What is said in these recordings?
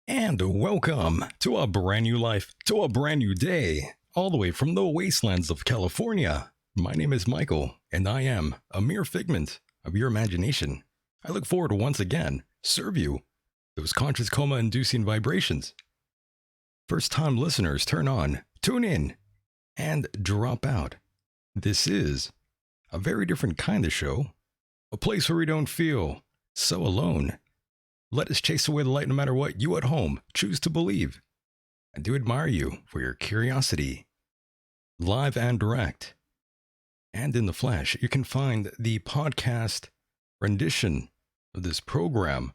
And welcome to a brand new life, to a brand new day, all the way from the wastelands of California. My name is Michael, and I am a mere figment of your imagination. I look forward to once again serve you those conscious coma-inducing vibrations. First-time listeners, turn on, tune in, and drop out. This is a very different kind of show, a place where we don't feel so alone. Let us chase away the light no matter what you at home choose to believe. I do admire you for your curiosity. Live and direct, and in the flesh, you can find the podcast rendition of this program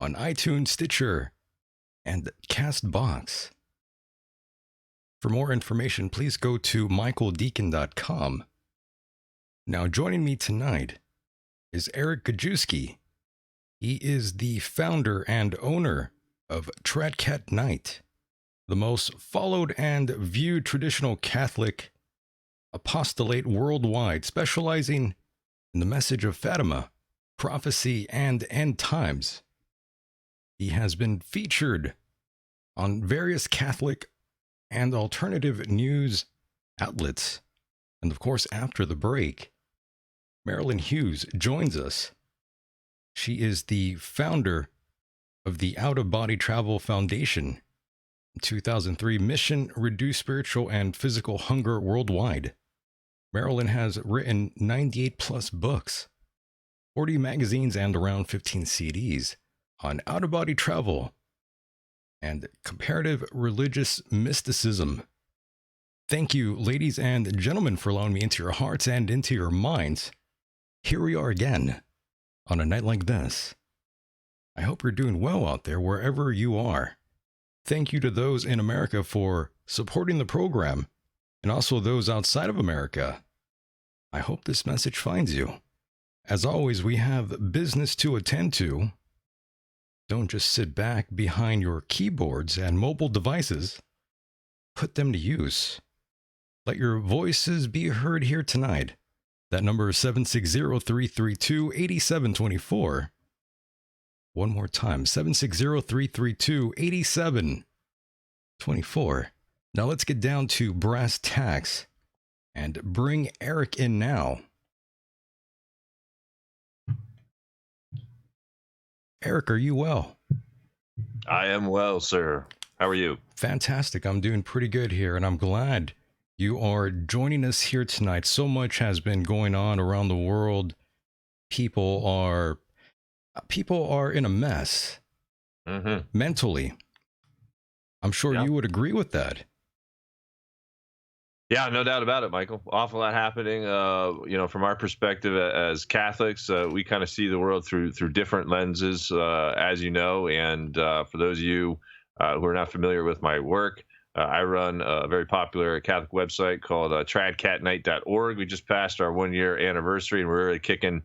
on iTunes, Stitcher, and CastBox. For more information, please go to michaeldecon.com. Now, joining me tonight is Eric Gajewski. He is the founder and owner of Tradcat Night, the most followed and viewed traditional Catholic apostolate worldwide, specializing in the message of Fatima, prophecy, and end times. He has been featured on various Catholic and alternative news outlets. And of course, after the break, Marilyn Hughes joins us. She is the founder of the Out of Body Travel Foundation. In 2003, mission reduce spiritual and physical hunger worldwide. Marilyn has written 98 plus books, 40 magazines, and around 15 CDs on out of body travel and comparative religious mysticism. Thank you, ladies and gentlemen, for allowing me into your hearts and into your minds. Here we are again on a night like this. I hope you're doing well out there wherever you are. Thank you to those in America for supporting the program, and also those outside of America. I hope this message finds you. As always, we have business to attend to. Don't just sit back behind your keyboards and mobile devices. Put them to use. Let your voices be heard here tonight. That number is 760-332-8724. One more time, 760-332-8724. Now let's get down to brass tacks and bring Eric in now. Eric, are you well? I am well, sir. How are you? Fantastic. I'm doing pretty good here, and I'm glad you are joining us here tonight. So much has been going on around the world. People are in a mess mentally. I'm sure you would agree with that. Yeah, no doubt about it, Michael. Awful lot happening. From our perspective as Catholics, we kind of see the world through different lenses, as you know. And for those of you who are not familiar with my work, I run a very popular Catholic website called tradcatnight.org. We just passed our 1-year anniversary, and we're really kicking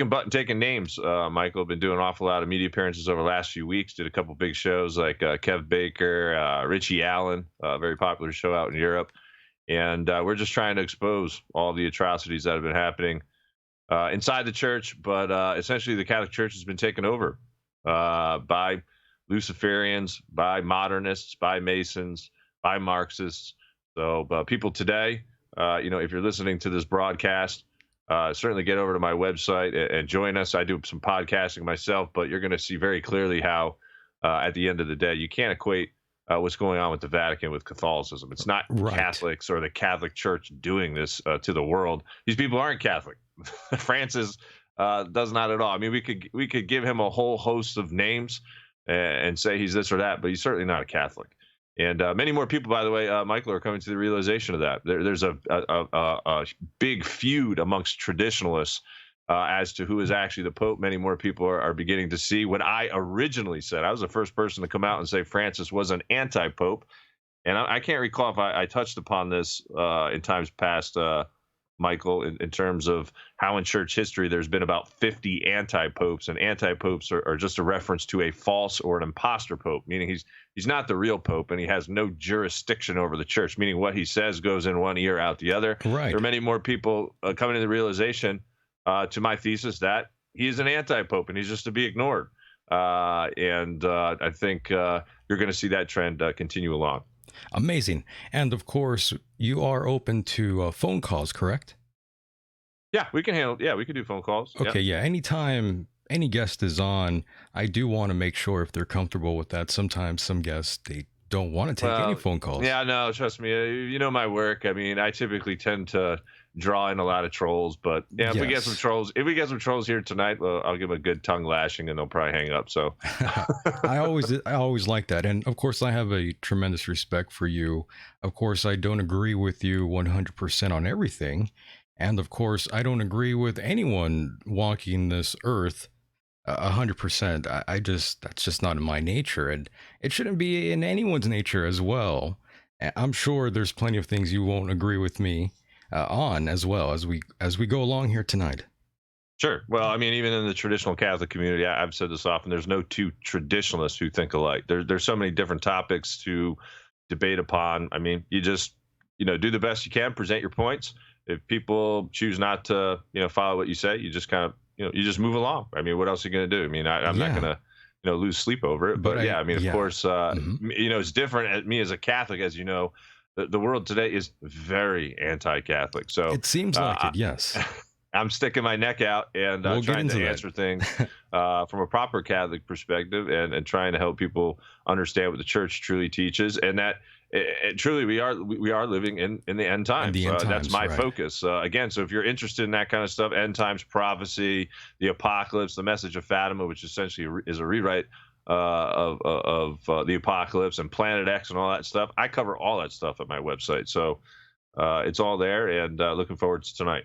butt and taking names. Michael, I've been doing an awful lot of media appearances over the last few weeks. Did a couple big shows like Kev Baker, Richie Allen, a very popular show out in Europe. And we're just trying to expose all the atrocities that have been happening inside the church. But essentially, the Catholic Church has been taken over by Luciferians, by modernists, by Masons, by Marxists. So people today, if you're listening to this broadcast, certainly get over to my website and join us. I do some podcasting myself, but you're going to see very clearly how at the end of the day, you can't equate what's going on with the Vatican with Catholicism. It's not Catholics or the Catholic Church doing this to the world. These people aren't Catholic. Francis does not at all. I mean, we could give him a whole host of names and say he's this or that, but he's certainly not a Catholic. And many more people, by the way, Michael, are coming to the realization of that. There's a big feud amongst traditionalists as to who is actually the Pope. Many more people are beginning to see what I originally said. I was the first person to come out and say Francis was an anti-Pope. And I can't recall if I touched upon this in times past, Michael, in terms of how in church history there's been about 50 anti-popes, and anti-popes are just a reference to a false or an imposter pope, meaning he's not the real pope and he has no jurisdiction over the church, meaning what he says goes in one ear, out the other. Right. There are many more people coming to the realization to my thesis that he is an anti-pope and he's just to be ignored. and I think you're going to see that trend continue along. Amazing. And of course, you are open to phone calls, correct? Yeah, we can handle. Yeah, we can do phone calls. Yeah. Okay, yeah. Anytime any guest is on, I do want to make sure if they're comfortable with that. Sometimes some guests, they don't want to take any Well, phone calls. yeah, no, trust me. You know my work. I mean, I typically tend to draw in a lot of trolls, but yeah, Yes. if we get some trolls here tonight, well, I'll give them a good tongue lashing, and they'll probably hang up. So, I always like that. And of course, I have a tremendous respect for you. Of course, I don't agree with you 100% on everything. And of course, I don't agree with anyone walking this earth 100%. That's just not in my nature, and it shouldn't be in anyone's nature as well. I'm sure there's plenty of things you won't agree with me on as well as we go along here tonight. sure. Well, I mean, even in the traditional Catholic community, I've said this often. There's no two traditionalists who think alike. There's so many different topics to debate upon. I mean, you just do the best you can, present your points. If people choose not to follow what you say, you just kind of you just move along. I mean, what else are you going to do? I mean, I'm not Yeah, going to lose sleep over it. but But yeah, I mean, of yeah. course, Hmm. it's different. At me as a Catholic, as you know, the world today is very anti-Catholic. So It seems like uh, it. Yes, I'm sticking my neck out and we'll get trying into to that. answer things from a proper Catholic perspective, and trying to help people understand what the Church truly teaches, and that truly we are living in the end In times. the end That's times, my right? focus. Again, so if you're interested in that kind of stuff, end times prophecy, the apocalypse, the message of Fatima, which essentially is a rewrite of the apocalypse, and Planet X and all that stuff, I cover all that stuff at my website. So it's all there, and looking forward to tonight.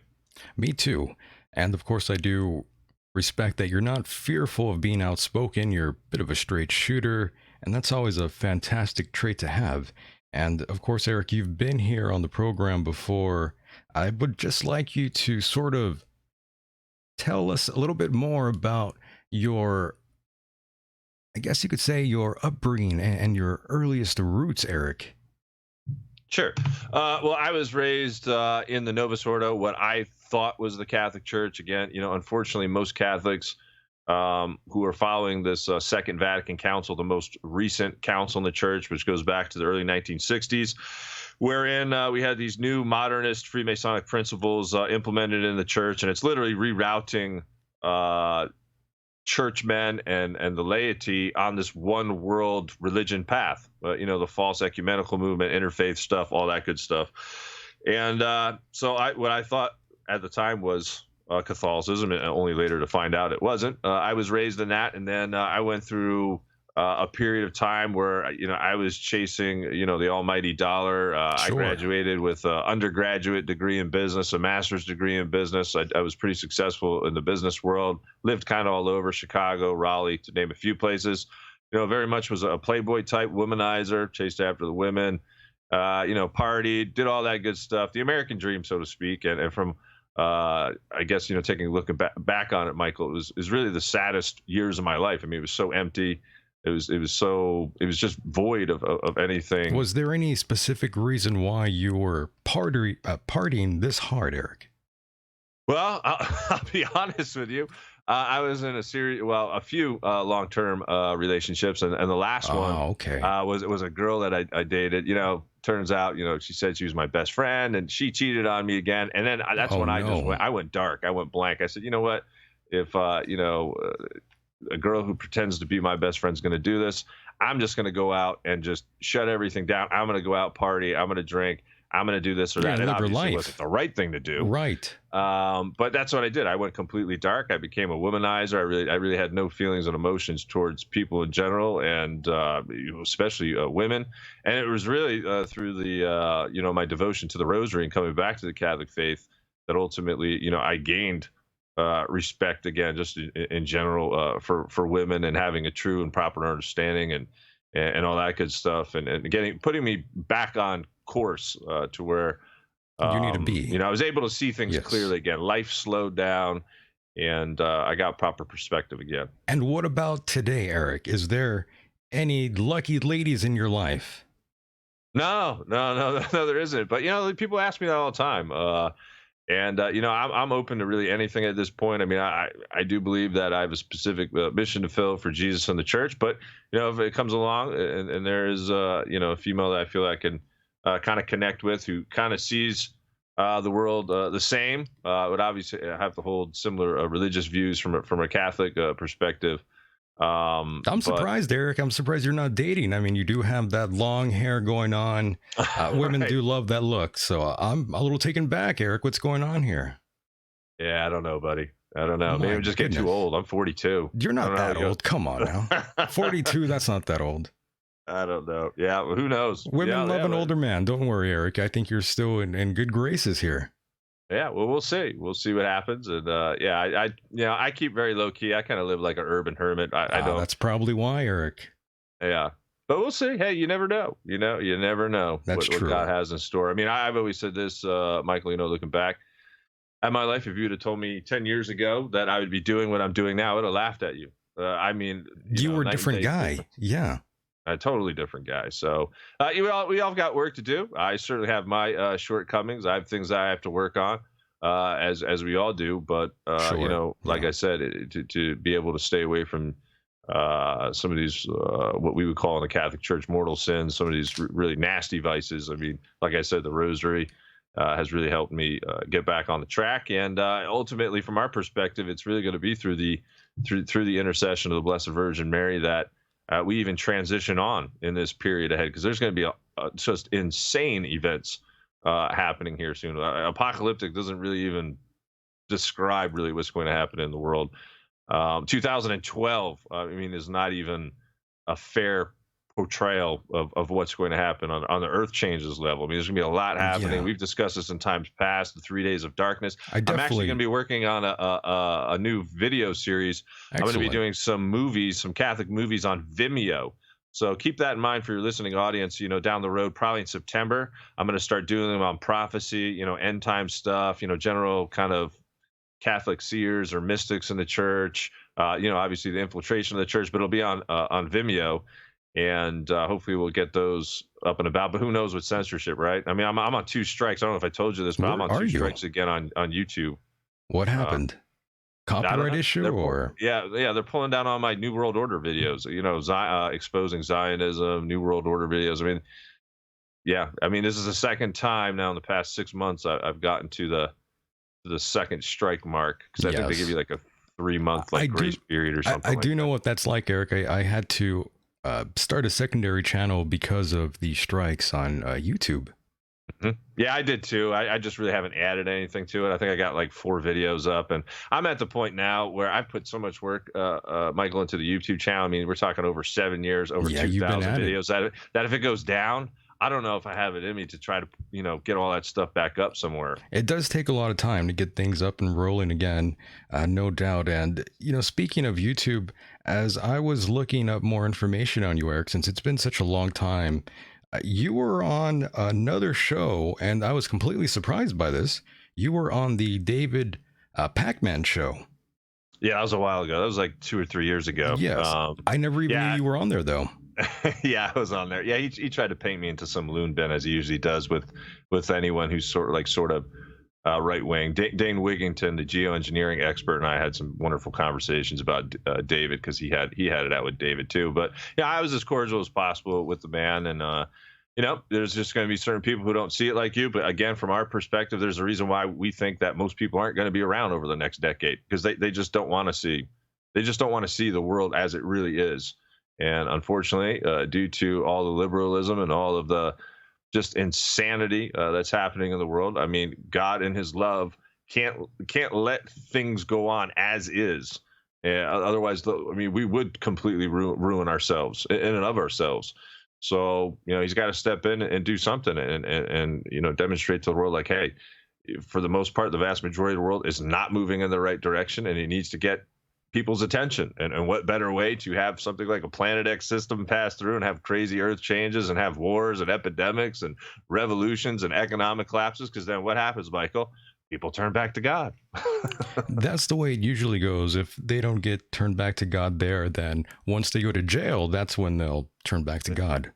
Me too. And of course, I do respect that you're not fearful of being outspoken. You're a bit of a straight shooter, and that's always a fantastic trait to have. And of course, Eric, you've been here on the program before. I would just like you to sort of tell us a little bit more about your, I guess you could say, your upbringing and your earliest roots, Eric. Sure. Well, I was raised in the Novus Ordo, what I thought was the Catholic Church. Again, unfortunately, most Catholics who are following this Second Vatican Council, the most recent council in the Church, which goes back to the early 1960s, wherein we had these new modernist Freemasonic principles implemented in the Church, and it's literally rerouting uh, churchmen and the laity on this one world religion path. The false ecumenical movement, interfaith stuff, all that good stuff. And so what I thought at the time was Catholicism, and only later to find out it wasn't. I was raised in that, and then I went through a period of time where I was chasing the almighty dollar. I Sure. graduated with an undergraduate degree in business, a master's degree in business. I was pretty successful in the business world. Lived kind of all over Chicago, Raleigh, to name a few places. Very much was a playboy type, womanizer, chased after the women. Partied, did all that good stuff, the American dream, so to speak. And from I guess taking a look back on it, Michael, it was really the saddest years of my life. I mean, it was so empty. It was just void of anything. Was there any specific reason why you were partying this hard, Eric? Well, I'll be honest with you. I was in a few long-term relationships, and the last one Oh, okay. was a girl that I dated. Turns out, she said she was my best friend, and she cheated on me again. And then that's Oh when no. I went dark. I went blank. I said, you know what? If a girl who pretends to be my best friend's going to do this, I'm just going to go out and just shut everything down. I'm going to go out, party. I'm going to drink. I'm going to do this or Yeah, that. It live your obviously wasn't life. the right thing to do. Right. But that's what I did. I went completely dark. I became a womanizer. I really had no feelings and emotions towards people in general, and especially women. And it was really through the my devotion to the Rosary and coming back to the Catholic faith that ultimately I gained respect again, just in general, for women, and having a true and proper understanding, and all that good stuff, and putting me back on course to where You need to be. I was able to see things Yes. clearly again. Life slowed down, and I got proper perspective again. And what about today, Eric? Is there any lucky ladies in your life? No, no, no, no, there isn't. But people ask me that all the time. And I'm open to really anything at this point. I mean, I do believe that I have a specific mission to fill for Jesus and the church. But if it comes along and there is a female that I feel I can kind of connect with, who kind of sees the world the same, would obviously have to hold similar religious views from a Catholic perspective. I'm But surprised, Eric. I'm surprised you're not dating. I mean, you do have that long hair going on. Women right. do love that look. So I'm a little taken back, Eric. What's going on here? Yeah, I don't know, buddy. I don't know. Maybe My I'm just getting too goodness. old. I'm 42. You're I don't not know how that it goes. old. Come on now. 42, that's not that old. I don't know. Yeah, well, who knows? Women love Yeah, an older man. Don't worry, Eric. I think you're still in good graces here. yeah. Well, we'll see. We'll see what happens. And yeah, I keep very low key. I kind of live like an urban hermit. I don't. That's probably why, Eric. Yeah, but we'll see. Hey, you never know. You never know That's what true. God has in store. I mean, I've always said this, Michael. Looking back at my life, if you would have told me 10 years ago that I would be doing what I'm doing now, I would have laughed at you. I mean, You were a night and different day guy. difference. Yeah. A totally different guy. So we all got work to do. I certainly have my shortcomings. I have things that I have to work on, as we all do. But Sure. like Yeah. I said, to be able to stay away from some of these what we would call in the Catholic Church mortal sins, some of these really nasty vices. I mean, like I said, the Rosary has really helped me get back on the track. And ultimately, from our perspective, it's really going to be through the intercession of the Blessed Virgin Mary that we even transition on in this period ahead, because there's going to be just insane events happening here soon. Apocalyptic doesn't really even describe really what's going to happen in the world. 2012, I mean, is not even a fair portrayal of what's going to happen on the earth changes level. I mean, there's going to be a lot happening. Yeah. We've discussed this in times past, the 3 days of darkness. I I'm actually definitely. going to be working on a new video series. I'm going to be Excellent. doing some Catholic movies on Vimeo. So keep that in mind for your listening audience. Down the road, probably in September, I'm going to start doing them on prophecy, end time stuff, general kind of Catholic seers or mystics in the church. Obviously the infiltration of the church, but it'll be on Vimeo, and hopefully we'll get those up and about. But who knows with censorship, right? I mean, I'm on 2 strikes. I don't know if I told you this, but Where I'm on are 2 you? strikes again on YouTube. What Uh, happened? I don't Copyright know. issue or? Yeah, they're pulling down all my New World Order videos. Exposing Zionism, New World Order videos. I mean, yeah, I mean, this is the second time now in the past 6 months I've gotten to the second strike mark, because I think they give Yes. you like a 3-month I grace do. period or something. I like do know that. what that's like, Eric. I had to start a secondary channel because of the strikes on YouTube. Mhm. Yeah, I did too. I just really haven't added anything to it. I think I got like 4 videos up, and I'm at the point now where I've put so much work, Michael, into the YouTube channel. I mean, we're talking over 7 years, over Yeah, you've been 2,000 at it. videos. That if it goes down, I don't know if I have it in me to try to, get all that stuff back up somewhere. It does take a lot of time to get things up and rolling again, no doubt. And, speaking of YouTube, as I was looking up more information on you, Eric, since it's been such a long time, you were on another show, and I was completely surprised by this. You were on the David Pac-Man show. Yeah, that was a while ago. That was like 2 or 3 years ago. Yes. I never even yeah. knew you were on there, though. Yeah, I was on there. Yeah, he tried to paint me into some loon bin, as he usually does with anyone who's sort of right wing. Dane Wigington, the geoengineering expert, and I had some wonderful conversations about David, because he had it out with David too. But yeah, I was as cordial as possible with the man, and there's just going to be certain people who don't see it like you. But again, from our perspective, there's a reason why we think that most people aren't going to be around over the next decade, because they just don't want to see. They just don't want to see the world as it really is. And unfortunately, due to all the liberalism and all of the just insanity that's happening in the world, I mean, God in His love can't let things go on as is. Otherwise, we would completely ruin ourselves in and of ourselves. So He's got to step in and do something, and demonstrate to the world, like, hey, for the most part, the vast majority of the world is not moving in the right direction, and He needs to get people's attention. And what better way to have something like a Planet X system pass through and have crazy earth changes and have wars and epidemics and revolutions and economic collapses? Because then what happens, Michael? People turn back to God. That's the way it usually goes. If they don't get turned back to God there, then once they go to jail, that's when they'll turn back to God.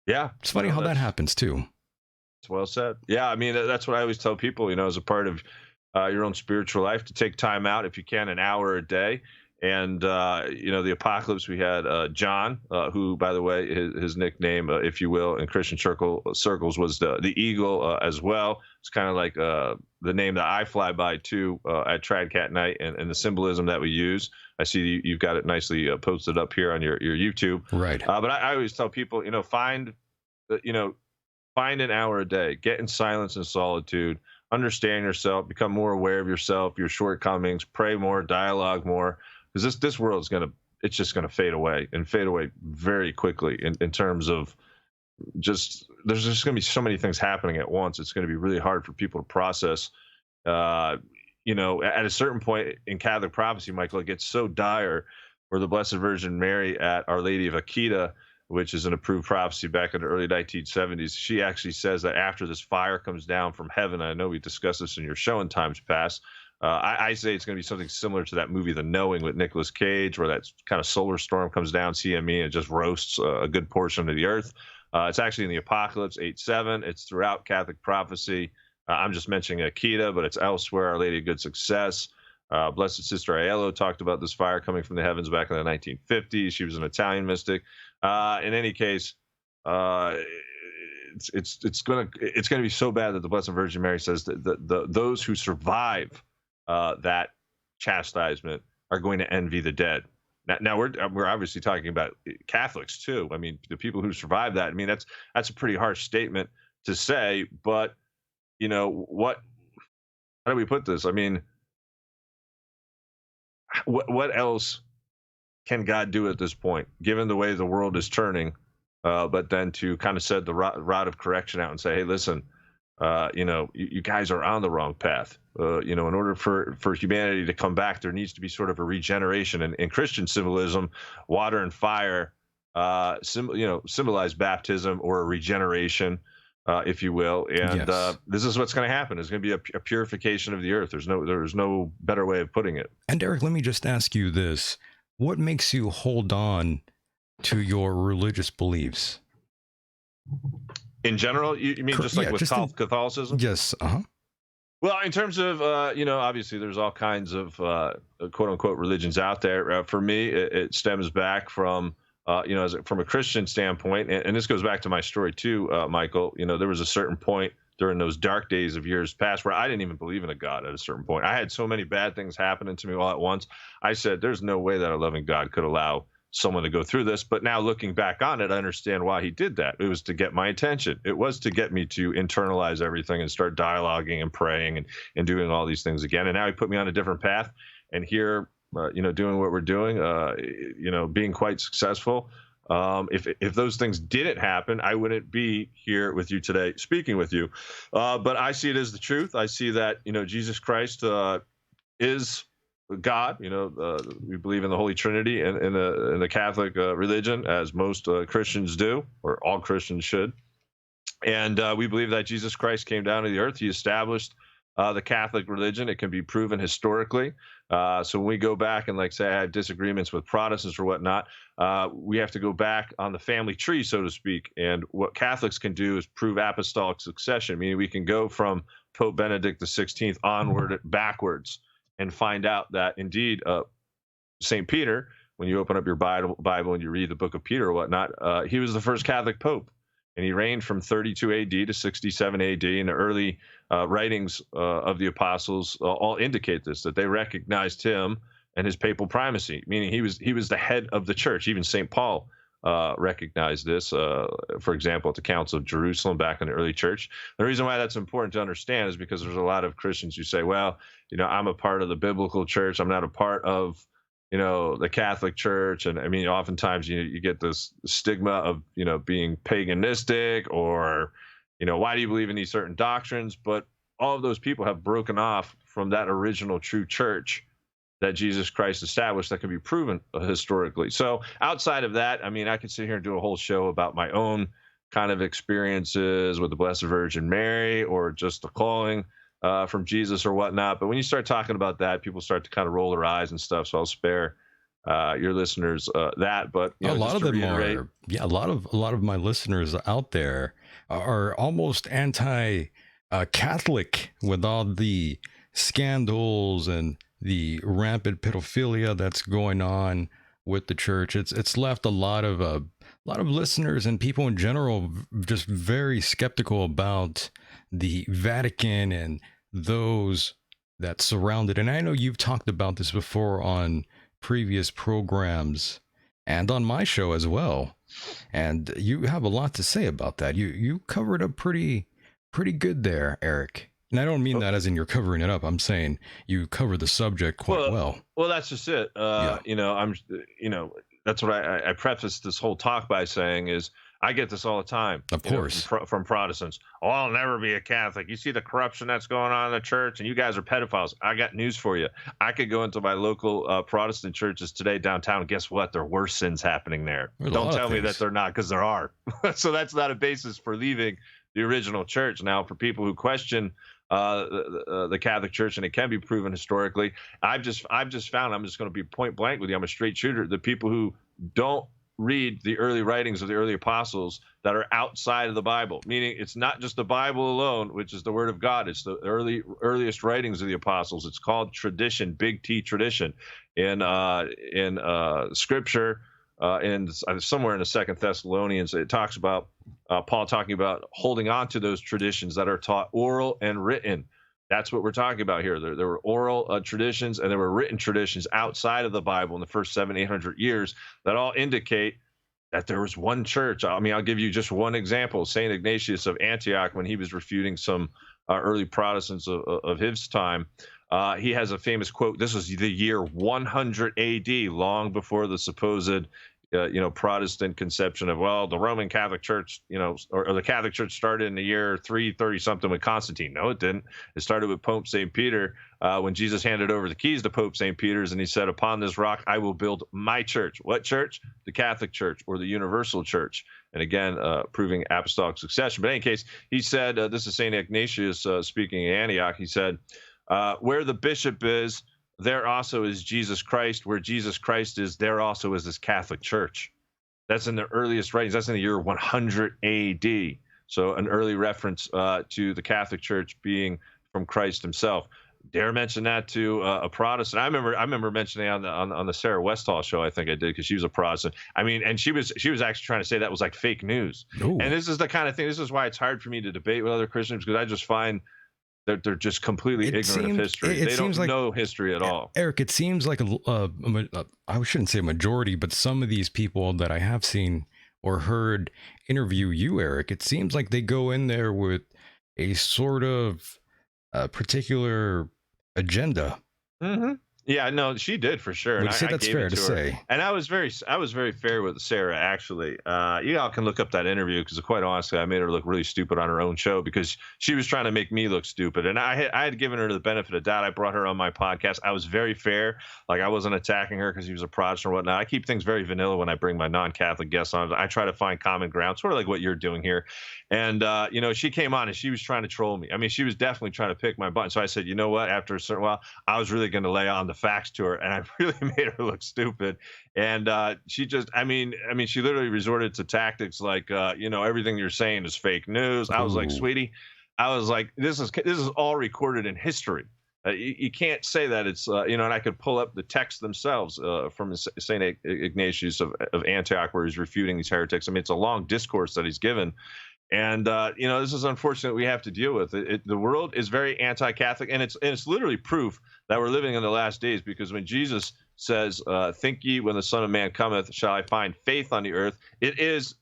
Yeah. It's funny how that happens too. It's well said. Yeah, I mean, that's what I always tell people, as a part of your own spiritual life, to take time out, if you can, an hour a day. And, the apocalypse, we had John, who, by the way, his nickname, if you will, in Christian circles was the Eagle as well. It's kind of like the name that I fly by, too, at Tradcat Night, and the symbolism that we use. I see you've got it nicely posted up here on your YouTube. Right. But I always tell people, find an hour a day, get in silence and solitude, understand yourself, become more aware of yourself, your shortcomings, pray more, dialogue more, because this world it's just gonna fade away, and fade away very quickly in terms of there's just gonna be so many things happening at once. It's gonna be really hard for people to process. At a certain point in Catholic prophecy, Michael, it gets so dire where the Blessed Virgin Mary at Our Lady of Akita, which is an approved prophecy back in the early 1970s, she actually says that after this fire comes down from heaven, I know we discussed this in your show in times past, I say it's going to be something similar to that movie The Knowing with Nicolas Cage, where that kind of solar storm comes down, CME, and just roasts a good portion of the earth. It's actually in the Apocalypse 8:7. It's throughout Catholic prophecy. I'm just mentioning Akita, but it's elsewhere, Our Lady of Good Success. Blessed Sister Aiello talked about this fire coming from the heavens back in the 1950s. She was an Italian mystic. In any case, it's gonna be so bad that the Blessed Virgin Mary says that those who survive that chastisement are going to envy the dead. Now we're obviously talking about Catholics too. I mean, the people who survive that. I mean, that's a pretty harsh statement to say, but how do we put this? I mean, what else can God do at this point, given the way the world is turning? But then to kind of set the rod of correction out and say, hey, listen, you guys are on the wrong path. In order for humanity to come back, there needs to be sort of a regeneration. And in Christian symbolism, water and fire, symbolize baptism or a regeneration, if you will. And Yes. This is what's going to happen. There's going to be a purification of the earth. There's no better way of putting it. And Derek, let me just ask you this. What makes you hold on to your religious beliefs? In general, you mean just like with Catholicism? Yes. Well, in terms of, obviously there's all kinds of quote unquote religions out there. For me, it stems back from, from a Christian standpoint. And this goes back to my story too, Michael. There was a certain point during those dark days of years past where I didn't even believe in a God at a certain point. I had so many bad things happening to me all at once. I said, there's no way that a loving God could allow someone to go through this. But now looking back on it, I understand why he did that. It was to get my attention. It was to get me to internalize everything and start dialoguing and praying and doing all these things again. And now he put me on a different path. And here, doing what we're doing, being quite successful. If those things didn't happen, I wouldn't be here with you today speaking with you. But I see it as the truth. I see that, Jesus Christ is God. We believe in the Holy Trinity and in the Catholic religion, as most Christians do, or all Christians should. And we believe that Jesus Christ came down to the earth. He established the Catholic religion. It can be proven historically. So when we go back and, like, say, I have disagreements with Protestants or whatnot, we have to go back on the family tree, so to speak. And what Catholics can do is prove apostolic succession, meaning we can go from Pope Benedict XVI onward backwards and find out that indeed St. Peter, when you open up your Bible and you read the book of Peter or whatnot, he was the first Catholic pope. And he reigned from 32 AD to 67 AD. And the early writings of the apostles all indicate this, that they recognized him and his papal primacy, meaning he was the head of the church. Even St. Paul recognized this, for example, at the Council of Jerusalem back in the early church. The reason why that's important to understand is because there's a lot of Christians who say, well, I'm a part of the biblical church. I'm not a part of the Catholic Church. And I mean, oftentimes you get this stigma of, being paganistic, or, why do you believe in these certain doctrines? But all of those people have broken off from that original true church that Jesus Christ established that can be proven historically. So outside of that, I mean, I could sit here and do a whole show about my own kind of experiences with the Blessed Virgin Mary, or just the calling from Jesus or whatnot. But when you start talking about that, people start to kind of roll their eyes and stuff. So I'll spare your listeners that. But A lot just of to them reiterate, are, yeah, a lot of my listeners out there are almost anti Catholic with all the scandals and the rampant pedophilia that's going on with the church. It's left a lot of listeners and people in general just very skeptical about the Vatican and those that surround it. And I know you've talked about this before on previous programs and on my show as well. And you have a lot to say about that. You covered up pretty good there, Eric. And I don't mean that as in you're covering it up. I'm saying you cover the subject quite well. Well, that's just it. Yeah. That's what I prefaced this whole talk by saying is I get this all the time. Of course. From Protestants. Oh, I'll never be a Catholic. You see the corruption that's going on in the church, and you guys are pedophiles. I got news for you. I could go into my local Protestant churches today downtown, and guess what? There are worse sins happening there. Don't tell me that they're not, because there are. So that's not a basis for leaving the original church. Now, for people who question the Catholic Church, and it can be proven historically, I've just found, I'm just going to be point blank with you, I'm a straight shooter, the people who don't read the early writings of the early apostles that are outside of the Bible, meaning it's not just the Bible alone, which is the word of God. It's the earliest writings of the apostles. It's called tradition, big T tradition, in Scripture. And somewhere in the Second Thessalonians, it talks about Paul talking about holding on to those traditions that are taught oral and written. That's what we're talking about here. There were oral traditions, and there were written traditions outside of the Bible in the first 700-800 years that all indicate that there was one church. I mean, I'll give you just one example. St. Ignatius of Antioch, when he was refuting some early Protestants of his time, he has a famous quote. This was the year 100 AD, long before the supposed Protestant conception of, well, the Roman Catholic Church, or the Catholic Church started in the year 330 something with Constantine. No, it didn't. It started with Pope St. Peter when Jesus handed over the keys to Pope St. Peter's, and he said, upon this rock, I will build my church. What church? The Catholic Church, or the Universal Church. And again, proving apostolic succession. But in any case, he said, this is St. Ignatius speaking in Antioch. He said, where the bishop is, there also is Jesus Christ. Where Jesus Christ is, there also is this Catholic Church. That's in the earliest writings. That's in the year 100 AD. So an early reference to the Catholic Church being from Christ himself. Dare mention that to a Protestant. I remember mentioning on the Sarah Westall show, I think I did, because she was a Protestant. I mean, and she was actually trying to say that was like fake news. Ooh. And this is the kind of thing. This is why it's hard for me to debate with other Christians, because I just find they're just completely ignorant of history. They don't know history at all. Eric, it seems like I shouldn't say a majority, but some of these people that I have seen or heard interview you, Eric, it seems like they go in there with a sort of particular agenda. Mm-hmm. Yeah, no, she did for sure. Would you say that's fair to say? And I was very fair with Sarah, actually. You all can look up that interview, because quite honestly, I made her look really stupid on her own show, because she was trying to make me look stupid. And I had given her the benefit of doubt. I brought her on my podcast. I was very fair. Like, I wasn't attacking her because she was a Protestant or whatnot. I keep things very vanilla when I bring my non-Catholic guests on. I try to find common ground, sort of like what you're doing here. And, she came on and she was trying to troll me. I mean, she was definitely trying to pick my button. So I said, you know what? After a certain while, I was really going to lay on the facts to her, and I really made her look stupid. And she just, she literally resorted to tactics like, everything you're saying is fake news. I was like, sweetie, this is all recorded in history. You can't say that it's, and I could pull up the texts themselves from St. Ignatius of Antioch, where he's refuting these heretics. I mean, it's a long discourse that he's given. And, this is unfortunate we have to deal with it. The world is very anti-Catholic, and it's literally proof that we're living in the last days, because when Jesus says, think ye when the Son of Man cometh, shall I find faith on the earth? It is,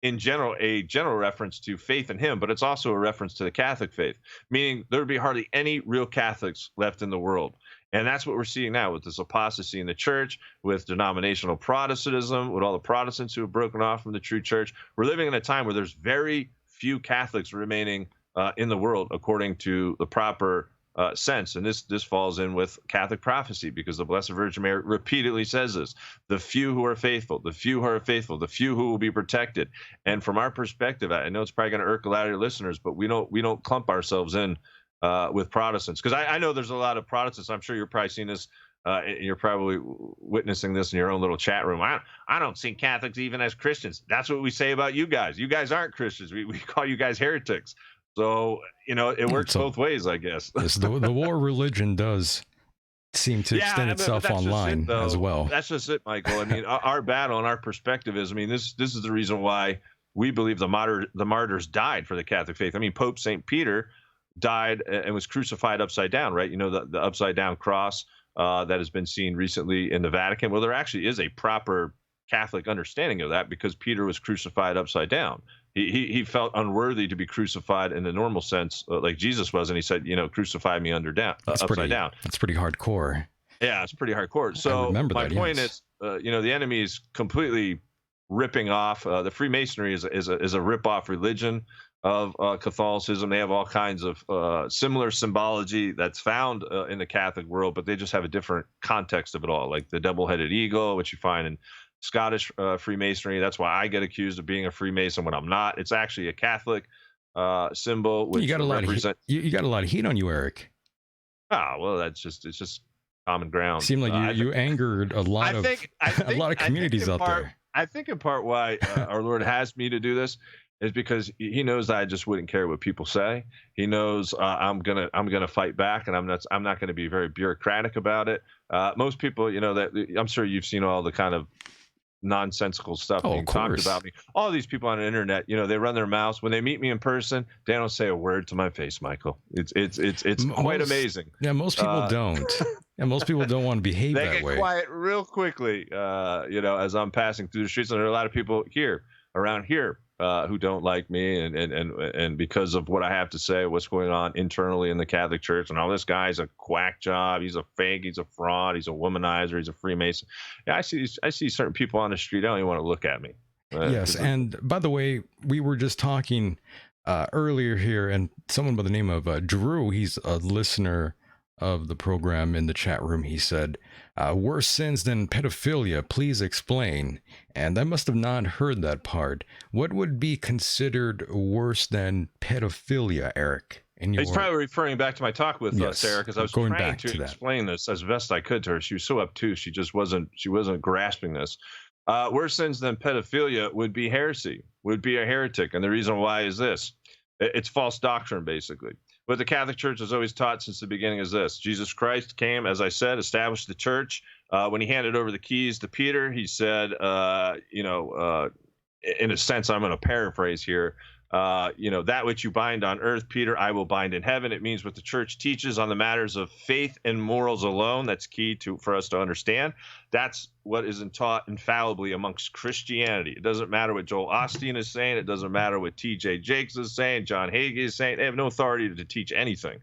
in general, a general reference to faith in him, but it's also a reference to the Catholic faith, meaning there would be hardly any real Catholics left in the world. And that's what we're seeing now with this apostasy in the church, with denominational Protestantism, with all the Protestants who have broken off from the true church. We're living in a time where there's very few Catholics remaining in the world according to the proper sense. And this falls in with Catholic prophecy, because the Blessed Virgin Mary repeatedly says this: the few who are faithful, the few who are faithful, the few who will be protected. And from our perspective, I know it's probably going to irk a lot of your listeners, but we don't clump ourselves in with Protestants, because I know there's a lot of Protestants. I'm sure you're probably seeing this you're probably witnessing this in your own little chat room. I don't see Catholics even as Christians. That's what we say about you guys. You guys aren't Christians. We call you guys heretics. So, it works both ways, I guess. Yes, the war religion does seem to extend itself online as well. That's just it, Michael. I mean, our battle and our perspective is, I mean, this is the reason why we believe the martyrs died for the Catholic faith. I mean, Pope St. Peter died and was crucified upside down, right? The upside down cross that has been seen recently in the Vatican. Well, there actually is a proper Catholic understanding of that, because Peter was crucified upside down. He felt unworthy to be crucified in the normal sense, like Jesus was, and he said, crucify me upside down. That's pretty hardcore. Yeah, it's pretty hardcore. So my point is, the enemy is completely ripping off. The Freemasonry is a rip-off religion of Catholicism. They have all kinds of similar symbology that's found in the Catholic world, but they just have a different context of it all, like the double-headed eagle, which you find in Scottish Freemasonry. That's why I get accused of being a Freemason when I'm not. It's actually a Catholic symbol. Which you got a lot of heat on you, Eric. Well, it's just common ground. Seemed like you angered a lot of communities out there. I think in part why our Lord has me to do this is because He knows that I just wouldn't care what people say. He knows I'm gonna fight back, and I'm not gonna be very bureaucratic about it. Most people, that I'm sure you've seen all the kind of nonsensical stuff being talked about me. All these people on the internet, they run their mouths. When they meet me in person, they don't say a word to my face, Michael. It's quite amazing. Yeah, most people don't. And most people don't want to behave that way. They get quiet real quickly, as I'm passing through the streets. And there are a lot of people around here, who don't like me, and because of what I have to say, what's going on internally in the Catholic Church, and all this guy's a quack job, he's a fake, he's a fraud, he's a womanizer, he's a Freemason. Yeah, I see certain people on the street, I don't even want to look at me. Yes, and by the way, we were just talking earlier here, and someone by the name of Drew, he's a listener of the program, in the chat room, he said, worse sins than pedophilia, please explain. And I must have not heard that part. What would be considered worse than pedophilia, Eric? He's probably referring back to my talk with Sarah, because I was trying to explain this as best I could to her. She was so obtuse, she wasn't grasping this. Worse sins than pedophilia would be heresy, would be a heretic. And the reason why is this. It's false doctrine, basically. What the Catholic Church has always taught since the beginning is this. Jesus Christ came, as I said, established the church. When he handed over the keys to Peter, he said, in a sense, I'm going to paraphrase here, that which you bind on earth, Peter, I will bind in heaven. It means what the church teaches on the matters of faith and morals alone. That's key for us to understand. That's what isn't taught infallibly amongst Christianity. It doesn't matter what Joel Osteen is saying. It doesn't matter what T.J. Jakes is saying, John Hagee is saying. They have no authority to teach anything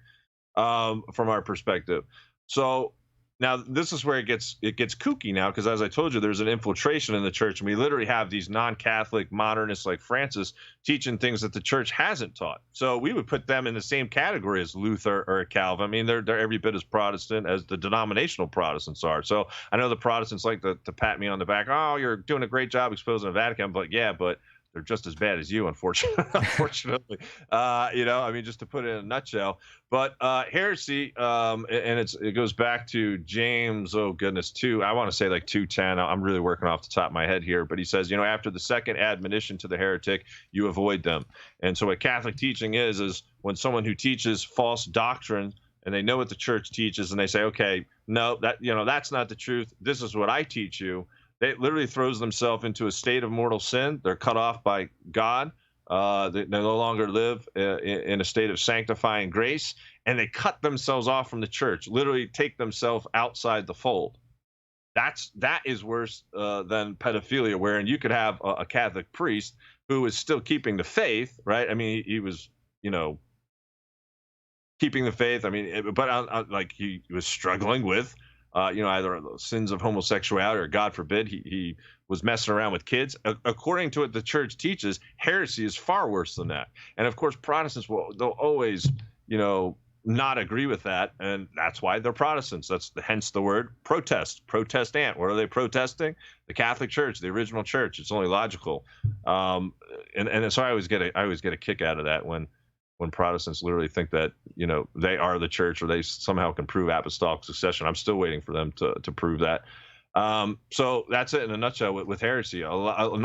from our perspective. So now this is where it gets kooky now, because as I told you, there's an infiltration in the church, and we literally have these non-Catholic modernists like Francis teaching things that the church hasn't taught. So we would put them in the same category as Luther or Calvin. I mean, they're every bit as Protestant as the denominational Protestants are. So I know the Protestants like to pat me on the back. Oh, you're doing a great job exposing the Vatican. But yeah, but they're just as bad as you, unfortunately. Just to put it in a nutshell. But heresy, and it goes back to James, 2, I want to say like 2:10. I'm really working off the top of my head here. But he says, after the second admonition to the heretic, you avoid them. And so what Catholic teaching is when someone who teaches false doctrine, and they know what the church teaches, and they say, okay, no, that's not the truth. This is what I teach you. It literally throws themselves into a state of mortal sin. They're cut off by God. They no longer live in a state of sanctifying grace, and they cut themselves off from the church, literally take themselves outside the fold. That is worse than pedophilia, wherein you could have a Catholic priest who is still keeping the faith, right? I mean, he was, keeping the faith. I mean, but he was struggling with either sins of homosexuality, or God forbid, he was messing around with kids. According to what the church teaches, heresy is far worse than that. And of course, Protestants they'll always, not agree with that, and that's why they're Protestants. Hence the word protestant. What are they protesting? The Catholic Church, the original church. It's only logical. And so I always get a kick out of that when when Protestants literally think that, they are the church or they somehow can prove apostolic succession. I'm still waiting for them to prove that. So that's it in a nutshell with heresy. An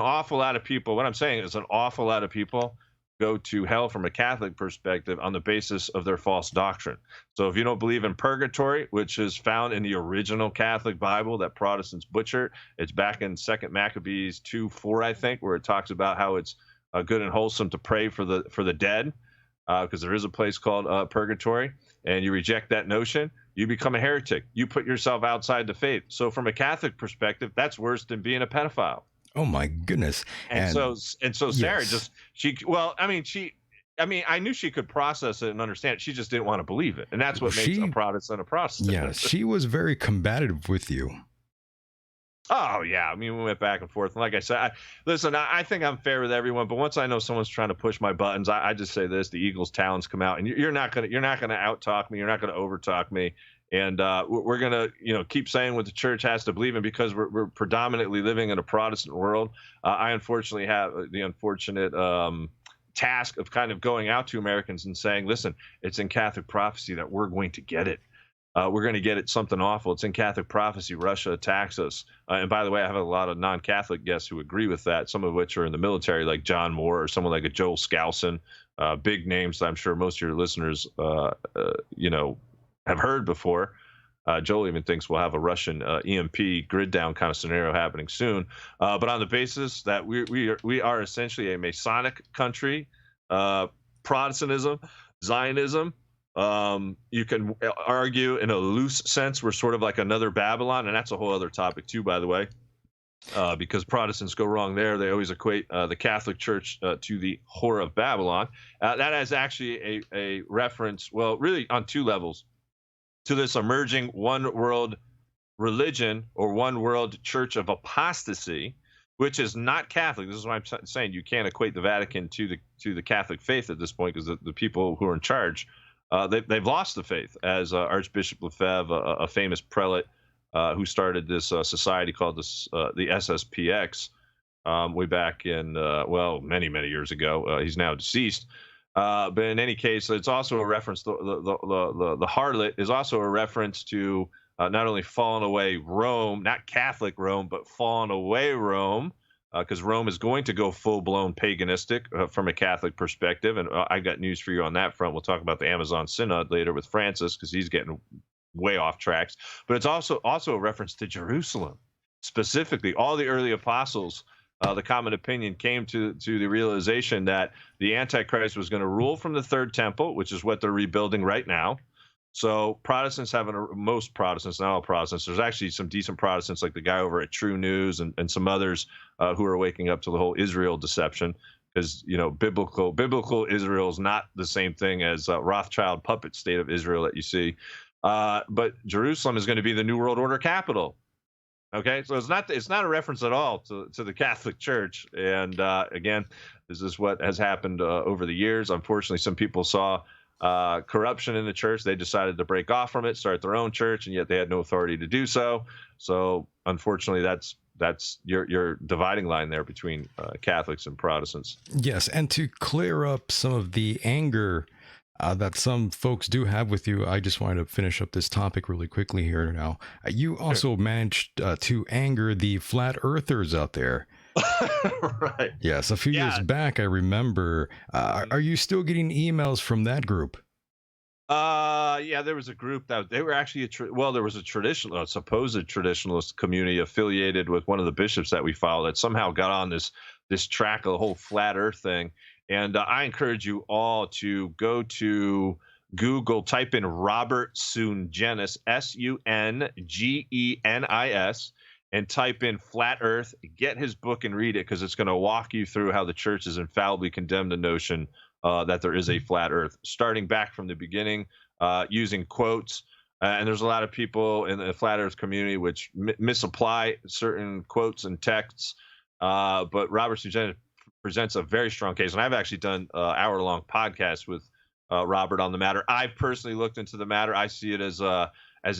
awful lot of people, what I'm saying is an awful lot of people go to hell from a Catholic perspective on the basis of their false doctrine. So if you don't believe in purgatory, which is found in the original Catholic Bible that Protestants butchered, it's back in 2 Maccabees 2:4, I think, where it talks about how it's good and wholesome to pray for the dead, because there is a place called purgatory, and you reject that notion, you become a heretic. You put yourself outside the faith. So from a Catholic perspective, that's worse than being a pedophile. Oh my goodness. And so Sarah yes. I knew she could process it and understand it. She just didn't want to believe it. And that's what makes a Protestant a Protestant. Yeah, she was very combative with you. Oh, yeah. I mean, we went back and forth. And like I said, I think I'm fair with everyone. But once I know someone's trying to push my buttons, I just say this: the Eagles' talons come out, and you're not gonna out talk me. You're not gonna over talk me. And we're gonna, keep saying what the church has to believe in, because we're predominantly living in a Protestant world. I unfortunately have the unfortunate task of kind of going out to Americans and saying, listen, it's in Catholic prophecy that we're going to get it. We're going to get it something awful. It's in Catholic prophecy. Russia attacks us. And by the way, I have a lot of non-Catholic guests who agree with that, some of which are in the military, like John Moore or someone like a Joel Skousen, big names that I'm sure most of your listeners, have heard before. Joel even thinks we'll have a Russian EMP grid down kind of scenario happening soon. But on the basis that we are essentially a Masonic country, Protestantism, Zionism, you can argue in a loose sense we're sort of like another Babylon, and that's a whole other topic too, by the way, because Protestants go wrong there. They always equate the Catholic Church to the whore of Babylon. That is actually a reference, well, really on two levels, to this emerging one world religion or one world church of apostasy, which is not Catholic. This is why I'm saying you can't equate the Vatican to the Catholic faith at this point, because the people who are in charge, they've lost the faith, as Archbishop Lefebvre, a famous prelate who started this society called the SSPX way back in, many, many years ago. He's now deceased. But in any case, it's also a reference, the harlot is also a reference to not only fallen away Rome, not Catholic Rome, but fallen away Rome, because Rome is going to go full-blown paganistic from a Catholic perspective. And I got news for you on that front. We'll talk about the Amazon Synod later with Francis, because he's getting way off tracks. But it's also a reference to Jerusalem. Specifically, all the early apostles, the common opinion came to the realization that the Antichrist was going to rule from the third temple, which is what they're rebuilding right now. So Protestants most Protestants, not all Protestants, there's actually some decent Protestants like the guy over at True News and some others who are waking up to the whole Israel deception, because, biblical Israel is not the same thing as Rothschild puppet state of Israel that you see. But Jerusalem is going to be the New World Order capital. Okay, so it's not a reference at all to the Catholic Church. And again, this is what has happened over the years. Unfortunately, some people saw corruption in the church. They decided to break off from it, start their own church, and yet they had no authority to do so. So unfortunately, that's your dividing line there between Catholics and Protestants. Yes, and to clear up some of the anger that some folks do have with you, I just wanted to finish up this topic really quickly here now. You also managed to anger the flat earthers out there. Right. Yes, a few years back, I remember. Are you still getting emails from that group? Yeah, there was a group that they were actually there was a supposed traditionalist community affiliated with one of the bishops that we follow that somehow got on this track of the whole flat earth thing. And I encourage you all to go to Google, type in Robert Sungenis, Sungenis, and type in flat earth, get his book and read it, because it's going to walk you through how the church has infallibly condemned the notion that there is a flat earth, starting back from the beginning, using quotes. And there's a lot of people in the flat earth community which misapply certain quotes and texts. But Robert Sungenis presents a very strong case. And I've actually done hour-long podcasts with Robert on the matter. I've personally looked into the matter. I see it as a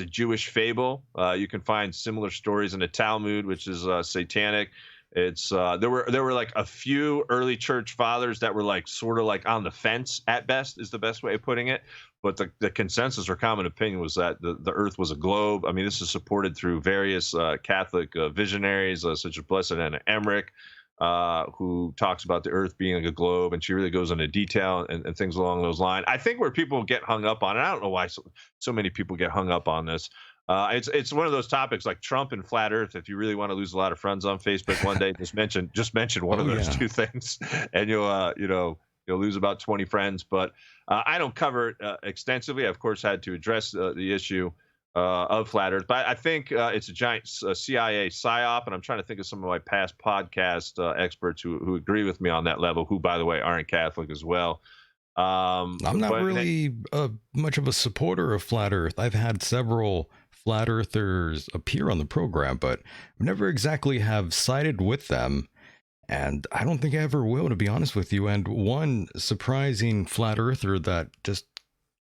Jewish fable. You can find similar stories in the Talmud, which is satanic. It's there were like a few early church fathers that were like sort of like on the fence at best, is the best way of putting it. But the consensus or common opinion was that the Earth was a globe. I mean, this is supported through various Catholic visionaries, such as Blessed Anna Emmerich, who talks about the Earth being like a globe, and she really goes into detail and things along those lines. I think where people get hung up on, and I don't know why so many people get hung up on this. It's one of those topics like Trump and flat Earth. If you really want to lose a lot of friends on Facebook one day, just mention one of those two things, and you'll lose about 20 friends. But I don't cover it extensively. I, of course, had to address the issue of flat Earth. But I think it's a giant CIA psyop, and I'm trying to think of some of my past podcast experts who agree with me on that level, who, by the way, aren't Catholic as well. I'm not really much of a supporter of flat Earth. I've had several flat earthers appear on the program, but I've never exactly have sided with them. And I don't think I ever will, to be honest with you. And one surprising flat earther that just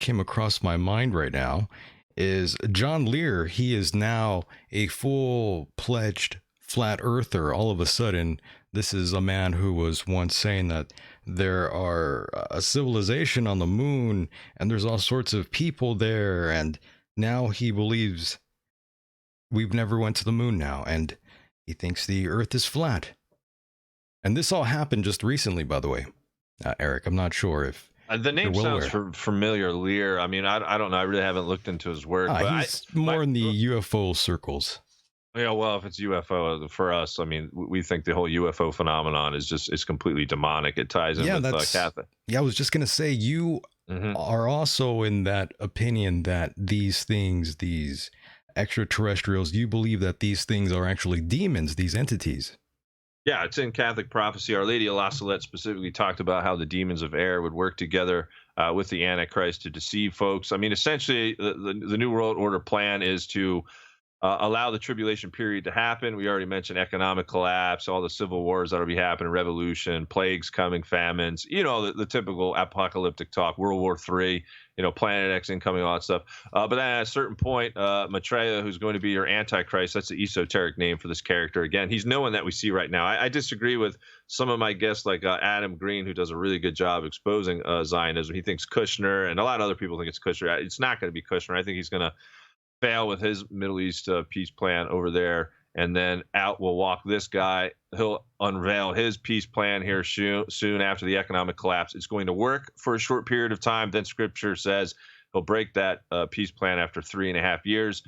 came across my mind right now is John Lear. He is now a full-pledged flat earther. All of a sudden, this is a man who was once saying that there are a civilization on the moon and there's all sorts of people there. And now he believes we've never went to the moon now. And he thinks the Earth is flat. And this all happened just recently, by the way. Eric, I'm not sure if the name sounds familiar. Lear. I mean, I don't know. I really haven't looked into his work. But he's more in the UFO circles. Yeah, well, if it's UFO for us, I mean, we think the whole UFO phenomenon is completely demonic. It ties in with Catholic. Yeah, I was just gonna say you are also in that opinion that these things, these extraterrestrials, you believe that these things are actually demons, these entities. Yeah, it's in Catholic prophecy. Our Lady of La Salette specifically talked about how the demons of air would work together with the Antichrist to deceive folks. I mean, essentially, the New World Order plan is to allow the tribulation period to happen. We already mentioned economic collapse, all the civil wars that'll be happening, revolution, plagues coming, famines, the typical apocalyptic talk, World War III, Planet X incoming, all that stuff. But then at a certain point, Maitreya, who's going to be your Antichrist, that's the esoteric name for this character. Again, he's no one that we see right now. I disagree with some of my guests like Adam Green, who does a really good job exposing Zionism. He thinks Kushner, and a lot of other people think it's Kushner. It's not going to be Kushner. I think he's going to fail with his Middle East peace plan over there, and then out will walk this guy. He'll unveil his peace plan here soon after the economic collapse. It's going to work for a short period of time. Then Scripture says he'll break that peace plan after 3.5 years.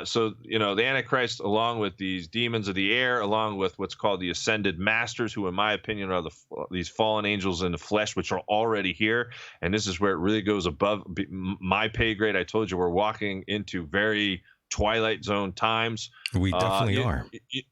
So the Antichrist, along with these demons of the air, along with what's called the ascended masters, who in my opinion are these fallen angels in the flesh, which are already here. And this is where it really goes above my pay grade. I told you we're walking into very Twilight Zone times. We definitely are.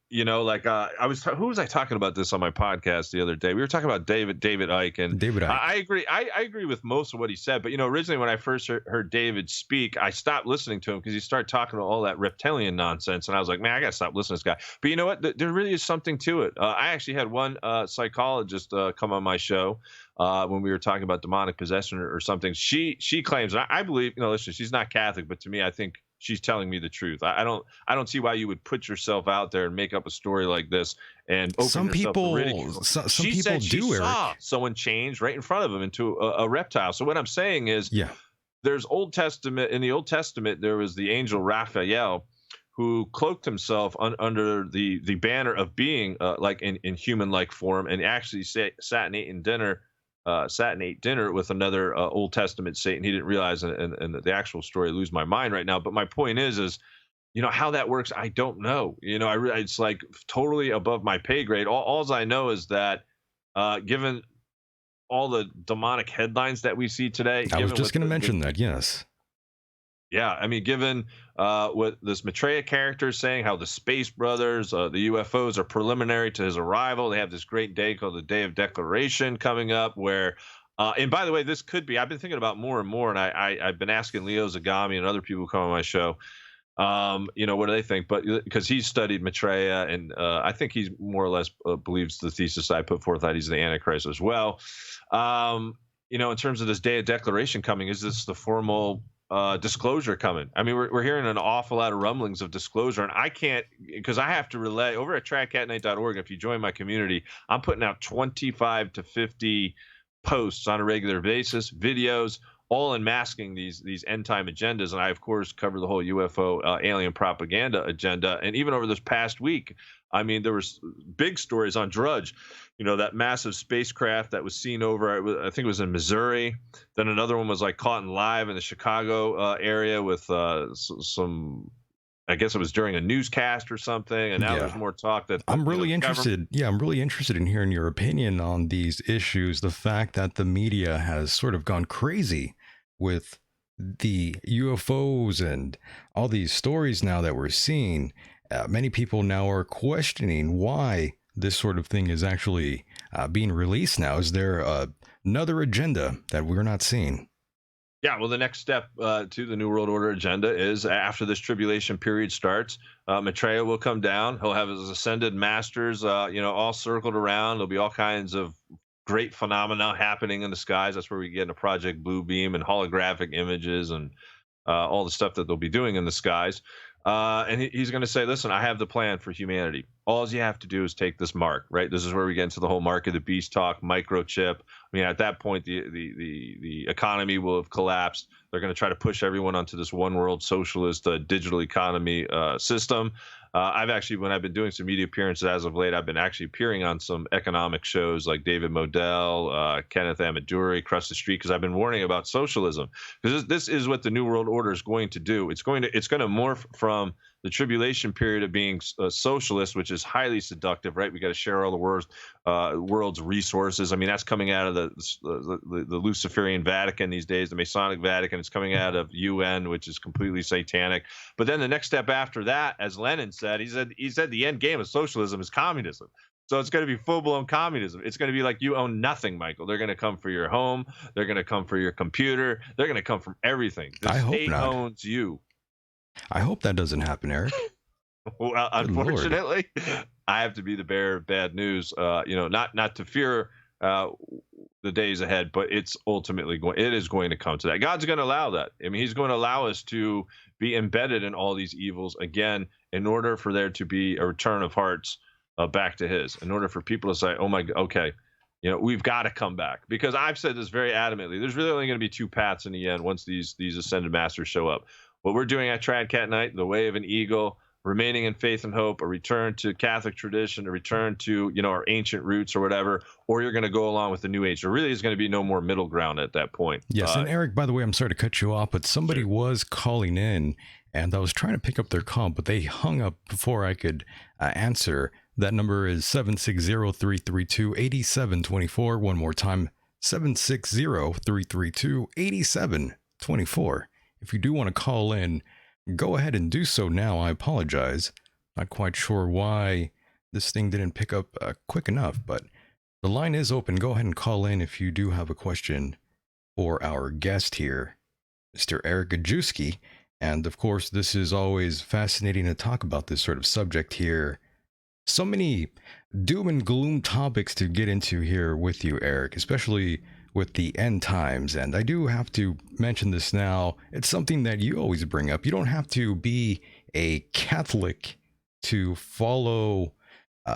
Who was I talking about this on my podcast the other day? We were talking about David Icke, and David Icke. I agree. I agree with most of what he said. But originally when I first heard David speak, I stopped listening to him because he started talking about all that reptilian nonsense, and I was like, man, I gotta stop listening to this guy. But you know what? There really is something to it. I actually had one psychologist come on my show when we were talking about demonic possession or something. She claims, and I believe, listen, she's not Catholic, but to me, I think she's telling me the truth. I don't see why you would put yourself out there and make up a story like this and open some yourself people to ridicule. some She people said she do, saw Eric. someone change right in front of him into a reptile. So what I'm saying is, there's Old Testament. In the Old Testament, there was the angel Raphael, who cloaked himself under the banner of being like in human-like form, and actually sat and ate dinner with another Old Testament Satan. He didn't realize, and the actual story, I lose my mind right now. But my point is how that works, I don't know. It's like totally above my pay grade. All I know is that given all the demonic headlines that we see today, I was just going to mention that. Yes. Yeah, I mean, given what this Maitreya character is saying, how the Space Brothers, the UFOs are preliminary to his arrival. They have this great day called the Day of Declaration coming up where, and by the way, this could be, I've been thinking about more and more, and I've been asking Leo Zagami and other people who come on my show, what do they think? But because he's studied Maitreya, and I think he's more or less believes the thesis I put forth that he's the Antichrist as well. In terms of this Day of Declaration coming, is this the formal disclosure coming. I mean, we're hearing an awful lot of rumblings of disclosure, and I can't, because I have to relay over at tradcatnight.org. If you join my community, I'm putting out 25 to 50 posts on a regular basis, videos, all unmasking these end time agendas. And I, of course, cover the whole UFO alien propaganda agenda. And even over this past week, I mean, there was big stories on Drudge, that massive spacecraft that was seen over, I think it was in Missouri. Then another one was like caught in live in the Chicago area with some, I guess it was during a newscast or something. And now there's more talk that I'm really interested. Yeah, I'm really interested in hearing your opinion on these issues. The fact that the media has sort of gone crazy with the UFOs and all these stories now that we're seeing. Many people now are questioning why this sort of thing is actually being released now. Is there another agenda that we're not seeing? Yeah, well, the next step to the New World Order agenda is after this tribulation period starts, Maitreya will come down. He'll have his ascended masters, all circled around. There'll be all kinds of great phenomena happening in the skies. That's where we get into Project Blue Beam and holographic images and all the stuff that they'll be doing in the skies. And he's going to say, listen, I have the plan for humanity. All you have to do is take this mark, right? This is where we get into the whole mark of the beast talk, microchip. I mean, at that point, the economy will have collapsed. They're going to try to push everyone onto this one world socialist digital economy system. I've actually, when I've been doing some media appearances as of late, I've been actually appearing on some economic shows like David Modell, Kenneth Amaduri, Cross the Street, because I've been warning about socialism. Because this is what the New World Order is going to do. It's going to morph from the tribulation period of being socialist, which is highly seductive, right? We got to share all the world's resources. I mean, that's coming out of the Luciferian Vatican these days, the Masonic Vatican. It's coming out of UN, which is completely satanic. But then the next step after that, as Lenin said, he said the end game of socialism is communism. So it's going to be full-blown communism. It's going to be like you own nothing, Michael. They're going to come for your home. They're going to come for your computer. They're going to come from everything. The state owns you. I hope that doesn't happen, Eric. Well, unfortunately, I have to be the bearer of bad news. Not to fear the days ahead, but it's ultimately it is going to come to that. God's going to allow that. I mean, He's going to allow us to be embedded in all these evils again, in order for there to be a return of hearts back to His. In order for people to say, "Oh my, okay." We've got to come back, because I've said this very adamantly. There's really only going to be two paths in the end once these ascended masters show up. What we're doing at Trad Night, the way of an eagle, remaining in faith and hope, a return to Catholic tradition, a return to our ancient roots or whatever, or you're going to go along with the New Age. There really is going to be no more middle ground at that point. Yes, and Eric, by the way, I'm sorry to cut you off, but somebody was calling in, and I was trying to pick up their call, but they hung up before I could answer. That number is 760-332-8724. One more time, 760-332-8724. If you do want to call in, go ahead and do so now. I apologize. Not quite sure why this thing didn't pick up quick enough, but the line is open. Go ahead and call in if you do have a question for our guest here, Mr. Eric Gajewski. And of course, this is always fascinating to talk about this sort of subject here. So many doom and gloom topics to get into here with you, Eric, especially with the end times. And I do have to mention this now. It's something that you always bring up. You don't have to be a Catholic to follow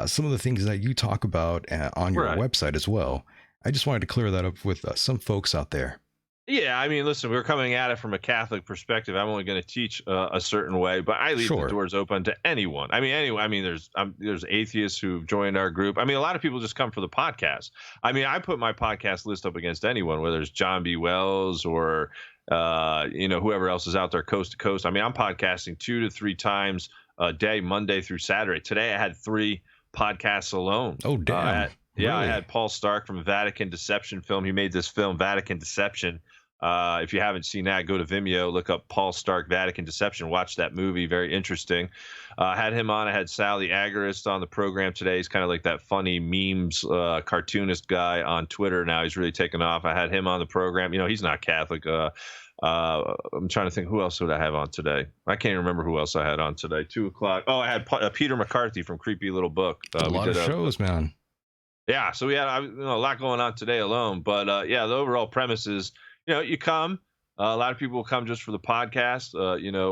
some of the things that you talk about on your website as well. I just wanted to clear that up with some folks out there. Yeah, I mean, listen, we're coming at it from a Catholic perspective. I'm only going to teach a certain way, but I leave the doors open to anyone. I mean, there's atheists who've joined our group. I mean, a lot of people just come for the podcast. I mean, I put my podcast list up against anyone, whether it's John B. Wells or whoever else is out there coast to coast. I mean, I'm podcasting 2 to 3 times a day, Monday through Saturday. Today, I had 3 podcasts alone. Oh, damn. Yeah, really? I had Paul Stark from Vatican Deception film. He made this film, Vatican Deception. If you haven't seen that, go to Vimeo, look up Paul Stark, Vatican Deception, watch that movie. Very interesting. I had him on. I had Sally Agarist on the program today. He's kind of like that funny memes cartoonist guy on Twitter now. He's really taken off. I had him on the program. He's not Catholic. I'm trying to think, who else would I have on today? I can't even remember who else I had on today. 2 o'clock. Oh, I had Peter McCarthy from Creepy Little Book. A lot of shows, man. Yeah, so we had a lot going on today alone. But the overall premise is, you come, A lot of people will come just for the podcast.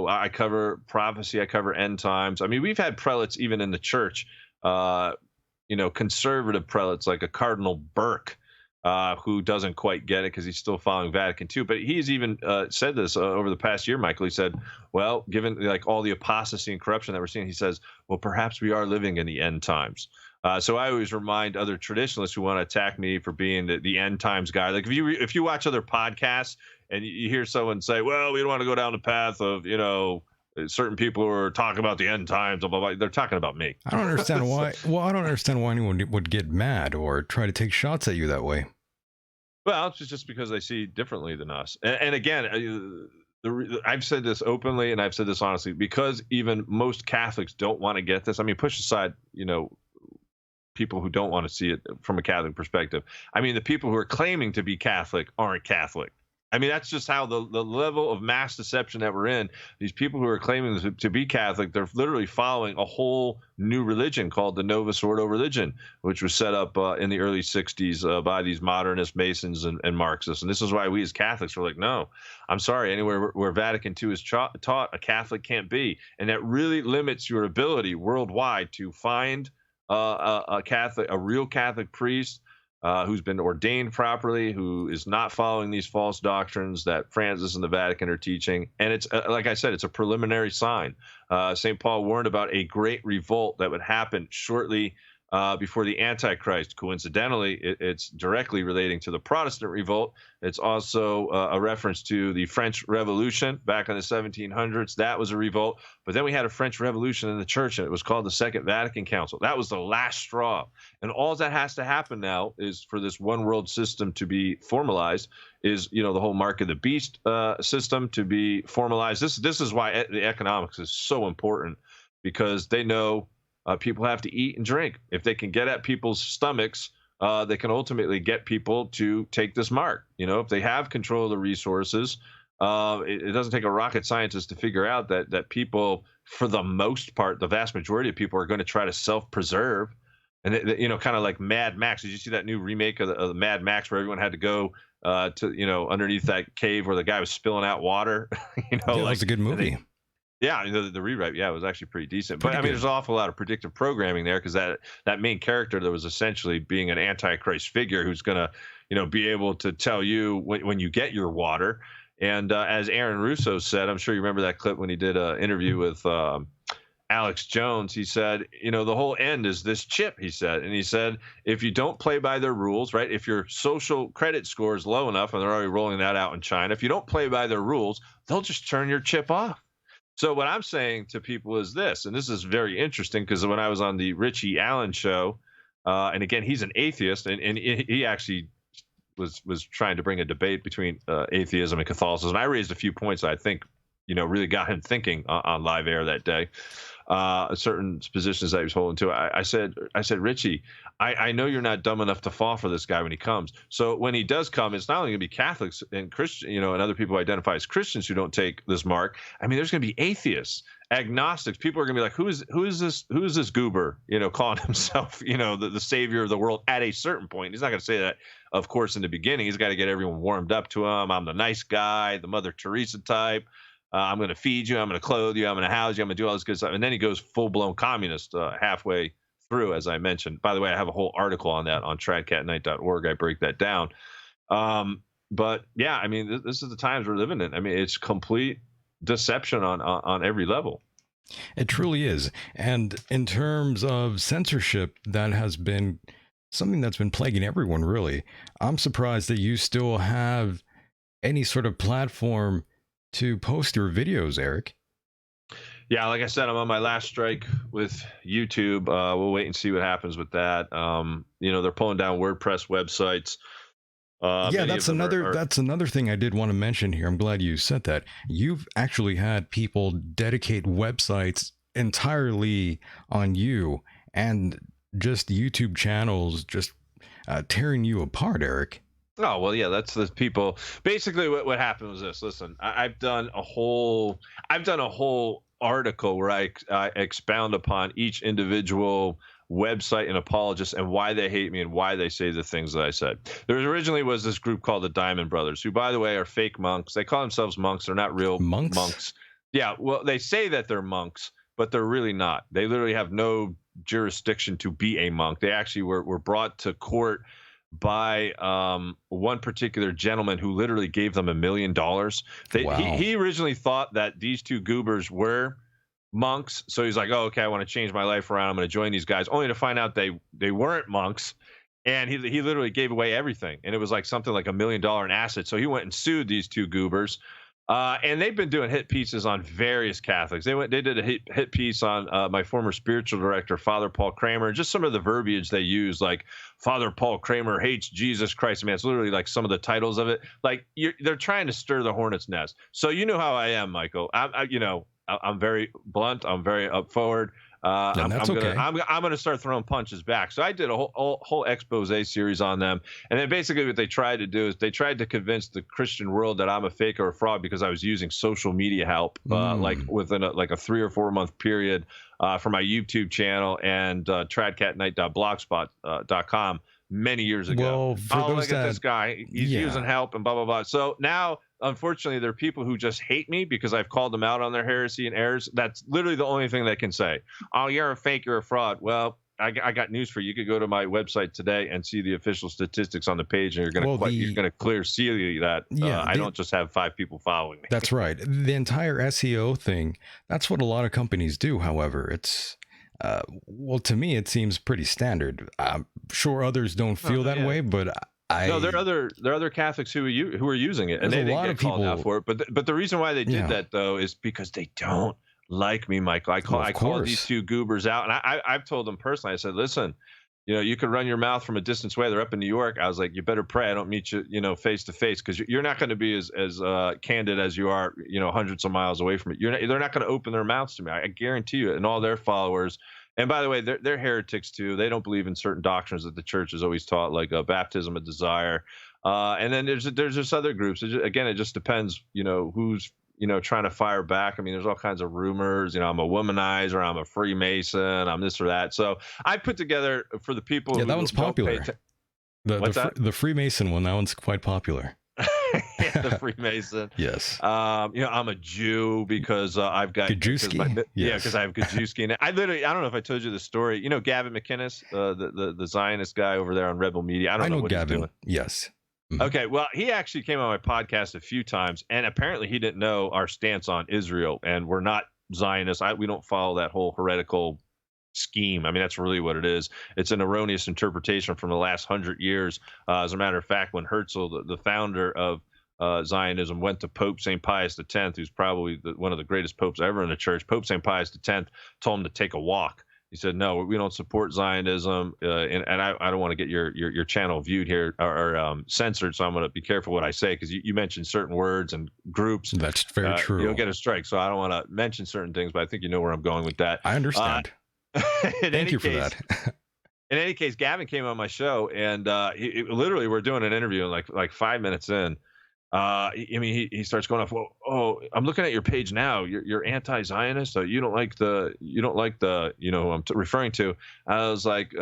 I cover prophecy, I cover end times. I mean, we've had prelates even in the church, conservative prelates like a Cardinal Burke, who doesn't quite get it because he's still following Vatican II. But he's even said this over the past year, Michael. He said, well, given like all the apostasy and corruption that we're seeing, he says, well, perhaps we are living in the end times. So I always remind other traditionalists who want to attack me for being the end times guy. Like if you watch other podcasts and you hear someone say, well, we don't want to go down the path of, certain people who are talking about the end times, blah, blah, blah. They're talking about me. I don't understand why. Well, I don't understand why anyone would get mad or try to take shots at you that way. Well, it's just because they see differently than us. And again, I've said this openly and I've said this honestly, because even most Catholics don't want to get this. I mean, push aside, people who don't want to see it from a Catholic perspective. I mean, the people who are claiming to be Catholic aren't Catholic. I mean, that's just how the level of mass deception that we're in. These people who are claiming to be Catholic, they're literally following a whole new religion called the Novus Ordo religion, which was set up in the early 60s by these modernist Masons and Marxists. And this is why we as Catholics were like, no, I'm sorry, anywhere where Vatican II is taught, a Catholic can't be. And that really limits your ability worldwide to find a real Catholic priest who's been ordained properly, who is not following these false doctrines that Francis and the Vatican are teaching. And it's like I said, it's a preliminary sign. St. Paul warned about a great revolt that would happen shortly before the Antichrist. Coincidentally, it's directly relating to the Protestant revolt. It's also a reference to the French Revolution back in the 1700s. That was a revolt. But then we had a French Revolution in the church, and it was called the Second Vatican Council. That was the last straw. And all that has to happen now is for this one world system to be formalized, is, the whole mark of the beast system to be formalized. This is why the economics is so important, because they know people have to eat and drink. If they can get at people's stomachs, they can ultimately get people to take this mark. If they have control of the resources, it doesn't take a rocket scientist to figure out that people, for the most part, the vast majority of people are going to try to self-preserve. And, kind of like Mad Max. Did you see that new remake of the Mad Max where everyone had to go to, underneath that cave where the guy was spilling out water? Yeah, that was a good movie. Yeah, the rewrite, it was actually pretty decent. But I mean, there's an awful lot of predictive programming there, because that main character that was essentially being an Antichrist figure who's going to, be able to tell you when you get your water. And as Aaron Russo said, I'm sure you remember that clip when he did an interview with Alex Jones. He said, the whole end is this chip, he said. And he said, if you don't play by their rules, right, if your social credit score is low enough, and they're already rolling that out in China, if you don't play by their rules, they'll just turn your chip off. So what I'm saying to people is this, and this is very interesting, because when I was on the Richie Allen show, and again, he's an atheist, and he actually was trying to bring a debate between atheism and Catholicism. I raised a few points that I think, really got him thinking on live air that day. Certain positions that he was holding to. I said, Richie, I know you're not dumb enough to fall for this guy when he comes. So when he does come, it's not only going to be Catholics and Christian, and other people who identify as Christians who don't take this mark. I mean, there's going to be atheists, agnostics. People are going to be like, who is this goober, calling himself, the savior of the world at a certain point. He's not going to say that, of course, in the beginning. He's got to get everyone warmed up to him. I'm the nice guy, the Mother Teresa type. I'm going to feed you. I'm going to clothe you. I'm going to house you. I'm going to do all this good stuff. And then he goes full-blown communist halfway through, as I mentioned. By the way, I have a whole article on that on tradcatnight.org. I break that down. But, yeah, I mean, this is the times we're living in. I mean, it's complete deception on every level. It truly is. And in terms of censorship, that has been something that's been plaguing everyone, really. I'm surprised that you still have any sort of platform to post your videos, Eric. Yeah, like I said, I'm on my last strike with YouTube. We'll wait and see what happens with that. They're pulling down WordPress websites. That's another thing I did want to mention here. I'm glad you said that. You've actually had people dedicate websites entirely on you, and just YouTube channels just tearing you apart, Eric. Oh, well, yeah, that's the people. Basically, what happened was this. Listen, I've done a whole article where I expound upon each individual website and apologists and why they hate me and why they say the things that I said. There originally was this group called the Diamond Brothers, who, by the way, are fake monks. They call themselves monks. They're not real monks. Yeah, well, they say that they're monks, but they're really not. They literally have no jurisdiction to be a monk. They actually were brought to court by one particular gentleman who literally gave them $1 million. He originally thought that these two goobers were monks, so he's like, oh, okay, I want to change my life around, I'm going to join these guys, only to find out they weren't monks. And he literally gave away everything, and it was like something like $1 million in assets. So he went and sued these two goobers, and they've been doing hit pieces on various Catholics. They did a hit piece on my former spiritual director, Father Paul Kramer. Just some of the verbiage they use, like Father Paul Kramer hates Jesus Christ. Man, it's literally like some of the titles of it. Like they're trying to stir the hornet's nest. So you know how I am, Michael. I'm very blunt. I'm very up forward. I'm gonna start throwing punches back. So I did a whole expose series on them, and then basically what they tried to do is they tried to convince the Christian world that I'm a fake or a fraud because I was using social media help, like within a 3 or 4 month period, for my YouTube channel and tradcatnight.blogspot.com many years ago. Well, look at this guy. He's using help and blah, blah, blah. So now, unfortunately, there are people who just hate me because I've called them out on their heresy and errors. That's literally the only thing they can say. Oh, you're a fake, you're a fraud. Well, I got news for you. You could go to my website today and see the official statistics on the page, and you're going to clear see that I don't just have 5 people following me. That's right. The entire SEO thing, that's what a lot of companies do. However, it's well, to me, it seems pretty standard. I'm sure others don't feel that way, but no, there are other Catholics who are using it, and they didn't get called out for it. But the reason why they did that, though, is because they don't like me, Michael. I call these two goobers out, and I've told them personally. I said, listen, you could run your mouth from a distance away. They're up in New York. I was like, you better pray I don't meet you, face to face, because you're not going to be as candid as you are, hundreds of miles away from it. They're not going to open their mouths to me. I guarantee you, and all their followers. And by the way, they're heretics too. They don't believe in certain doctrines that the church has always taught, like baptism of desire. And then there's just other groups. It just depends, who's trying to fire back. I mean, there's all kinds of rumors. I'm a womanizer, I'm a Freemason, I'm this or that. So I put together for the people. Yeah, that one's popular. The Freemason one, that one's quite popular. The Freemason. Yes. I'm a Jew because I've got Gajewski. Because I have Gajewski. And I don't know if I told you the story. Gavin McInnes, the Zionist guy over there on Rebel Media. I don't know what Gavin. He's doing. Yes. Mm-hmm. Okay, well, he actually came on my podcast a few times, and apparently he didn't know our stance on Israel, and we're not Zionists. We don't follow that whole heretical scheme. I mean, that's really what it is. It's an erroneous interpretation from the last 100 years. As a matter of fact, when Herzl, the founder of Zionism, went to Pope St. Pius X, who's probably one of the greatest popes ever in the church, Pope St. Pius X told him to take a walk. He said, no, we don't support Zionism, and I don't want to get your channel viewed here or censored, so I'm going to be careful what I say, because you mentioned certain words and groups. That's very true. You'll get a strike, so I don't want to mention certain things, but I think you know where I'm going with that. I understand. Thank you for that. In any case, Gavin came on my show, and literally we're doing an interview, and like 5 minutes in, he starts going off. Well, I'm looking at your page now. You're anti-Zionist. So you don't like the who I'm referring to. I was like,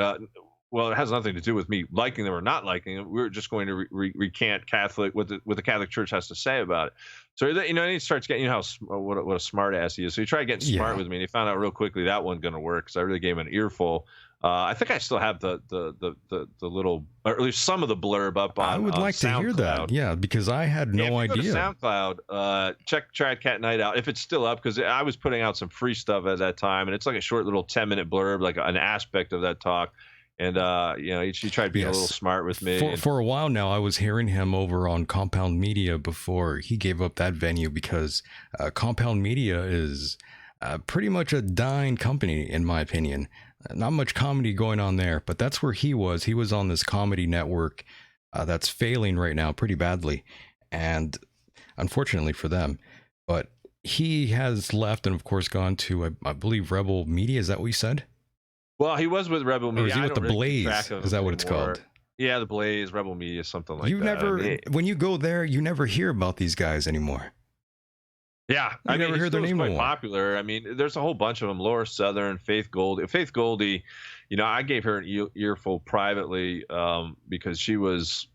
well, it has nothing to do with me liking them or not liking them. We're just going to recant what the Catholic Church has to say about it. So and he starts getting what a smart ass he is. So he tried getting smart with me, and he found out real quickly that wasn't going to work, because I really gave him an earful. I think I still have the little, or at least some of the blurb up on. I would like to hear that, because I had no idea. Go to SoundCloud, check Trad Cat Night out if it's still up, because I was putting out some free stuff at that time, and it's like a short little 10-minute blurb, like an aspect of that talk. And he tried being a little smart with me. For a while now, I was hearing him over on Compound Media before he gave up that venue, because Compound Media is pretty much a dying company, in my opinion. Not much comedy going on there, but that's where he was. He was on this comedy network that's failing right now pretty badly, and unfortunately for them. But he has left and, of course, gone to, I believe, Rebel Media. Is that what you said? Well, he was with Rebel Media. Or is he with the Blaze? Is that what it's called? Yeah, the Blaze, Rebel Media, something like that. When you go there, you never hear about these guys anymore. Yeah, You never he heard their still is name no quite more. popular. I mean, there's a whole bunch of them. Laura Southern, Faith Goldie. Faith Goldie, I gave her an earful privately because she was,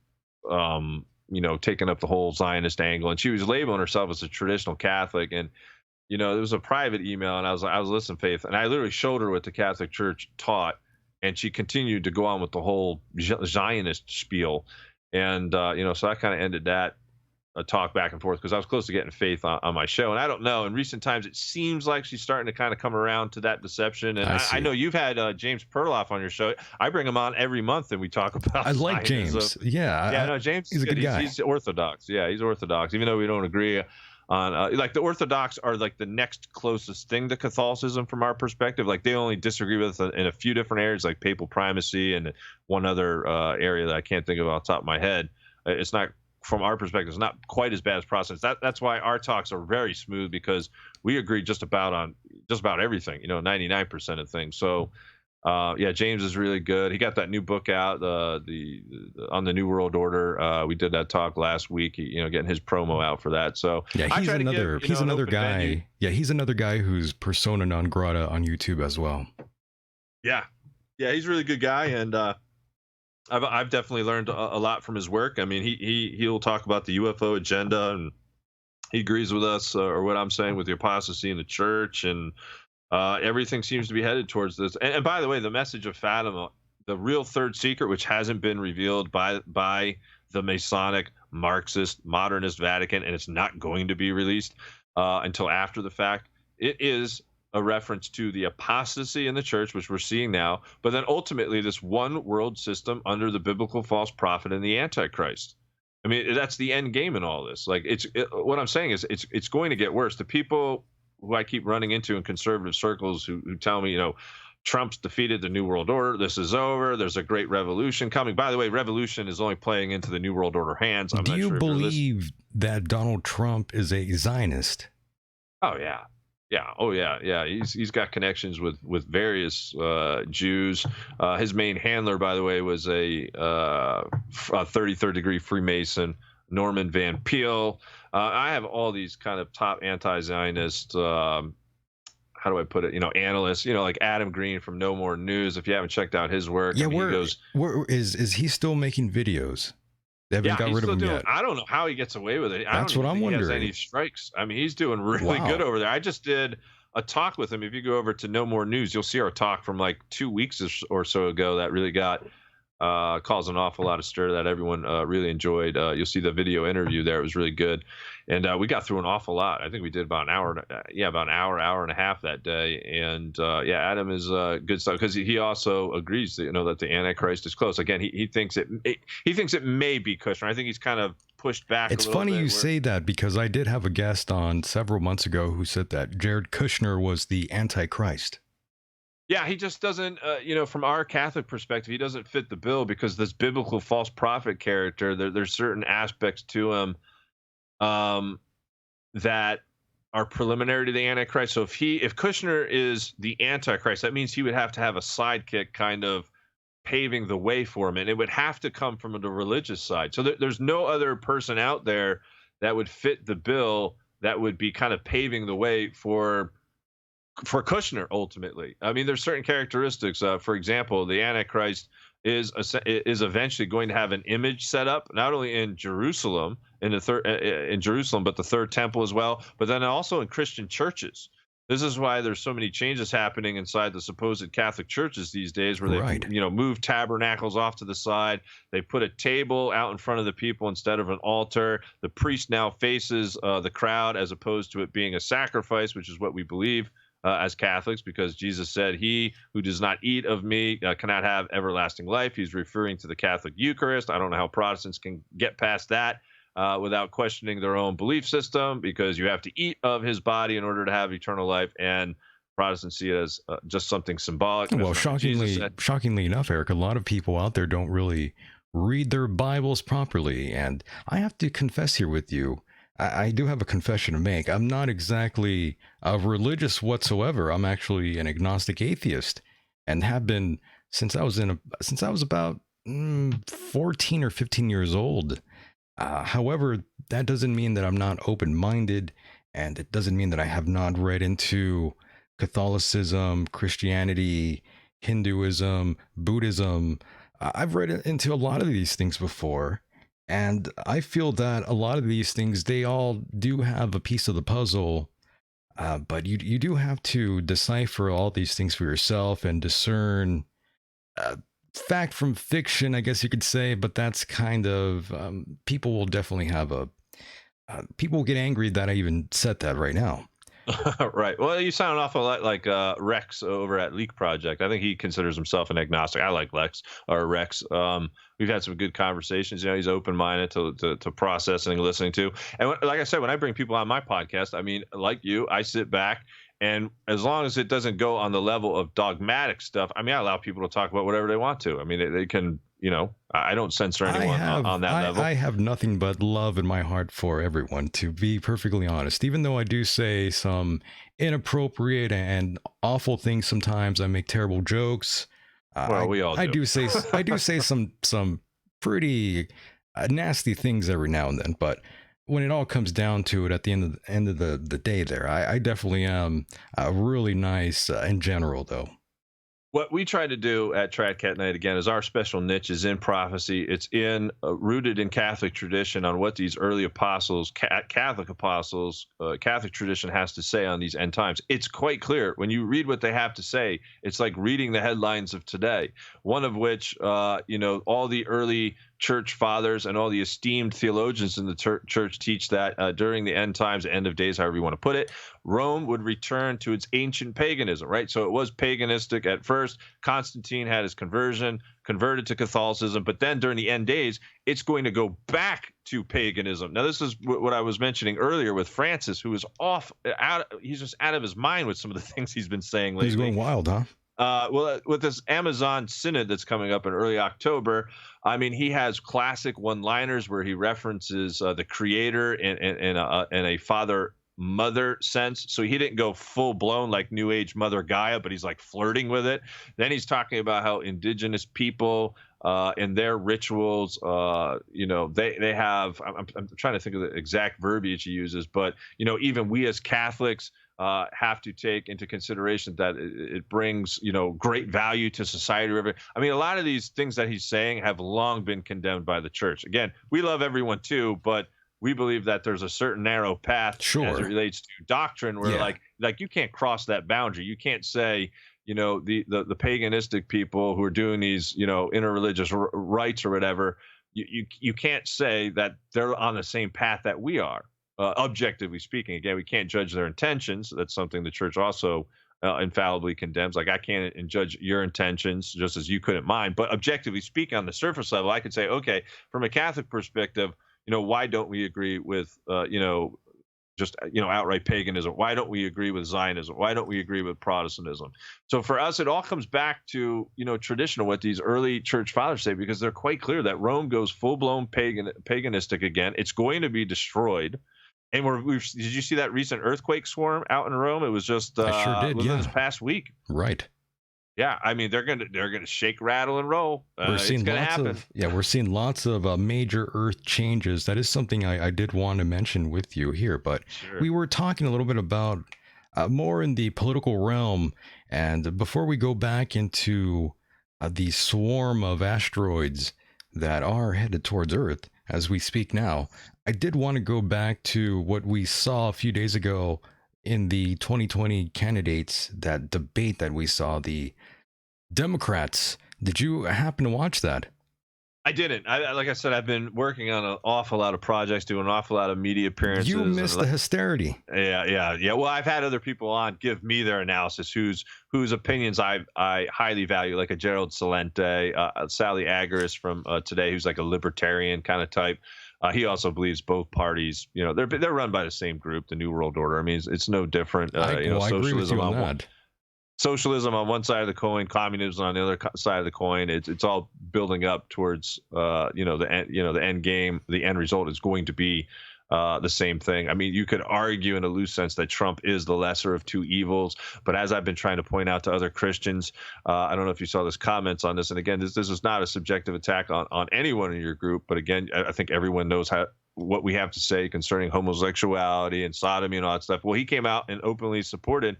taking up the whole Zionist angle, and she was labeling herself as a traditional Catholic. And there was a private email, and I was listening, Faith, and I literally showed her what the Catholic Church taught, and she continued to go on with the whole Zionist spiel, and so I kind of ended that a talk back and forth because I was close to getting Faith on my show. And I don't know. In recent times, it seems like she's starting to kind of come around to that deception. And I I see. know you've had James Perloff on your show. I bring him on every month and we talk about I like Zionism. James. Yeah. Yeah, no, James he's is a good guy. He's Orthodox. Yeah, he's Orthodox, even though we don't agree on like the Orthodox are like the next closest thing to Catholicism from our perspective. Like they only disagree with us in a few different areas, like papal primacy and one other area that I can't think of off the top of my head. It's not, from our perspective, it's not quite as bad as Protestants. That's why our talks are very smooth, because we agree just about everything, 99% of things. So yeah, James is really good. He got that new book out, the on the New World Order. We did that talk last week. Getting his promo out for that. So Yeah, he's another guy. Venue. Yeah, he's another guy who's persona non grata on YouTube as well. Yeah, he's a really good guy, and I've definitely learned a lot from his work. I mean, he'll talk about the UFO agenda, and he agrees with us, or what I'm saying, with the apostasy in the church, and everything seems to be headed towards this. And by the way, the message of Fatima, the real third secret, which hasn't been revealed by the Masonic, Marxist, modernist Vatican, and it's not going to be released until after the fact. It is a reference to the apostasy in the church, which we're seeing now, but then ultimately this one world system under the biblical false prophet and the Antichrist. I mean, that's the end game in all this. Like, what I'm saying is it's going to get worse. The people who I keep running into in conservative circles who tell me, Trump's defeated the New World Order, this is over, there's a great revolution coming. By the way, revolution is only playing into the New World Order hands. Do you believe that Donald Trump is a Zionist? Oh, yeah. Yeah. Oh, yeah. He's got connections with various Jews. His main handler, by the way, was a 33rd degree Freemason, Norman Van Peel. I have all these kind of top anti-Zionist, how do I put it? Analysts. Like Adam Green from No More News. If you haven't checked out his work, yeah, is he still making videos? They haven't got rid of him yet. I don't know how he gets away with it. That's what I'm wondering. He has any strikes. I mean, he's doing really good over there. I just did a talk with him. If you go over to No More News, you'll see our talk from like 2 weeks or so ago that really got caused an awful lot of stir that everyone really enjoyed. You'll see the video interview there. It was really good. And we got through an awful lot. I think we did about an hour, about an hour and a half that day. And Adam is good stuff, because he also agrees that, that the Antichrist is close. Again, he thinks it may be Kushner. I think he's kind of pushed back. It's funny you say that, because I did have a guest on several months ago who said that Jared Kushner was the Antichrist. Yeah, he just doesn't, from our Catholic perspective, he doesn't fit the bill, because this biblical false prophet character, there's certain aspects to him that are preliminary to the Antichrist. So if Kushner is the Antichrist, that means he would have to have a sidekick kind of paving the way for him, and it would have to come from the religious side. So there's no other person out there that would fit the bill that would be kind of paving the way for Kushner ultimately. I mean, there's certain characteristics. For example, the Antichrist is eventually going to have an image set up, not only in Jerusalem, but the third temple as well, but then also in Christian churches. This is why there's so many changes happening inside the supposed Catholic churches these days, where they move tabernacles off to the side. They put a table out in front of the people instead of an altar. The priest now faces the crowd, as opposed to it being a sacrifice, which is what we believe as Catholics, because Jesus said, "He who does not eat of me cannot have everlasting life." He's referring to the Catholic Eucharist. I don't know how Protestants can get past that without questioning their own belief system, because you have to eat of his body in order to have eternal life, and Protestants see it as just something symbolic. Well, shockingly enough, Eric, a lot of people out there don't really read their Bibles properly, and I have to confess here with you, I do have a confession to make. I'm not exactly religious whatsoever. I'm actually an agnostic atheist, and have been since I was about 14 or 15 years old. However, that doesn't mean that I'm not open-minded And it doesn't mean that I have not read into Catholicism, Christianity, Hinduism, Buddhism. I've read into a lot of these things before. And I feel that a lot of these things, they all do have a piece of the puzzle, but you do have to decipher all these things for yourself and discern uh, fact from fiction, I guess you could say. But that's kind of people will definitely have a people will get angry that I even said that right now. Right. Well, you sound an awful lot like Rex over at Leak Project. I think he considers himself an agnostic. I like Lex or Rex. We've had some good conversations. You know, he's open-minded to processing and listening to. And like I said, when I bring people on my podcast, I mean, like you, I sit back, and as long as it doesn't go on the level of dogmatic stuff, I mean, I allow people to talk about whatever they want to. I mean, they can, you know, I don't censor anyone on that level. I have nothing but love in my heart for everyone, to be perfectly honest. Even though I do say some inappropriate and awful things sometimes, I make terrible jokes. Well, we all do. I do say some pretty nasty things every now and then, but when it all comes down to it, at the end of the day, there, I definitely am really nice in general, though. What we try to do at Trad Cat Night, again, is our special niche is in prophecy. It's in rooted in Catholic tradition on what these early apostles, Catholic apostles, Catholic tradition has to say on these end times. It's quite clear when you read what they have to say. It's like reading the headlines of today. One of which, you know, all the early church fathers and all the esteemed theologians in the church teach that during the end times, end of days, however you want to put it, Rome would return to its ancient paganism, right? So it was paganistic at first. Constantine had his conversion, converted to Catholicism, but then during the end days, it's going to go back to paganism. Now, this is what I was mentioning earlier with Francis, who is he's just out of his mind with some of the things he's been saying lately. He's going wild, huh? Well, with this Amazon Synod that's coming up in early October, I mean, he has classic one-liners where he references the Creator in a father-mother sense. So he didn't go full-blown like New Age Mother Gaia, but he's like flirting with it. Then he's talking about how indigenous people in their rituals, you know, they have. I'm trying to think of the exact verbiage he uses, but you know, even we as Catholics have to take into consideration that it brings, you know, great value to society. I mean, a lot of these things that he's saying have long been condemned by the church. Again, we love everyone too, but we believe that there's a certain narrow path as it relates to doctrine where like you can't cross that boundary. You can't say, you know, the paganistic people who are doing these, you know, interreligious rites or whatever, you can't say that they're on the same path that we are. Objectively speaking, again, we can't judge their intentions. That's something the church also infallibly condemns. Like I can't judge your intentions just as you couldn't mine. But objectively speaking, on the surface level, I could say, okay, from a Catholic perspective, you know, why don't we agree with, you know, just, you know, outright paganism? Why don't we agree with Zionism? Why don't we agree with Protestantism? So for us, it all comes back to, you know, traditional, what these early church fathers say, because they're quite clear that Rome goes full-blown paganistic again. It's going to be destroyed. And did you see that recent earthquake swarm out in Rome? It was just I sure did, within this past week. Right. Yeah, I mean they're gonna shake, rattle, and roll. We're seeing we're seeing lots of major Earth changes. That is something I did want to mention with you here. But we were talking a little bit about more in the political realm, and before we go back into the swarm of asteroids that are headed towards Earth as we speak now, I did want to go back to what we saw a few days ago in the 2020 candidates, that debate that we saw, the Democrats. Did you happen to watch that? I didn't. Like I said, I've been working on an awful lot of projects, doing an awful lot of media appearances. You missed the hysteria. Yeah. Well, I've had other people on give me their analysis, whose opinions I highly value, like a Gerald Celente, Sally Agaris from Today, who's like a libertarian kind of type. He also believes both parties, you know, they're run by the same group, the New World Order. I mean, it's no different. I agree with you on that. Socialism on one side of the coin, communism on the other side of the coin. It's all building up towards the end game. The end result is going to be the same thing. I mean, you could argue in a loose sense that Trump is the lesser of two evils, but as I've been trying to point out to other Christians, I don't know if you saw this comments on this, and again, this is not a subjective attack on anyone in your group, but again, I think everyone knows what we have to say concerning homosexuality and sodomy and all that stuff. Well, he came out and openly supported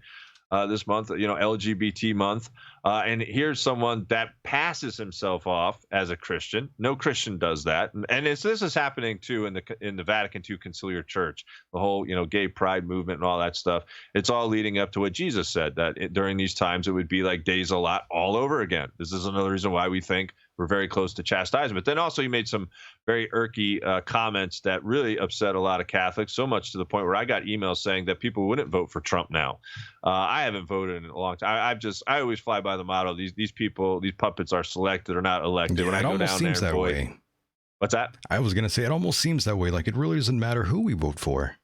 this month, LGBT month. And here's someone that passes himself off as a Christian. No Christian does that. And this is happening too in the Vatican II Conciliar Church, the whole, gay pride movement and all that stuff. It's all leading up to what Jesus said, that during these times, it would be like days a lot all over again. This is another reason why we think we're very close to chastisement. Then also he made some very irky comments that really upset a lot of Catholics, so much to the point where I got emails saying that people wouldn't vote for Trump now. I haven't voted in a long time. I always fly by the motto: these people, these puppets are selected or not elected. Yeah, when I go down there and that vote, way. What's that? I was going to say it almost seems that way. Like it really doesn't matter who we vote for.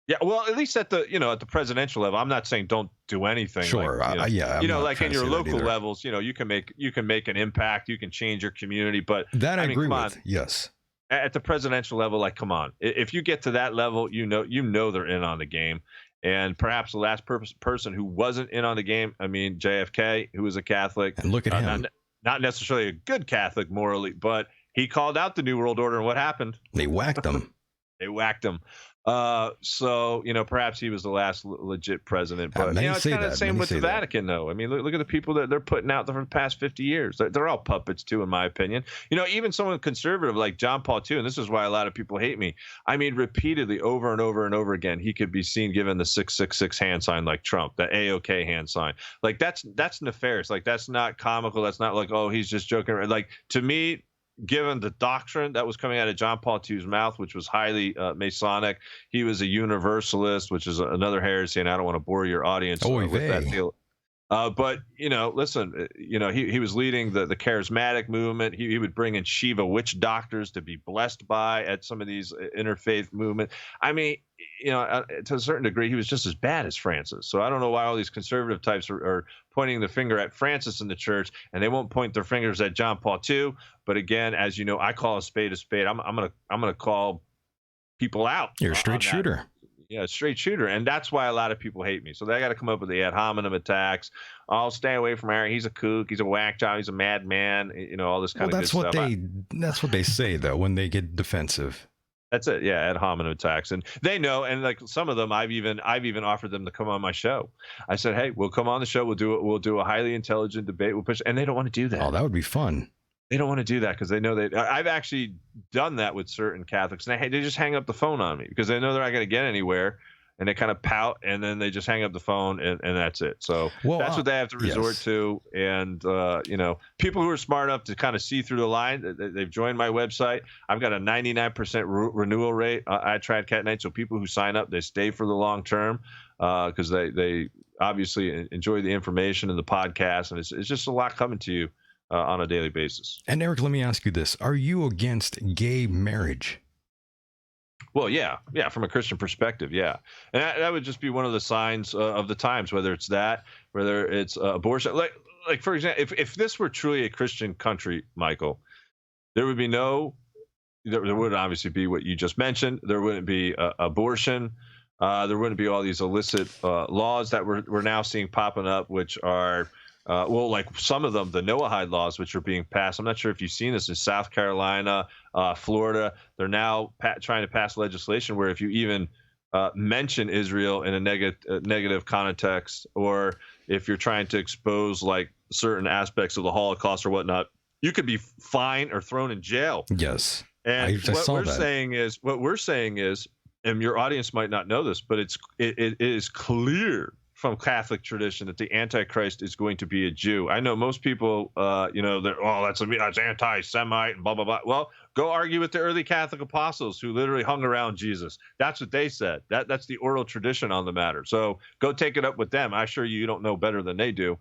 Yeah, well, at least at the presidential level. I'm not saying don't do anything. Sure, like, like in your local levels, you can make an impact, you can change your community. But that I agree with. On. Yes. At the presidential level, like, come on, if you get to that level, they're in on the game. And perhaps the last person who wasn't in on the game, JFK, who was a Catholic, and look at him, not necessarily a good Catholic morally, but he called out the New World Order, and what happened? They whacked him. They whacked him. So perhaps he was the last legit president, but it's kind of the same with the Vatican, though. Look at the people that they're putting out for the past 50 years. They're all puppets too, in my opinion. Even someone conservative like John Paul II, and this is why a lot of people hate me. Repeatedly, over and over and over again, he could be seen given the 666 hand sign like Trump, the AOK hand sign. Like that's nefarious. Like that's not comical. That's not like, oh, he's just joking. Like, to me, given the doctrine that was coming out of John Paul II's mouth, which was highly Masonic, he was a universalist, which is another heresy, and I don't want to bore your audience with that deal. But listen, he was leading the charismatic movement. He would bring in Shiva witch doctors to be blessed by at some of these interfaith movement. To a certain degree, he was just as bad as Francis. So I don't know why all these conservative types are pointing the finger at Francis in the church, and they won't point their fingers at John Paul II. But again, as you know, I call a spade a spade. I'm gonna call people out. You're a straight shooter. Yeah, straight shooter, and that's why a lot of people hate me. So they got to come up with the ad hominem attacks. I'll stay away from Aaron. He's a kook. He's a whack job. He's a madman. All this kind of good stuff. That's what they say though when they get defensive. That's it. Yeah, ad hominem attacks, and they know. And like some of them, I've even offered them to come on my show. I said, hey, we'll come on the show. We'll do a highly intelligent debate. We'll push, and they don't want to do that. Oh, that would be fun. They don't want to do that because they know I've actually done that with certain Catholics, and they just hang up the phone on me because they know they're not going to get anywhere, and they kind of pout, and then they just hang up the phone, and that's it. So that's what they have to resort to. And people who are smart enough to kind of see through the line, they've joined my website. I've got a 99% renewal rate. I tried Cat Night, so people who sign up, they stay for the long term because they obviously enjoy the information and the podcast, and it's just a lot coming to you on a daily basis. And Eric, let me ask you this. Are you against gay marriage? Well, yeah, from a Christian perspective, yeah. And that would just be one of the signs of the times, whether it's that, whether it's abortion. Like for example, if this were truly a Christian country, Michael, there would obviously be what you just mentioned. There wouldn't be abortion. There wouldn't be all these illicit laws that we're now seeing popping up, which are like some of them, the Noahide laws, which are being passed. I'm not sure if you've seen this in South Carolina, Florida. They're now trying to pass legislation where if you even mention Israel in a negative context, or if you're trying to expose like certain aspects of the Holocaust or whatnot, you could be fined or thrown in jail. Yes. And what we're saying is, and your audience might not know this, but it is clear from Catholic tradition that the Antichrist is going to be a Jew. I know most people, that's anti-Semite and blah, blah, blah. Well, go argue with the early Catholic apostles who literally hung around Jesus. That's what they said. That's the oral tradition on the matter. So go take it up with them. I assure you don't know better than they do.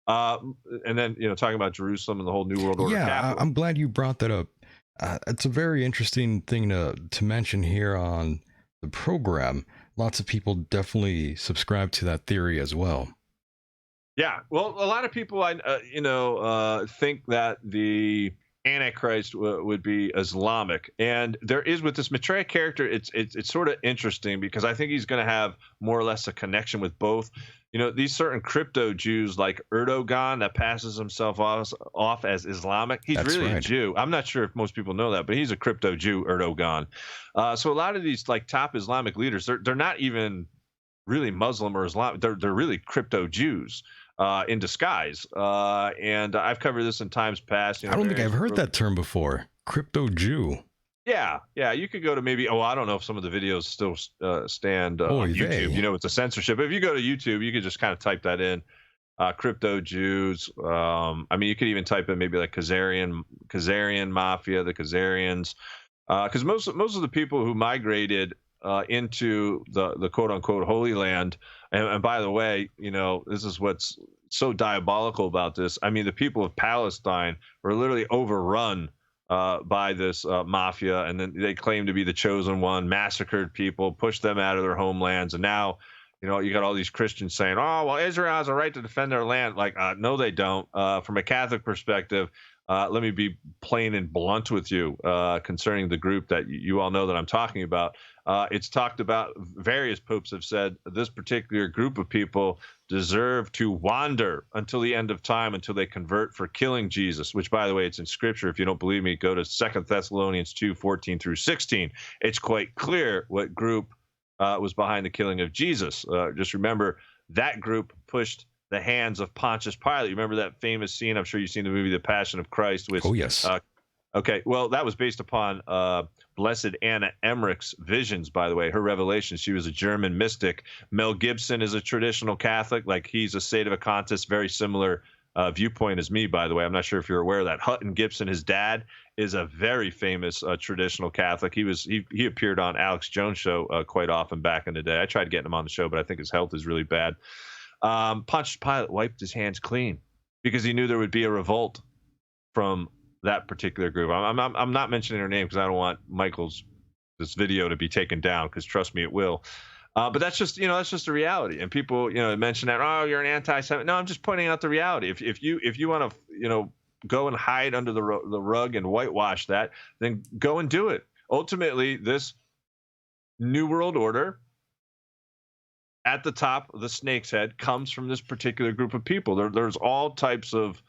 And then, talking about Jerusalem and the whole New World Order. Yeah, I'm glad you brought that up. It's a very interesting thing to mention here on the program. Lots of people definitely subscribe to that theory as well. Yeah, well, a lot of people, think that the Antichrist would be Islamic. And there is, with this Maitreya character, it's sort of interesting because I think he's going to have more or less a connection with both. These certain crypto Jews like Erdogan that passes himself off as Islamic. He's That's really a right. Jew. I'm not sure if most people know that, but he's a crypto Jew, Erdogan. So a lot of these like top Islamic leaders, they're not even really Muslim or Islam. They're really crypto Jews in disguise. And I've covered this in times past. I don't think I've heard that term before. Crypto Jew. Yeah. You could go to maybe. Oh, I don't know if some of the videos still stand on YouTube. It's a censorship. But if you go to YouTube, you could just kind of type that in. Crypto Jews. You could even type in maybe like Khazarian Mafia, the Khazarians, because most of the people who migrated into the quote unquote Holy Land, and by the way, this is what's so diabolical about this. I mean, the people of Palestine were literally overrun by this mafia, and then they claim to be the chosen one, massacred people, pushed them out of their homelands, and now you got all these Christians saying, oh, well, Israel has a right to defend their land. Like, no, they don't. From a Catholic perspective, let me be plain and blunt with you concerning the group that you all know that I'm talking about. It's talked about, various popes have said this particular group of people deserve to wander until the end of time, until they convert for killing Jesus, which, by the way, it's in Scripture. If you don't believe me, go to 2 Thessalonians 2:14 through 16. It's quite clear what group was behind the killing of Jesus. Just remember, that group pushed the hands of Pontius Pilate. You remember that famous scene? I'm sure you've seen the movie The Passion of Christ. Which, oh, yes. Okay, well, that was based upon Blessed Anna Emmerich's visions, by the way, her revelations. She was a German mystic. Mel Gibson is a traditional Catholic. Like, he's a sedevacantist, very similar viewpoint as me, by the way. I'm not sure if you're aware of that. Hutton Gibson, his dad, is a very famous traditional Catholic. He appeared on Alex Jones' show quite often back in the day. I tried getting him on the show, but I think his health is really bad. Pontius Pilate wiped his hands clean because he knew there would be a revolt from that particular group. I'm not mentioning her name because I don't want this video to be taken down, because trust me, it will. But that's just the reality. And people mention that, oh, you're an anti-Semite. No, I'm just pointing out the reality. If you want to go and hide under the rug and whitewash that, then go and do it. Ultimately, this New World Order at the top of the snake's head comes from this particular group of people. There's all types of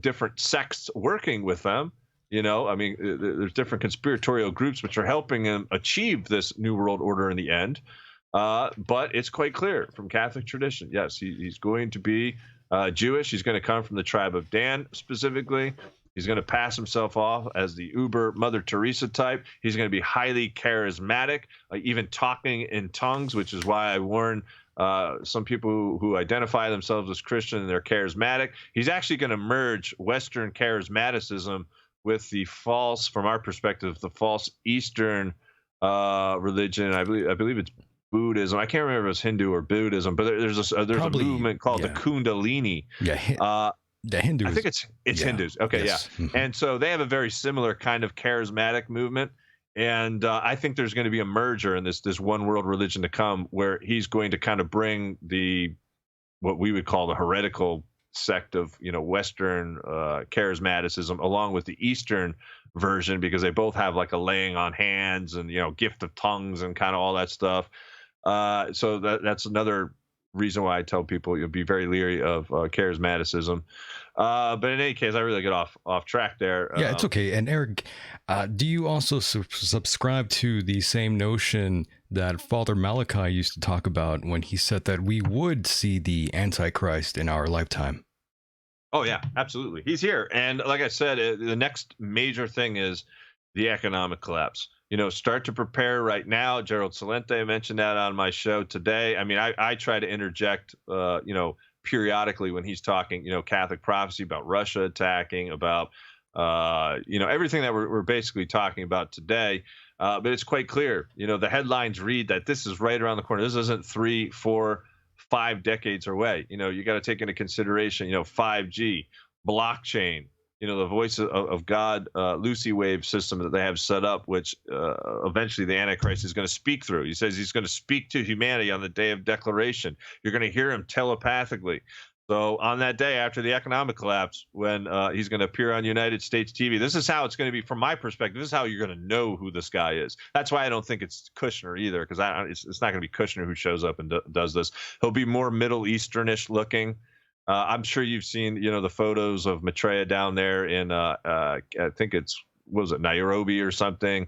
different sects working with them. There's different conspiratorial groups which are helping them achieve this New World Order in the end. But it's quite clear from Catholic tradition. Yes, he's going to be Jewish. He's going to come from the tribe of Dan specifically. He's going to pass himself off as the uber Mother Teresa type. He's going to be highly charismatic, even talking in tongues, which is why I warn some people who identify themselves as Christian and they're charismatic. He's actually going to merge Western charismaticism with the false, from our perspective, the false Eastern religion. I believe it's Buddhism. I can't remember if it's Hindu or Buddhism, but there's a movement called the Kundalini. Yeah. The Hindus. I think it's Hindus. Okay, yes. Yeah. Mm-hmm. And so they have a very similar kind of charismatic movement. And I think there's going to be a merger in this one world religion to come, where he's going to kind of bring what we would call the heretical sect of Western charismaticism along with the Eastern version, because they both have like a laying on hands and gift of tongues and kind of all that stuff. So that's another reason why I tell people you'll be very leery of charismaticism. But in any case, I really get off track there. Yeah, it's okay. And Eric, do you also subscribe to the same notion that Father Malachi used to talk about when he said that we would see the Antichrist in our lifetime? Oh, yeah, absolutely. He's here. And like I said, the next major thing is the economic collapse. Start to prepare right now. Gerald Celente mentioned that on my show today. I mean, I try to interject, periodically when he's talking, Catholic prophecy about Russia attacking, about, everything that we're basically talking about today. But it's quite clear, the headlines read that this is right around the corner. This isn't 3, 4, 5 decades away. You got to take into consideration, 5G, blockchain, the voice of God, Lucy wave system that they have set up, which eventually the Antichrist is going to speak through. He says he's going to speak to humanity on the day of declaration. You're going to hear him telepathically. So on that day after the economic collapse, when he's going to appear on United States TV, this is how it's going to be from my perspective. This is how you're going to know who this guy is. That's why I don't think it's Kushner either, because it's not going to be Kushner who shows up and does this. He'll be more Middle Easternish looking. I'm sure you've seen, the photos of Maitreya down there in, I think was it Nairobi or something?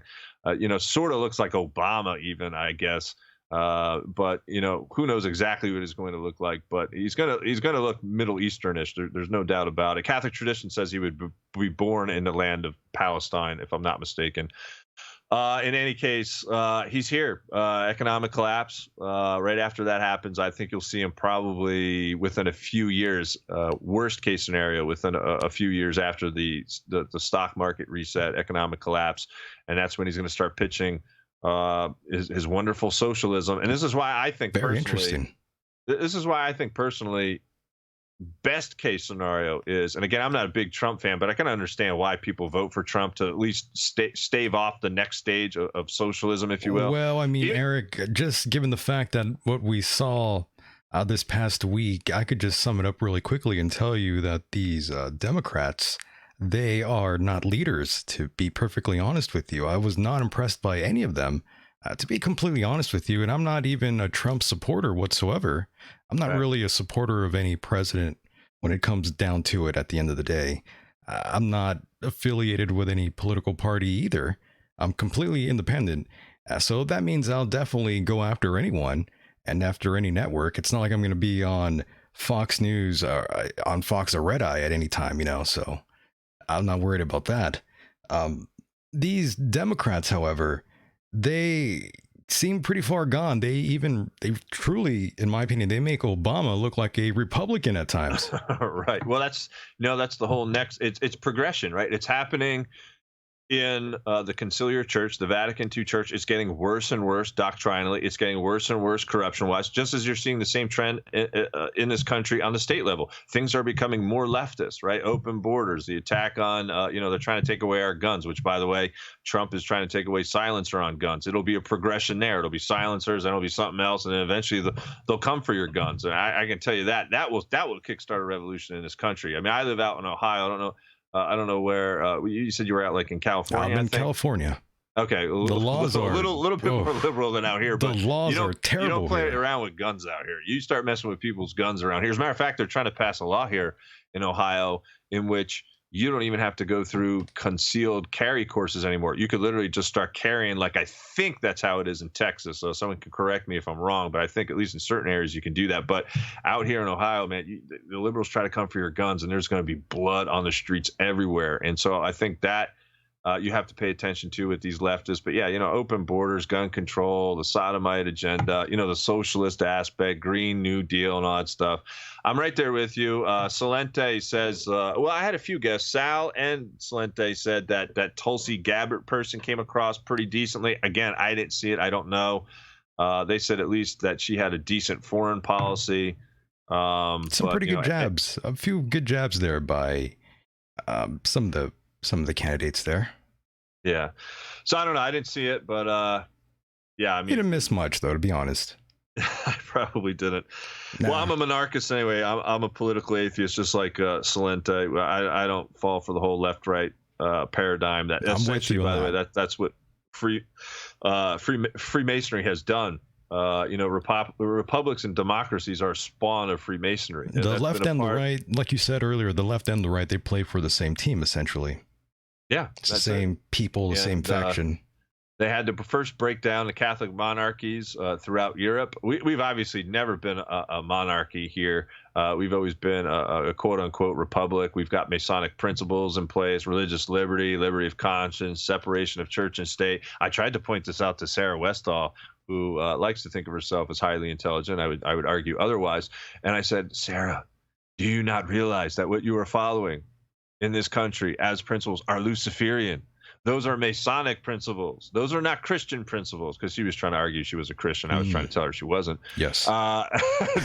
Sort of looks like Obama even, I guess. But who knows exactly what he's going to look like, but he's gonna look Middle Easternish. There's no doubt about it. Catholic tradition says he would be born in the land of Palestine, if I'm not mistaken. In any case, he's here. Economic collapse. Right after that happens, I think you'll see him probably within a few years. Worst case scenario, within a few years after the stock market reset, economic collapse, and that's when he's going to start pitching his wonderful socialism. And this is why I think very interesting. This is why I think personally, best case scenario is, and again, I'm not a big Trump fan, but I can understand why people vote for Trump to at least stave off the next stage of socialism, if you will. Well, I mean, Eric, just given the fact that what we saw this past week, I could just sum it up really quickly and tell you that these Democrats, they are not leaders, to be perfectly honest with you. I was not impressed by any of them, to be completely honest with you. And I'm not even a Trump supporter whatsoever. I'm not really a supporter of any president when it comes down to it at the end of the day. I'm not affiliated with any political party either. I'm completely independent. So that means I'll definitely go after anyone and after any network. It's not like I'm going to be on Fox News or on Fox or Red Eye at any time, so I'm not worried about that. These Democrats, however, they seem pretty far gone. They truly, in my opinion, they make Obama look like a Republican at times. Right. Well, that's the whole next. It's progression, right? It's happening in the Conciliar Church, the Vatican II Church. It's getting worse and worse doctrinally. It's getting worse and worse corruption-wise, just as you're seeing the same trend in this country on the state level. Things are becoming more leftist, right? Open borders, the attack on, they're trying to take away our guns, which, by the way, Trump is trying to take away silencer on guns. It'll be a progression there. It'll be silencers, then it'll be something else, and then eventually they'll come for your guns. And I can tell you that will kickstart a revolution in this country. I mean, I live out in Ohio. I don't know where you said you were out, like in California. I'm in California. Okay, the laws are a little bit more liberal than out here. The but laws are terrible. You don't play here. around with guns out here. You start messing with people's guns around here. As a matter of fact, they're trying to pass a law here in Ohio in which you don't even have to go through concealed carry courses anymore. You could literally just start carrying, like I think that's how it is in Texas. So someone can correct me if I'm wrong, but I think at least in certain areas you can do that. But out here in Ohio, man, the liberals try to come for your guns, and there's going to be blood on the streets everywhere. And so I think that you have to pay attention to with these leftists. But yeah, open borders, gun control, the sodomite agenda, the socialist aspect, Green New Deal, and all that stuff. I'm right there with you. Salente says, well, I had a few guests. Sal and Salente said that Tulsi Gabbard person came across pretty decently. Again, I didn't see it. I don't know. They said at least that she had a decent foreign policy. Some pretty good jabs. A few good jabs there by some of the candidates there. Yeah. So I don't know. I didn't see it, but yeah, I mean, you didn't miss much, though, to be honest. I probably didn't. Nah. Well, I'm a monarchist anyway. I'm a political atheist, just like Salente. I don't fall for the whole left-right paradigm. That I'm with you, by the way, that's what Freemasonry has done. Republics and democracies are a spawn of Freemasonry. The left and the right, like you said earlier, the left and the right, they play for the same team, essentially. Yeah. It's the same people, the same faction. They had to first break down the Catholic monarchies throughout Europe. We've obviously never been a monarchy here. We've always been a quote-unquote republic. We've got Masonic principles in place, religious liberty, liberty of conscience, separation of church and state. I tried to point this out to Sarah Westall, who likes to think of herself as highly intelligent. I would argue otherwise. And I said, Sarah, do you not realize that what you are following in this country as principles are Luciferian? Those are Masonic principles. Those are not Christian principles, because she was trying to argue she was a Christian. I was trying to tell her she wasn't. Yes.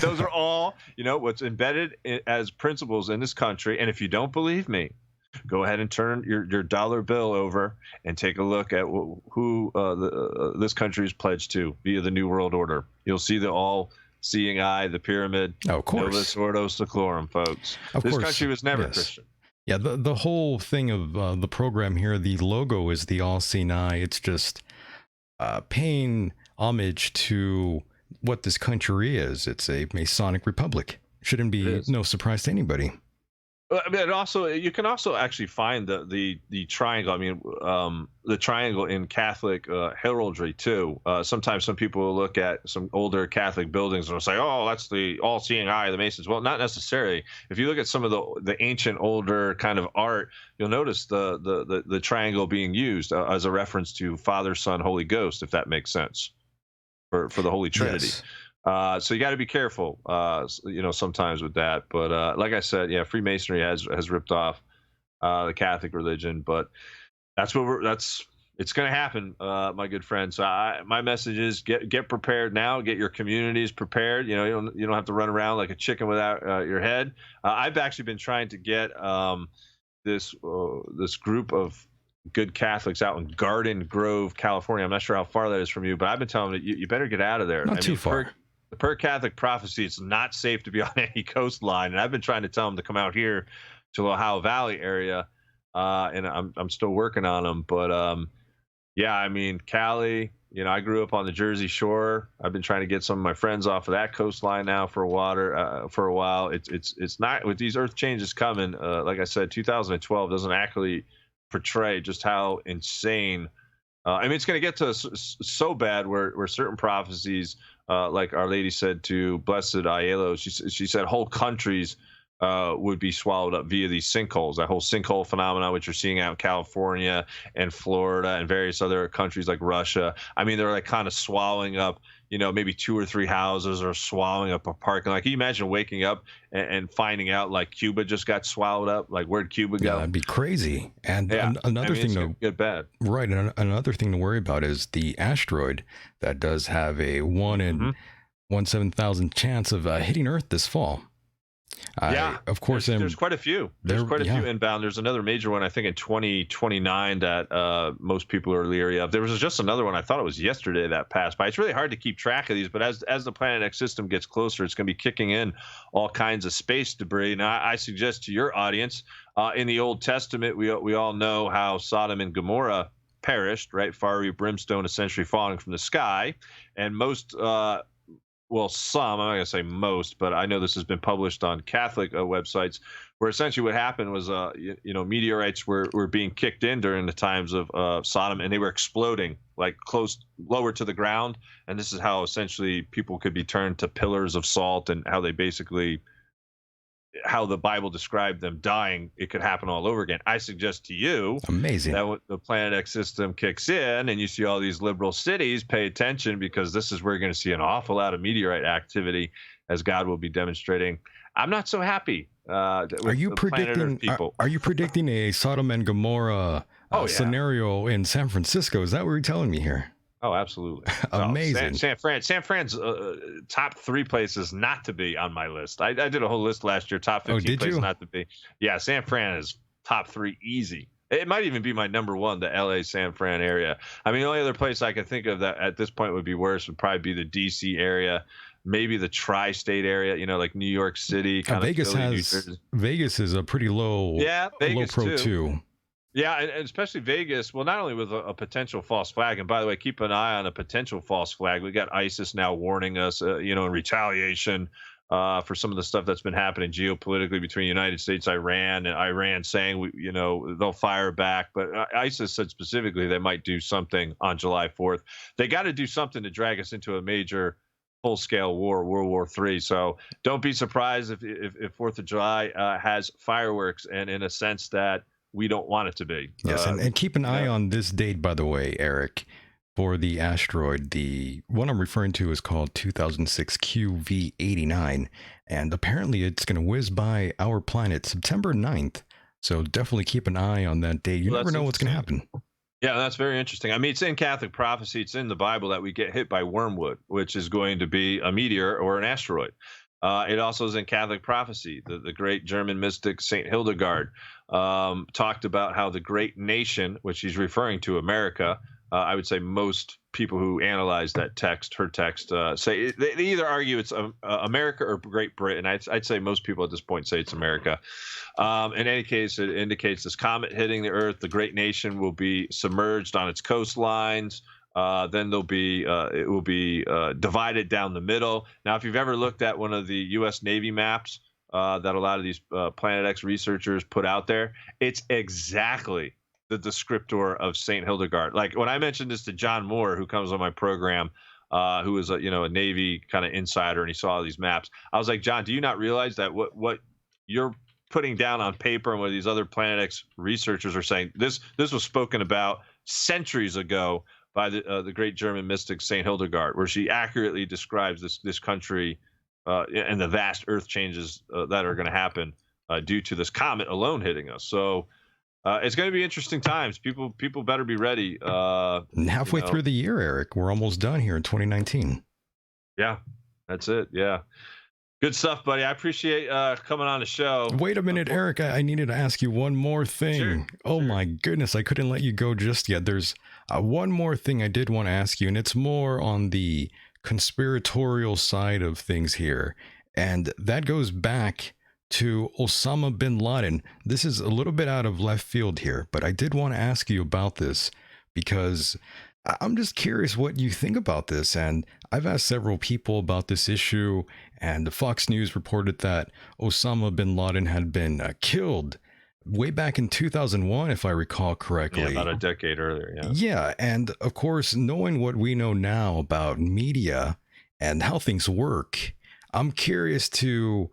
Those are all, what's embedded as principles in this country. And if you don't believe me, go ahead and turn your dollar bill over and take a look at who this country is pledged to via the New World Order. You'll see that all seeing eye, the pyramid. Oh, of course. Novus Ordo Seclorum, folks. Of This course, country was never yes. Christian. Yeah, the whole thing of the program here, the logo is the all-seeing eye. It's just paying homage to what this country is. It's a Masonic republic. Shouldn't be no surprise to anybody. I mean, also, you can also actually find the triangle. I mean, the triangle in Catholic heraldry too. Sometimes some people will look at some older Catholic buildings and will say, "Oh, that's the all-seeing eye of the Masons." Well, not necessarily. If you look at some of the ancient, older kind of art, you'll notice the triangle being used as a reference to Father, Son, Holy Ghost, if that makes sense, for the Holy Trinity. Yes. So you got to be careful, sometimes with that. But like I said, yeah, Freemasonry has ripped off the Catholic religion, but it's going to happen, my good friend. So my message is get prepared now. Get your communities prepared. You don't have to run around like a chicken without your head. I've actually been trying to get this group of good Catholics out in Garden Grove, California. I'm not sure how far that is from you, but I've been telling them that you better get out of there. Not too far. Per Catholic prophecy, it's not safe to be on any coastline, and I've been trying to tell them to come out here to the Ohio Valley area, and I'm still working on them. But yeah, I mean, Cali. I grew up on the Jersey Shore. I've been trying to get some of my friends off of that coastline now for a while. It's not, with these earth changes coming. Like I said, 2012 doesn't accurately portray just how insane. I mean, it's going to get to so bad where certain prophecies, like Our Lady said to Blessed Aiello, she said whole countries would be swallowed up via these sinkholes. That whole sinkhole phenomenon, which you're seeing out in California and Florida and various other countries like Russia. I mean, they're like kind of swallowing up, maybe 2 or 3 houses, or swallowing up a parking lot. Can you imagine waking up and finding out like Cuba just got swallowed up? Like, where'd Cuba go? Yeah, that'd be crazy. And Yeah. another thing to get bad. Right, and another thing to worry about is the asteroid that does have a 1 in 1/7,000 chance of hitting Earth this fall. Yeah, of course, there's quite a few. There's quite a few inbound. There's another major one, I think, in 2029 that most people are leery of. There was just another one. I thought it was yesterday that passed by. It's really hard to keep track of these, but as the Planet X system gets closer, it's going to be kicking in all kinds of space debris. Now, I suggest to your audience, in the Old Testament, we all know how Sodom and Gomorrah perished, right? Fiery brimstone essentially falling from the sky, and most. Well, some, I'm not going to say most, but I know this has been published on Catholic websites, where essentially what happened was, meteorites were being kicked in during the times of Sodom, and they were exploding like lower to the ground. And this is how essentially people could be turned to pillars of salt, and how the Bible described them dying. It could happen all over again. I suggest to you, amazing, that when the Planet X system kicks in and you see all these liberal cities, pay attention, because this is where you're going to see an awful lot of meteorite activity, as God will be demonstrating. I'm not so happy. Are you predicting a Sodom and Gomorrah scenario in San Francisco? Is that what you're telling me here? Oh, absolutely. Amazing. San Fran's top 3 places not to be on my list. I did a whole list last year, top 15 places not to be. Yeah, San Fran is top 3 easy. It might even be my number 1, the LA San Fran area. I mean, the only other place I can think of that at this point would be worse would probably be the DC area, maybe the tri-state area, like New York City. Vegas is a pretty low, Vegas low pro too. Yeah, and especially Vegas. Well, not only with a potential false flag, and by the way, keep an eye on a potential false flag. We got ISIS now warning us, in retaliation for some of the stuff that's been happening geopolitically between the United States, Iran, and Iran saying, they'll fire back. But ISIS said specifically they might do something on July 4th. They got to do something to drag us into a major full-scale war, World War III. So don't be surprised if 4th of July has fireworks, and in a sense that we don't want it to be. Yes, and keep an eye on this date, by the way, Eric, for the asteroid. The one I'm referring to is called 2006 QV89, and apparently it's going to whiz by our planet September 9th. So definitely keep an eye on that date. You never know what's going to happen. Yeah, that's very interesting. I mean, it's in Catholic prophecy. It's in the Bible that we get hit by wormwood, which is going to be a meteor or an asteroid. It also is in Catholic prophecy. The great German mystic Saint Hildegard talked about how the great nation, which he's referring to America, I would say most people who analyze that text, her text, say they either argue it's America or Great Britain. I'd say most people at this point say it's America. In any case, it indicates this comet hitting the Earth. The great nation will be submerged on its coastlines. Then it will be divided down the middle. Now, if you've ever looked at one of the U.S. Navy maps that a lot of these Planet X researchers put out there, it's exactly the descriptor of St. Hildegard. Like when I mentioned this to John Moore, who comes on my program, who is a Navy kind of insider, and he saw these maps. I was like, John, do you not realize that what you're putting down on paper and what these other Planet X researchers are saying, this was spoken about centuries ago by the great German mystic St. Hildegard, where she accurately describes this country and the vast earth changes that are going to happen due to this comet alone hitting us. So it's going to be interesting times. People better be ready. Halfway through the year, Eric, we're almost done here in 2019. Yeah, that's it. Yeah. Good stuff, buddy. I appreciate coming on the show. Wait a minute, Eric. I needed to ask you one more thing. Sure, oh, my goodness. I couldn't let you go just yet. There's one more thing I did want to ask you, and it's more on the conspiratorial side of things here. And that goes back to Osama bin Laden. This is a little bit out of left field here, but I did want to ask you about this because I'm just curious what you think about this. And I've asked several people about this issue, and Fox News reported that Osama bin Laden had been killed way back in 2001, if I recall correctly. Yeah, about a decade earlier. Yeah. Yeah. And of course, knowing what we know now about media and how things work, I'm curious to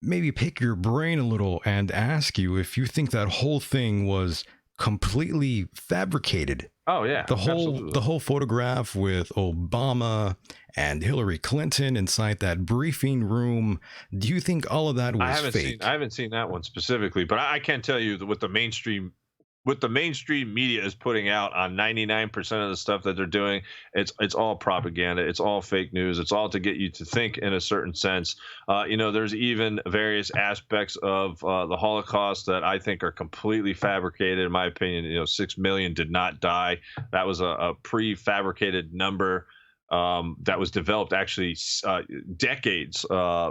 maybe pick your brain a little and ask you if you think that whole thing was completely fabricated. Oh yeah, the whole photograph with Obama and Hillary Clinton inside that briefing room. Do you think all of that was fake? I haven't seen that one specifically, but I can tell you that what the mainstream media is putting out on 99% of the stuff that they're doing, it's all propaganda. It's all fake news. It's all to get you to think in a certain sense. There's even various aspects of the Holocaust that I think are completely fabricated. In my opinion, 6 million did not die. That was a prefabricated number that was developed actually decades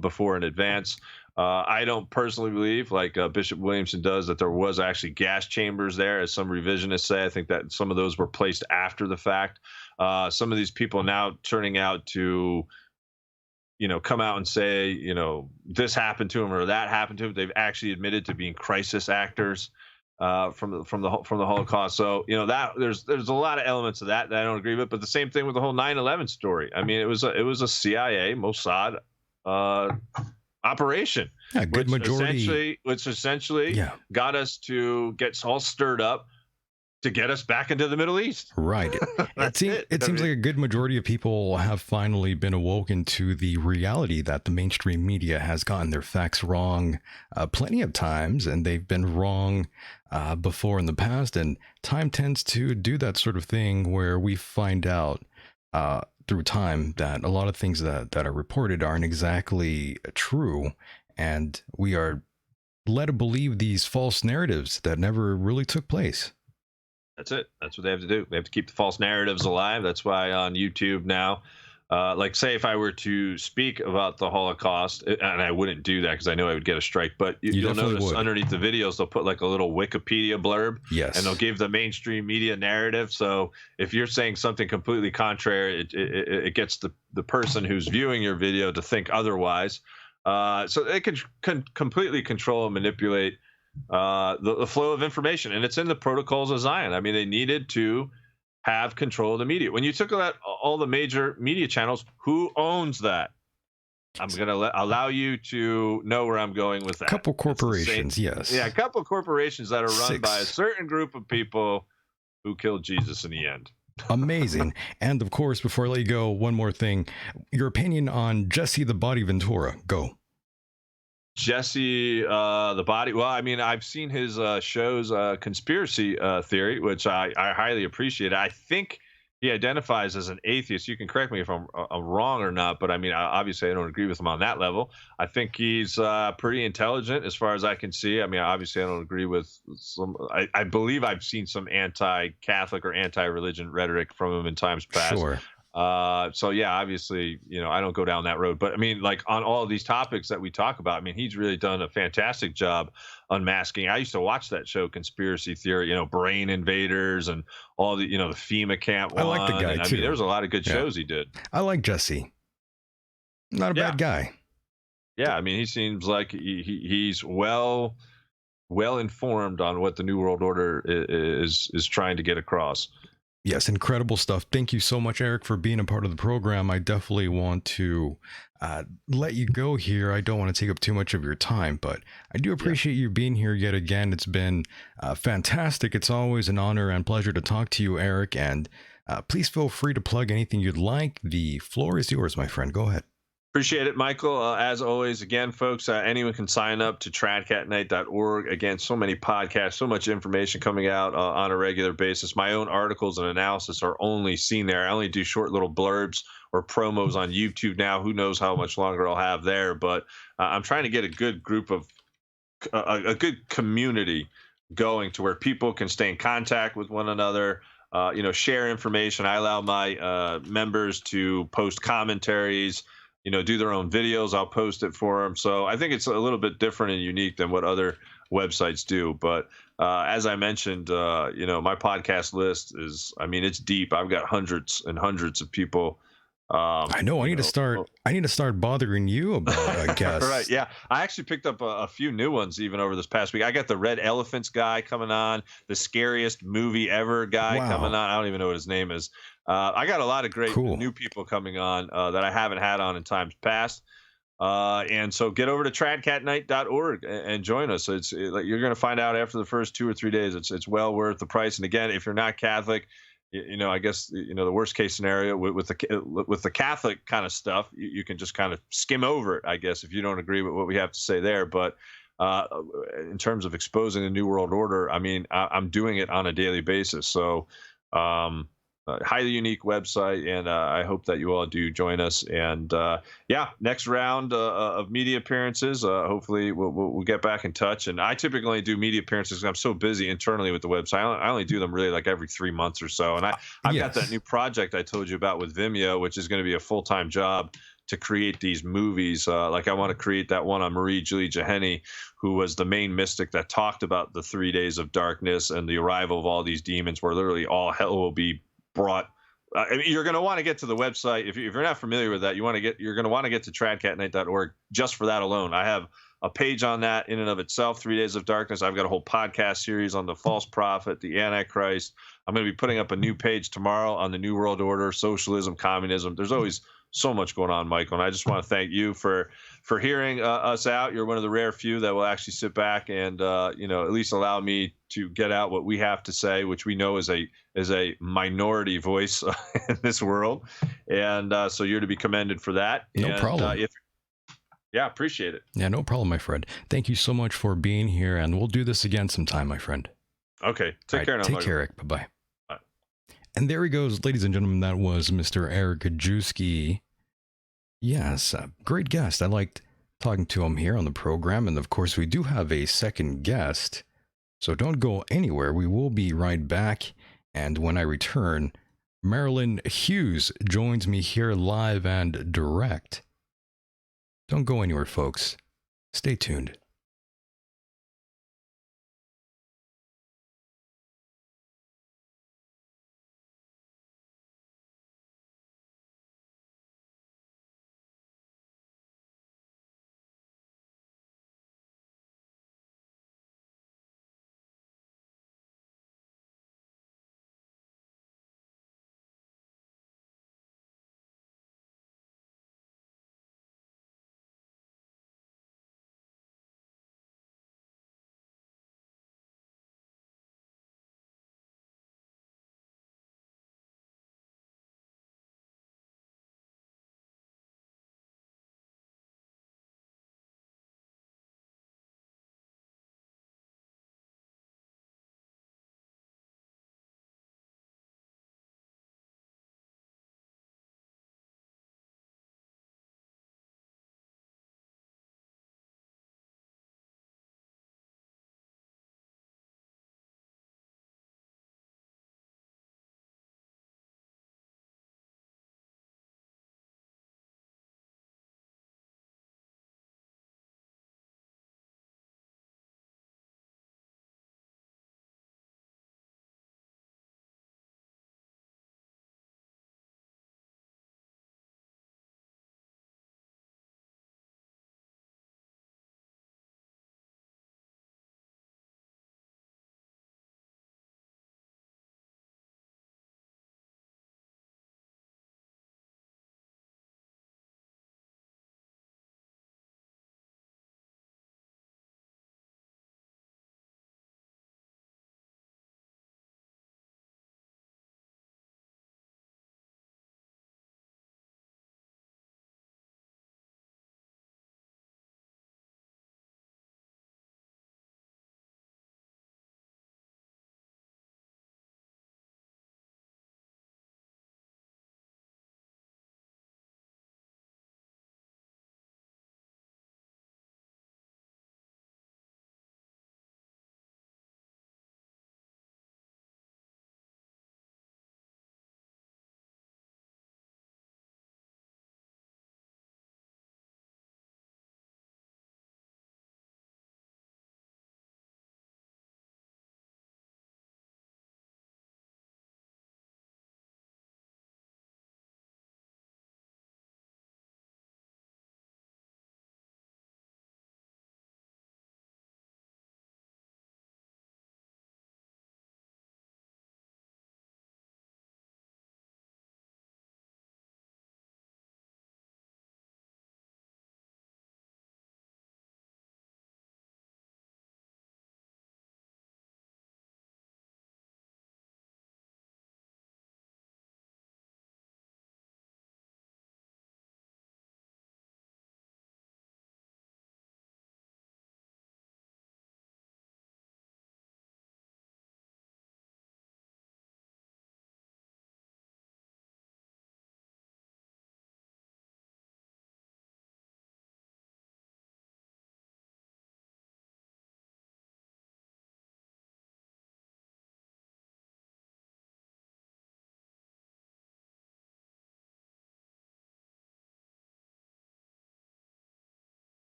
before in advance. I don't personally believe, like Bishop Williamson does, that there was actually gas chambers there, as some revisionists say. I think that some of those were placed after the fact. Some of these people now turning out to, come out and say, this happened to them or that happened to them. They've actually admitted to being crisis actors from the Holocaust. So that there's a lot of elements of that I don't agree with. But the same thing with the whole 9/11 story. I mean, it was a CIA, Mossad operation, good majority, which essentially got us to get all stirred up to get us back into the Middle East. Right. It seems like a good majority of people have finally been awoken to the reality that the mainstream media has gotten their facts wrong plenty of times, and they've been wrong before in the past. And time tends to do that sort of thing where we find out through time that a lot of things that are reported aren't exactly true, and we are led to believe these false narratives that never really took place. That's it. That's what they have to do. They have to keep the false narratives alive. That's why on YouTube now, say if I were to speak about the Holocaust, and I wouldn't do that because I know I would get a strike, but you'll notice underneath the videos, they'll put like a little Wikipedia blurb. Yes. And they'll give the mainstream media narrative. So if you're saying something completely contrary, it gets the person who's viewing your video to think otherwise. So it can completely control and manipulate the flow of information. And it's in the protocols of Zion. I mean, they needed to have control of the media. When you took out all the major media channels, who owns that? I'm going to allow you to know where I'm going with that. A couple corporations, yes. Yeah, a couple corporations that are run by a certain group of people who killed Jesus in the end. Amazing. And of course, before I let you go, one more thing. Your opinion on Jesse the Body Ventura. Go. Jesse the Body. Well, I mean, I've seen his shows, Conspiracy Theory, which I highly appreciate. I think he identifies as an atheist. You can correct me if I'm wrong or not, but I mean, obviously, I don't agree with him on that level. I think he's pretty intelligent as far as I can see. I mean, obviously, I don't agree with some. I believe I've seen some anti-Catholic or anti-religion rhetoric from him in times past. Sure. So yeah, obviously, I don't go down that road. But I mean, like on all of these topics that we talk about, I mean, he's really done a fantastic job unmasking. I used to watch that show, Conspiracy Theory, brain invaders and all the FEMA camp I like the one. guy And I mean, there too. was a lot of good Yeah. shows he did. I like Jesse. Not a Yeah. bad guy. Yeah. I mean, he seems like he's well informed on what the New World Order is trying to get across. Yes, incredible stuff. Thank you so much, Eric, for being a part of the program. I definitely want to let you go here. I don't want to take up too much of your time, but I do appreciate you being here yet again. It's been fantastic. It's always an honor and pleasure to talk to you, Eric. And please feel free to plug anything you'd like. The floor is yours, my friend. Go ahead. Appreciate it, Michael. As always, again, folks, anyone can sign up to tradcatnight.org. Again, so many podcasts, so much information coming out on a regular basis. My own articles and analysis are only seen there. I only do short little blurbs or promos on YouTube now. Who knows how much longer I'll have there, but I'm trying to get a good group of a good community going to where people can stay in contact with one another. Share information. I allow my members to post commentaries, do their own videos. I'll post it for them. So I think it's a little bit different and unique than what other websites do. But as I mentioned, my podcast list it's deep. I've got hundreds and hundreds of people. I know. I need to start. I need to start bothering you about guests. Right. Yeah. I actually picked up a few new ones even over this past week. I got the Red Elephants guy coming on, the scariest movie ever guy coming on. I don't even know what his name is. I got a lot of great new people coming on that I haven't had on in times past. And so get over to tradcatnight.org and join us. You're going to find out after the first 2 or 3 days. It's well worth the price. And again, if you're not Catholic, I guess the worst case scenario with the Catholic kind of stuff, you can just kind of skim over it, I guess, if you don't agree with what we have to say there. But in terms of exposing the New World Order, I mean, I'm doing it on a daily basis. So highly unique website, and I hope that you all do join us. And next round of media appearances. Hopefully, we'll get back in touch. And I typically only do media appearances because I'm so busy internally with the website. I only do them really like every 3 months or so. And I've got that new project I told you about with Vimeo, which is going to be a full-time job to create these movies. Like I want to create that one on Marie Julie Jeheni, who was the main mystic that talked about the 3 days of darkness and the arrival of all these demons, where literally all hell will be brought. You're going to want to get to the website. If you're not familiar with that, you're going to want to get to tradcatnight.org just for that alone. I have a page on that in and of itself, 3 Days of Darkness. I've got a whole podcast series on the false prophet, the Antichrist. I'm going to be putting up a new page tomorrow on the New World Order, socialism, communism. There's always so much going on, Michael. And I just want to thank you for hearing us out. You're one of the rare few that will actually sit back and at least allow me to get out what we have to say, which we know is a minority voice in this world. And so you're to be commended for that. No problem. Appreciate it. Yeah, no problem, my friend. Thank you so much for being here, and we'll do this again sometime, my friend. Okay. Take care now. Take care, Eric. Bye-bye. Bye. And there he goes, ladies and gentlemen. That was Mr. Eric Gajewski. Yes, great guest. I liked talking to him here on the program. And of course, we do have a second guest. So don't go anywhere. We will be right back. And when I return, Marilyn Hughes joins me here live and direct. Don't go anywhere, folks. Stay tuned.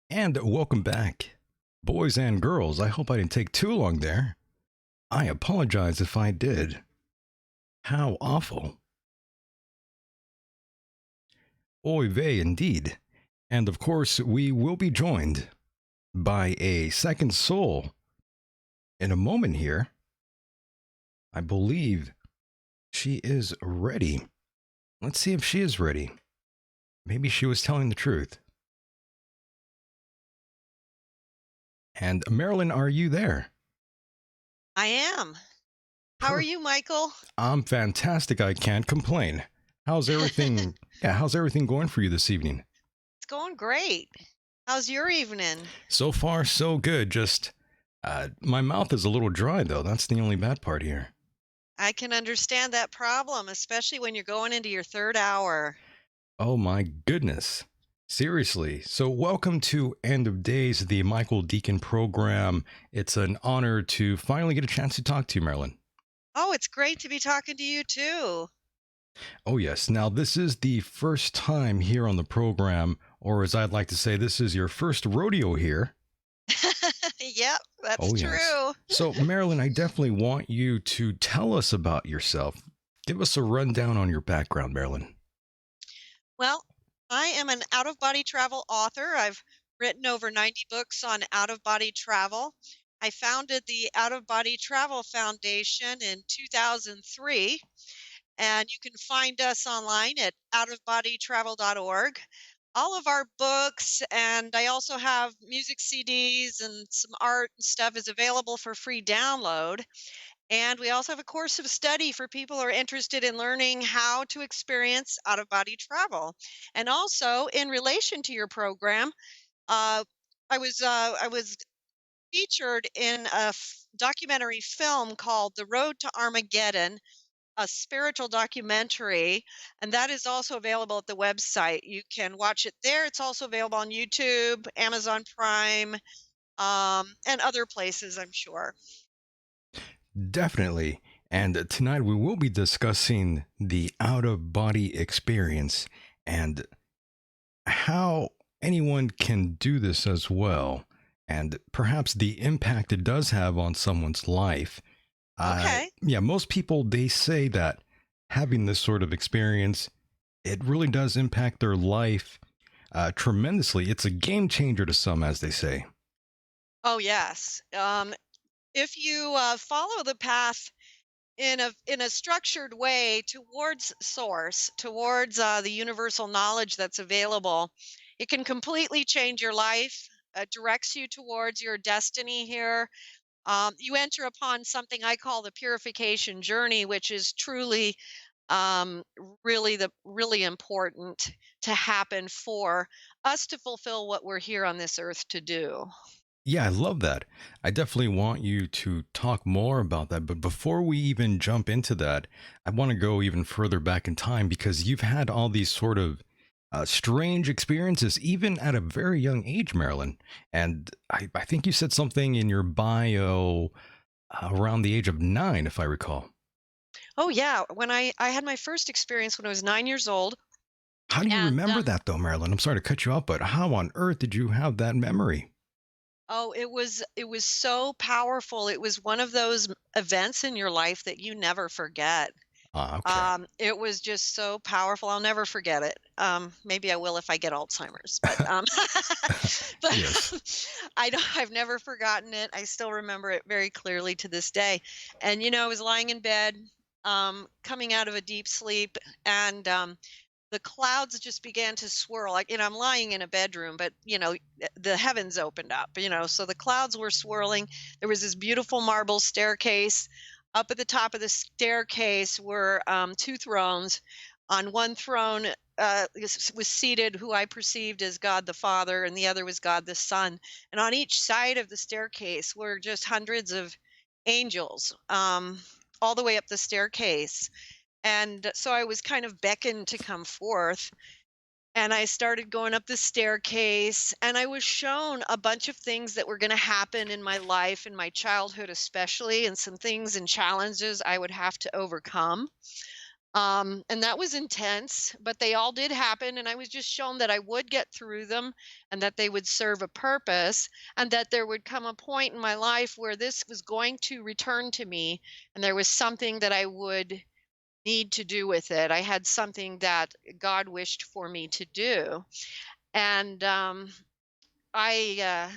And welcome back. Boys and girls, I hope I didn't take too long there. I apologize if I did. How awful. Oy vey indeed. And of course, we will be joined by a second soul in a moment here. I believe she is ready. Let's see if she is ready. Maybe she was telling the truth. And Marilyn, are you there? I am. How are you, Michael? I'm fantastic. I can't complain. How's everything? How's everything going for you this evening? It's going great. How's your evening? So far, so good. Just my mouth is a little dry, though. That's the only bad part here. I can understand that problem, especially when you're going into your third hour. Oh my goodness. Seriously. So welcome to End of Days, the Michael Decon program. It's an honor to finally get a chance to talk to you, Marilyn. Oh, it's great to be talking to you too. Oh yes. Now this is the first time here on the program, or as I'd like to say, this is your first rodeo here. Yep, that's true. Yes. So Marilyn, I definitely want you to tell us about yourself. Give us a rundown on your background, Marilyn. Well, I am an out-of-body travel author. I've written over 90 books on out-of-body travel. I founded the Out-of-Body Travel Foundation in 2003, and you can find us online at outofbodytravel.org. All of our books, and I also have music CDs and some art and stuff is available for free download. And we also have a course of study for people who are interested in learning how to experience out of body travel. And also, in relation to your program, uh, I was featured in a documentary film called The Road to Armageddon, a spiritual documentary, and that is also available at the website. You can watch it there. It's also available on YouTube, Amazon Prime, and other places, I'm sure. Definitely. And tonight we will be discussing the out of body experience and how anyone can do this as well, and perhaps the impact it does have on someone's life. Okay. Yeah, most people, they say that having this sort of experience, it really does impact their life tremendously. It's a game changer to some, as they say. Oh, yes. If you follow the path in a structured way towards source, towards the universal knowledge that's available, it can completely change your life. Directs you towards your destiny here. You enter upon something I call the purification journey, which is truly um, really important to happen for us to fulfill what we're here on this earth to do. Yeah, I love that. I definitely want you to talk more about that. But before we even jump into that, I want to go even further back in time because you've had all these sort of strange experiences, even at a very young age, Marilyn. And I think you said something in your bio around the age of 9, if I recall. Oh yeah, when I had my first experience when I was 9 years old, How do you and remember that, though, Marilyn? I'm sorry to cut you off, but how on earth did you have that memory? oh, it was so powerful. It was one of those events in your life that you never forget. Ah, okay. It was just so powerful. I'll never forget it. Maybe I will if I get Alzheimer's, but Yes. but I've never forgotten it. I still remember it very clearly to this day. And I was lying in bed, coming out of a deep sleep, and the clouds just began to swirl. Like, I'm lying in a bedroom, but the heavens opened up. So the clouds were swirling. There was this beautiful marble staircase. Up at the top of the staircase were two thrones. On one throne was seated who I perceived as God the Father, and the other was God the Son. And on each side of the staircase were just hundreds of angels, all the way up the staircase. And so I was kind of beckoned to come forth. And I started going up the staircase, and I was shown a bunch of things that were going to happen in my life, in my childhood especially, and some things and challenges I would have to overcome. And that was intense, but they all did happen. And I was just shown that I would get through them and that they would serve a purpose and that there would come a point in my life where this was going to return to me and there was something that I would need to do with it. I had something that God wished for me to do. And my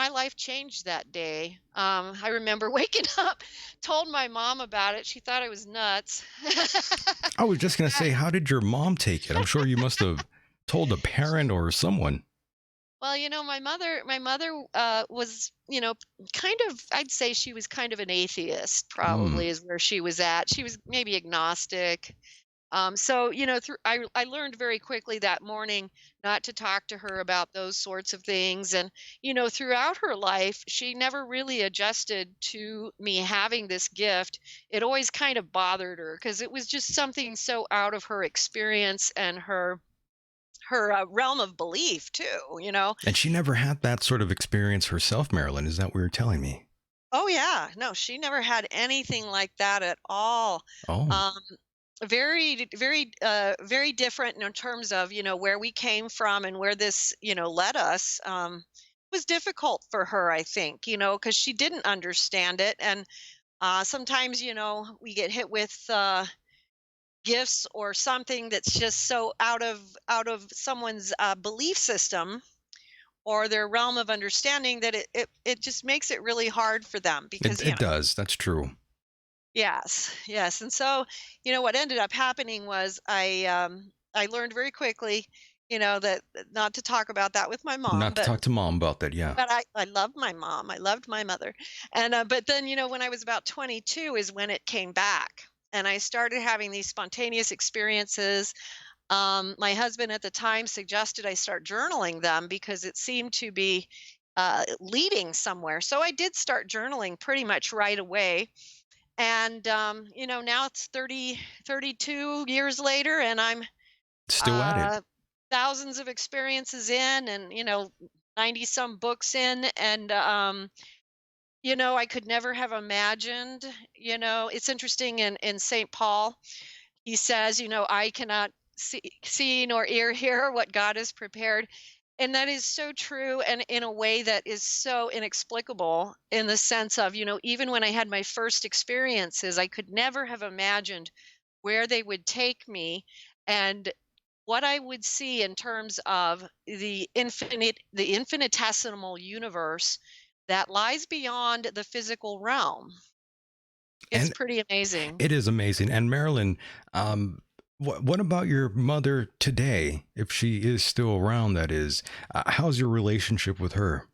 life changed that day. I remember waking up, told my mom about it. She thought I was nuts. I was just going to say, how did your mom take it? I'm sure you must have told a parent or someone. Well, my mother was, kind of, I'd say she was kind of an atheist, Mm. probably is where she was at. She was maybe agnostic. So, I learned very quickly that morning not to talk to her about those sorts of things. And, throughout her life, she never really adjusted to me having this gift. It always kind of bothered her because it was just something so out of her experience and her realm of belief too. And she never had that sort of experience herself, Marilyn. Is that what you're telling me? Oh yeah, no, she never had anything like that at all. Oh, Um, very different in terms of where we came from and where this led us. Was difficult for her, I think, because she didn't understand it, and sometimes we get hit with gifts or something that's just so out of someone's belief system or their realm of understanding that it just makes it really hard for them it, because it does. That's true. yes, and so what ended up happening was I learned very quickly that not to talk about that with my mom, Not to but talk to mom about that. Yeah. I loved my mom, I loved my mother, and but then when I was about 22 is when it came back, and I started having these spontaneous experiences. My husband at the time suggested I start journaling them because it seemed to be leading somewhere. So I did start journaling pretty much right away. And, now it's 32 years later, and I'm Still at it. uh, thousands of experiences in and, 90 some books in. And, I could never have imagined, it's interesting in St. Paul. He says, I cannot see nor hear what God has prepared. And that is so true. And in a way that is so inexplicable in the sense of, even when I had my first experiences, I could never have imagined where they would take me and what I would see in terms of the infinitesimal universe that lies beyond the physical realm. It's And pretty amazing. it is amazing. And Marilyn, what about your mother today? If she is still around, that is, how's your relationship with her?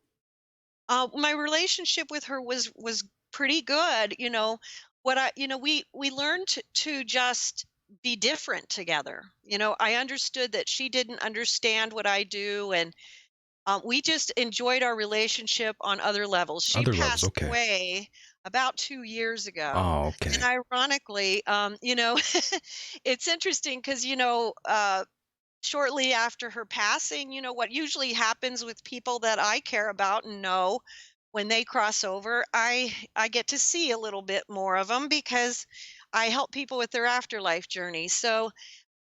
My relationship with her was pretty good. What we learned to just be different together. I understood that she didn't understand what I do, and we just enjoyed our relationship on other levels. She Other levels, passed okay. away about 2 years ago, Oh, and okay. ironically, it's interesting because shortly after her passing, what usually happens with people that I care about and know when they cross over, I get to see a little bit more of them because I help people with their afterlife journey. So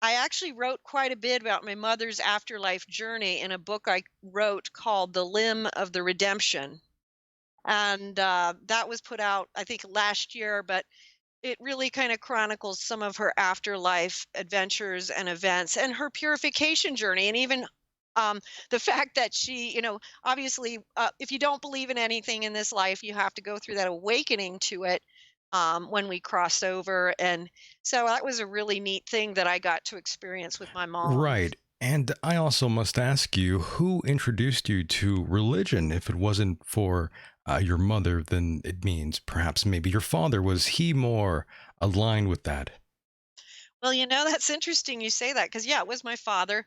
I actually wrote quite a bit about my mother's afterlife journey in a book I wrote called The Limb of the Redemption. And that was put out, I think, last year, but it really kind of chronicles some of her afterlife adventures and events and her purification journey. And even the fact that she, obviously, if you don't believe in anything in this life, you have to go through that awakening to it when we cross over. And so that was a really neat thing that I got to experience with my mom. Right. And I also must ask you, who introduced you to religion? If it wasn't for your mother, then it means perhaps maybe your father. Was he more aligned with that? Well, that's interesting you say that because, yeah, it was my father.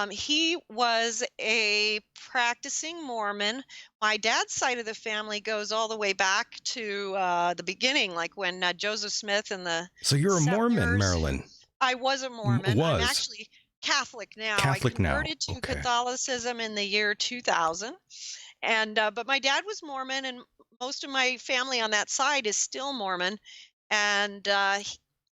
He was a practicing Mormon. My dad's side of the family goes all the way back to the beginning, like when Joseph Smith and the So you're a Mormon, settlers. Marilyn. I was a Mormon. I'm Was actually Catholic now. I Catholic now. converted to Okay. Catholicism in the year 2000. And but my dad was Mormon, and most of my family on that side is still Mormon. And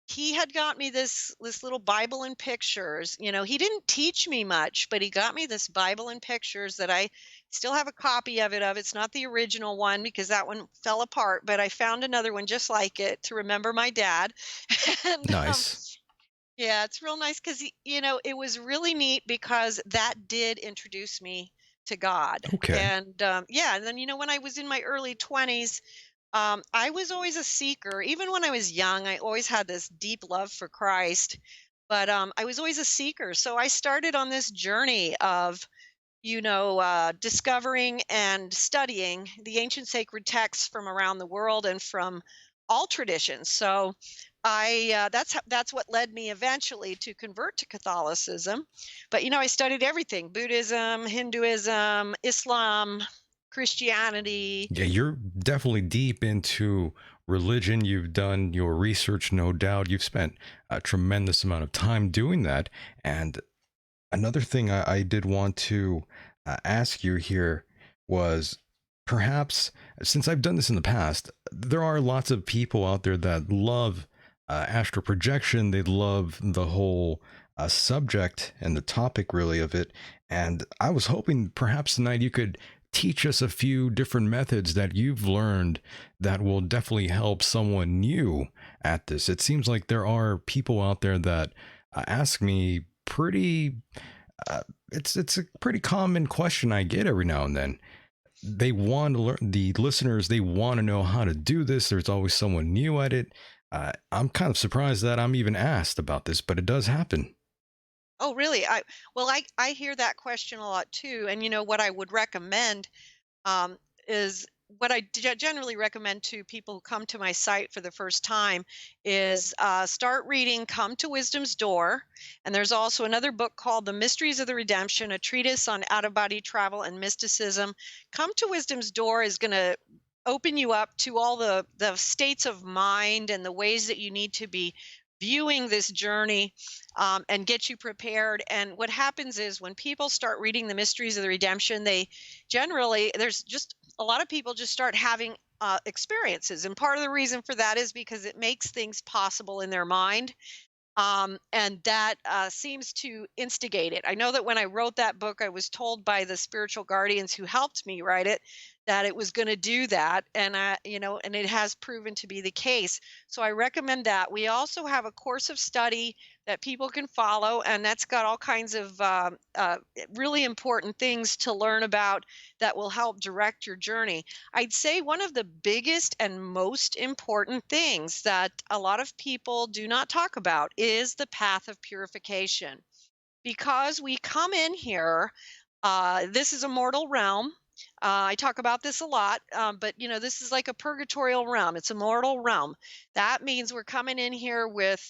he had got me this little Bible in pictures. He didn't teach me much, but he got me this Bible in pictures that I still have a copy of. It's not the original one because that one fell apart, but I found another one just like it to remember my dad. and Nice. yeah, it's real nice because it was really neat because that did introduce me to God. Okay. And yeah, and then when I was in my early 20s, I was always a seeker. Even when I was young, I always had this deep love for Christ, but I was always a seeker. So I started on this journey of, discovering and studying the ancient sacred texts from around the world and from all traditions. So that's what led me eventually to convert to Catholicism. But I studied everything: Buddhism, Hinduism, Islam, Christianity. Yeah, you're definitely deep into religion. You've done your research, no doubt. You've spent a tremendous amount of time doing that. And another thing I did want to ask you here was perhaps, since I've done this in the past, there are lots of people out there that love astral projection. They love the whole subject and the topic, really, of it. And I was hoping perhaps tonight you could teach us a few different methods that you've learned that will definitely help someone new at this. It seems like there are people out there that ask me pretty it's a pretty common question I get every now and then. They want to learn, the listeners, they want to know how to do this. There's always someone new at it. I'm kind of surprised that I'm even asked about this, but it does happen. Oh, really? I hear that question a lot too. And what I would recommend um, is what I generally recommend to people who come to my site for the first time is start reading Come to Wisdom's Door. And there's also another book called The Mysteries of the Redemption, a treatise on out of body travel and mysticism. Come to Wisdom's Door is going to open you up to all the states of mind and the ways that you need to be viewing this journey, and get you prepared. And what happens is when people start reading the mysteries of the redemption, they generally, there's just a lot of people just start having experiences. And part of the reason for that is because it makes things possible in their mind. And that seems to instigate it. I know that when I wrote that book, I was told by the spiritual guardians who helped me write it that it was going to do that, and and it has proven to be the case. So I recommend that. We also have a course of study that people can follow, and that's got all kinds of really important things to learn about that will help direct your journey. I'd say one of the biggest and most important things that a lot of people do not talk about is the path of purification. Because we come in here, this is a mortal realm. I talk about this a lot, but this is like a purgatorial realm. It's a mortal realm. That means we're coming in here with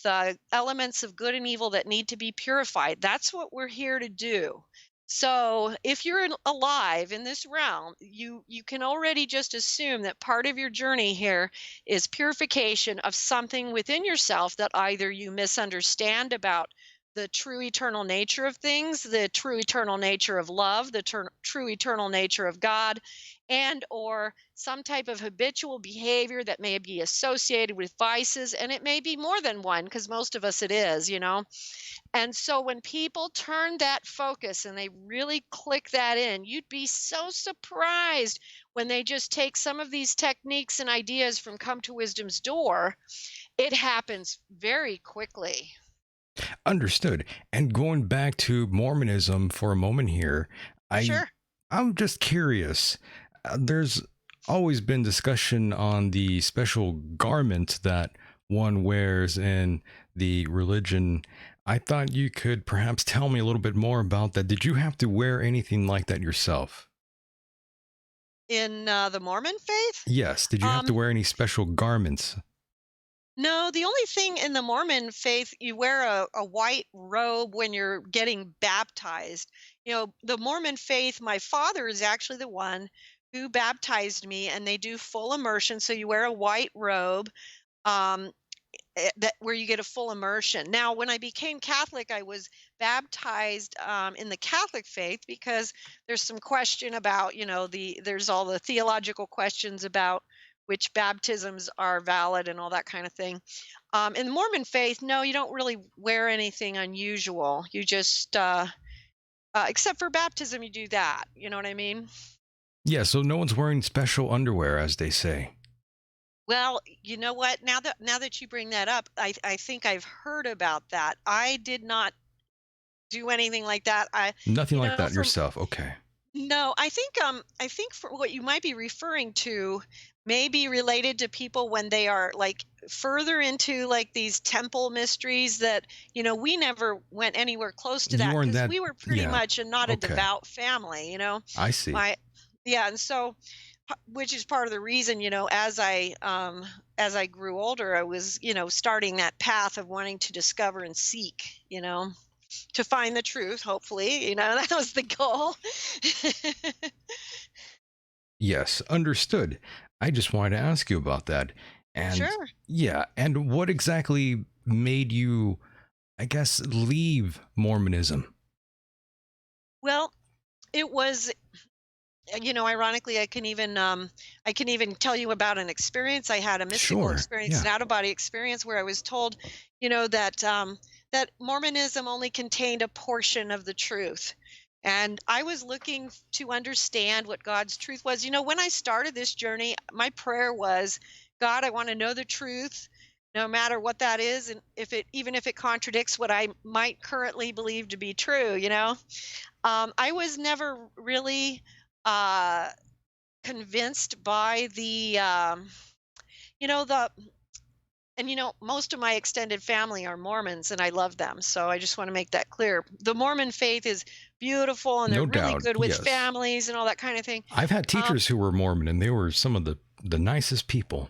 elements of good and evil that need to be purified. That's what we're here to do. So if you're alive in this realm, you can already just assume that part of your journey here is purification of something within yourself that either you misunderstand about the true eternal nature of things, the true eternal nature of love, the true eternal nature of God, and or some type of habitual behavior that may be associated with vices. And it may be more than one, because most of us it is. And so when people turn that focus and they really click that in, you'd be so surprised when they just take some of these techniques and ideas from Come to Wisdom's Door. It happens very quickly. Understood. And going back to Mormonism for a moment here, Sure. I'm just curious. There's always been discussion on the special garment that one wears in the religion. I thought you could perhaps tell me a little bit more about that. Did you have to wear anything like that yourself? In the Mormon faith? Yes. Did you have to Um, wear any special garments? No, the only thing in the Mormon faith, you wear a white robe when you're getting baptized. The Mormon faith, my father is actually the one who baptized me, and they do full immersion. So you wear a white robe, um, that where you get a full immersion. Now, when I became Catholic, I was baptized in the Catholic faith because there's some question about, there's all the theological questions about which baptisms are valid and all that kind of thing. In the Mormon faith, no, you don't really wear anything unusual. You just, except for baptism, you do that. You know what I mean? Yeah, so no one's wearing special underwear, as they say. Well, you know what? Now that you bring that up, I think I've heard about that. I did not do anything like that. Nothing You like know, that from yourself. Okay. No, I think for what you might be referring to may be related to people when they are like further into like these temple mysteries that, we never went anywhere close to You that weren't because that. we were pretty Yeah. much not a Okay. devout family. I see. My Yeah, and so which is part of the reason, as I grew older, I was, starting that path of wanting to discover and seek, to find the truth, hopefully, that was the goal. Yes, understood. I just wanted to ask you about that. And Sure. yeah, and what exactly made you, I guess, leave Mormonism? Well, it was, ironically, I can even tell you about an experience I had, a mystical Sure. experience, Yeah. an out of body experience where I was told, that Mormonism only contained a portion of the truth. And I was looking to understand what God's truth was. When I started this journey, my prayer was, God, I want to know the truth, no matter what that is, and even if it contradicts what I might currently believe to be true. I was never really uh, convinced by the most of my extended family are Mormons, and I love them. So I just want to make that clear. The Mormon faith is beautiful, and they're No really doubt. good with Yes. families and all that kind of thing. I've had Um, teachers who were Mormon and they were some of the nicest people.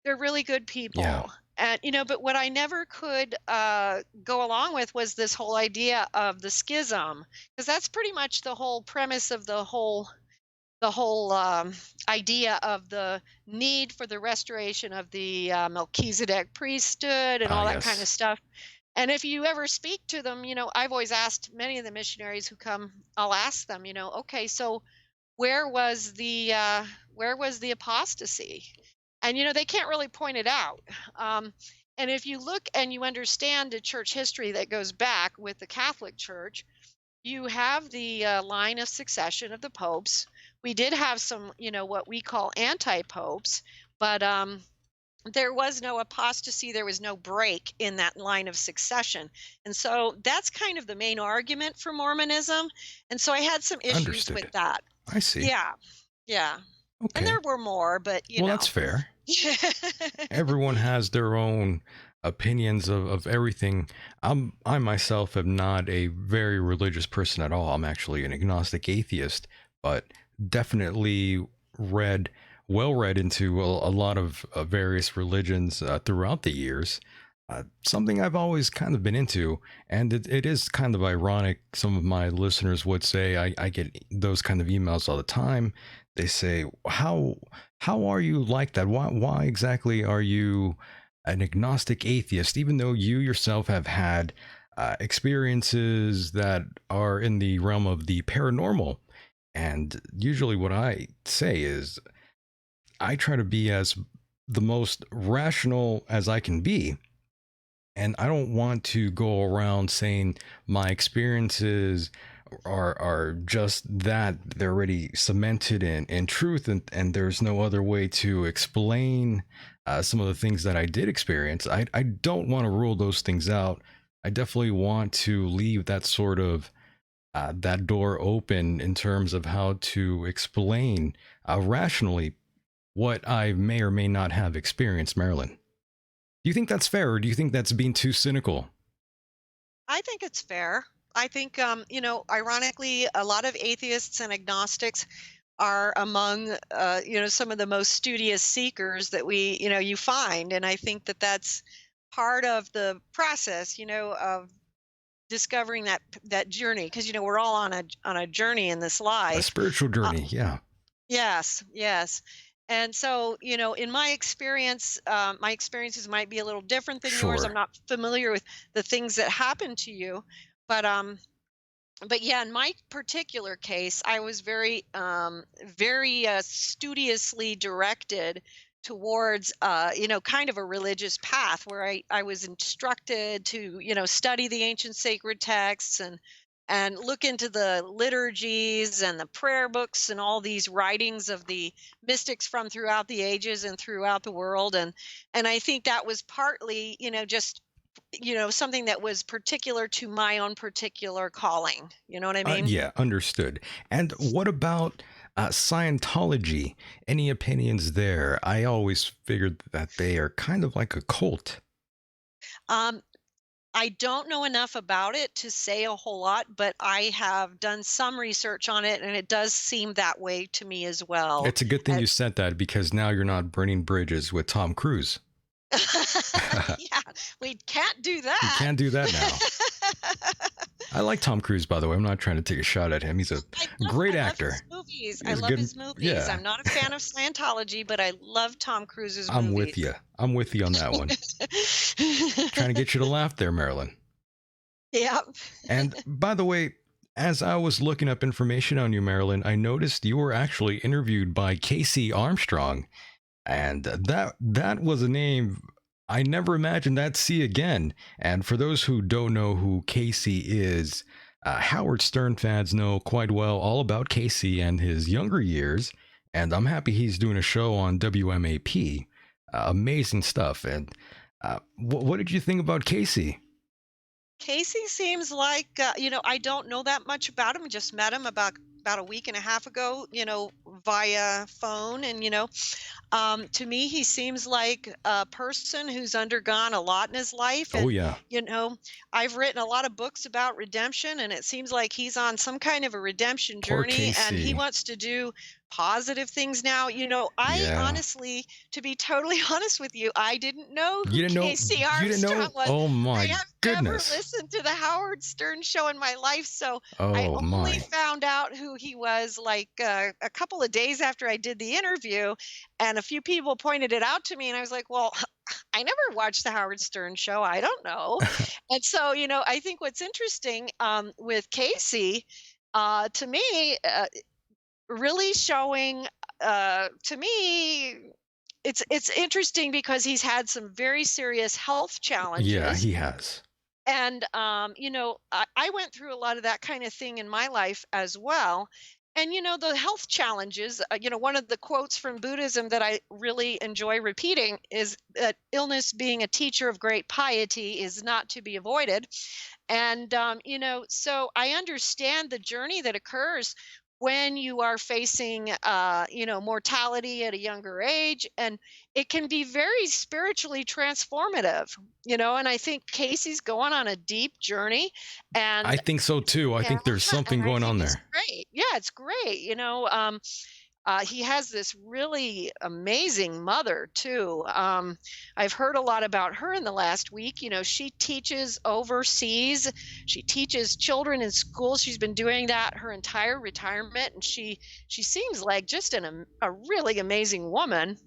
they're really good Yeah. people. And but what I never could go along with was this whole idea of the schism, because that's pretty much the whole premise of the whole idea of the need for the restoration of the Melchizedek priesthood and Ah, all that kind of yes. stuff. And if you ever speak to them, I've always asked many of the missionaries who come, I'll ask them, okay, so where was the apostasy? And they can't really point it out. And if you look and you understand the church history that goes back with the Catholic Church, you have the line of succession of the popes. We did have some, what we call anti-popes, but there was no apostasy. There was no break in that line of succession. And so that's kind of the main argument for Mormonism. And so I had some issues with Understood. that. I see. Yeah. Yeah. And Okay. there were more, but Well, that's fair. Yeah. Everyone has their own opinions of everything. I myself am not a very religious person at all. I'm actually an agnostic atheist, but definitely read well read into a lot of various religions throughout the years. Something I've always kind of been into, and it is kind of ironic. Some of my listeners would say I get those kind of emails all the time. They say, how are you like that? Why exactly are you an agnostic atheist, even though you yourself have had experiences that are in the realm of the paranormal? And usually, what I say is, I try to be as the most rational as I can be. And I don't want to go around saying my experiences are just that they're already cemented in truth, and there's no other way to explain some of the things that I did experience. I don't want to rule those things out. I definitely want to leave that sort of that door open in terms of how to explain rationally what I may or may not have experienced, Marilyn. Do you think that's fair, or do you think that's being too cynical? I think it's fair. I think, ironically, a lot of atheists and agnostics are among, some of the most studious seekers that you find. And I think that that's part of the process, of discovering that journey, because, we're all on a journey in this A life. spiritual Uh, journey, yeah. yes, yes. And so, in my experiences might be a little different than yours. I'm Sure. not familiar with the things that happen to you, but yeah, in my particular case, I was very studiously directed towards kind of a religious path where I was instructed to study the ancient sacred texts and look into the liturgies and the prayer books and all these writings of the mystics from throughout the ages and throughout the world. And I think that was partly just something that was particular to my own particular calling. You know what I mean? Yeah, understood. And what about Scientology? Any opinions there? I always figured that they are kind of like a cult. um I don't know enough about it to say a whole lot, but I have done some research on it, and it does seem that way to me as well. It's a good thing Uh, you said that, because now you're not burning bridges with Tom Cruise. yeah, we can't do You that. can't do that now. I like Tom Cruise, by the way. I'm not trying to take a shot at him. He's a great I love actor. his movies. I He's love good. his movies. Yeah, I'm not a fan of Scientology, but I love Tom Cruise's I'm movies. with you. I'm with you on that one. Trying to get you to laugh there, Marilyn. Yeah. And by the way, as I was looking up information on you, Marilyn, I noticed you were actually interviewed by Casey Armstrong, and that was a name I never imagined I'd see again. And for those who don't know who Casey is, Howard Stern fans know quite well all about Casey and his younger years, and I'm happy he's doing a show on WMAP. Amazing stuff. And what did you think about Casey? Casey seems like, I don't know that much about him. Just met him about a week and a half ago, via phone. And, to me, he seems like a person who's undergone a lot in his life. Oh And, yeah, I've written a lot of books about redemption, and it seems like he's on some kind of a redemption poor journey, and he Casey. wants to do positive things now. I Yeah. honestly, to be totally honest with you, I didn't know who You didn't know? Casey You didn't know? Armstrong was. Oh I my have never goodness. listened to the Howard Stern show in my life, so I Oh only my. found out who he was like a couple of days after I did the interview, and a few people pointed it out to me, and I was like, "Well, I never watched the Howard Stern show. I don't know." And so, I think what's interesting with Casey, to me, really showing to me, it's interesting because he's had some very serious health Yeah, challenges. he has. And, I went through a lot of that kind of thing in my life as well. And, the health challenges, one of the quotes from Buddhism that I really enjoy repeating is that illness, being a teacher of great piety, is not to be avoided. And, so I understand the journey that occurs when you are facing, mortality at a younger age. And it can be very spiritually transformative, and I think Casey's going on a deep journey. I And think so too. I yeah, think there's something and I going think on it's there. great. Yeah, it's great. He has this really amazing mother too. I've heard a lot about her in the last week. She teaches overseas. She teaches children in schools. She's been doing that her entire retirement, and she seems like just a really amazing woman.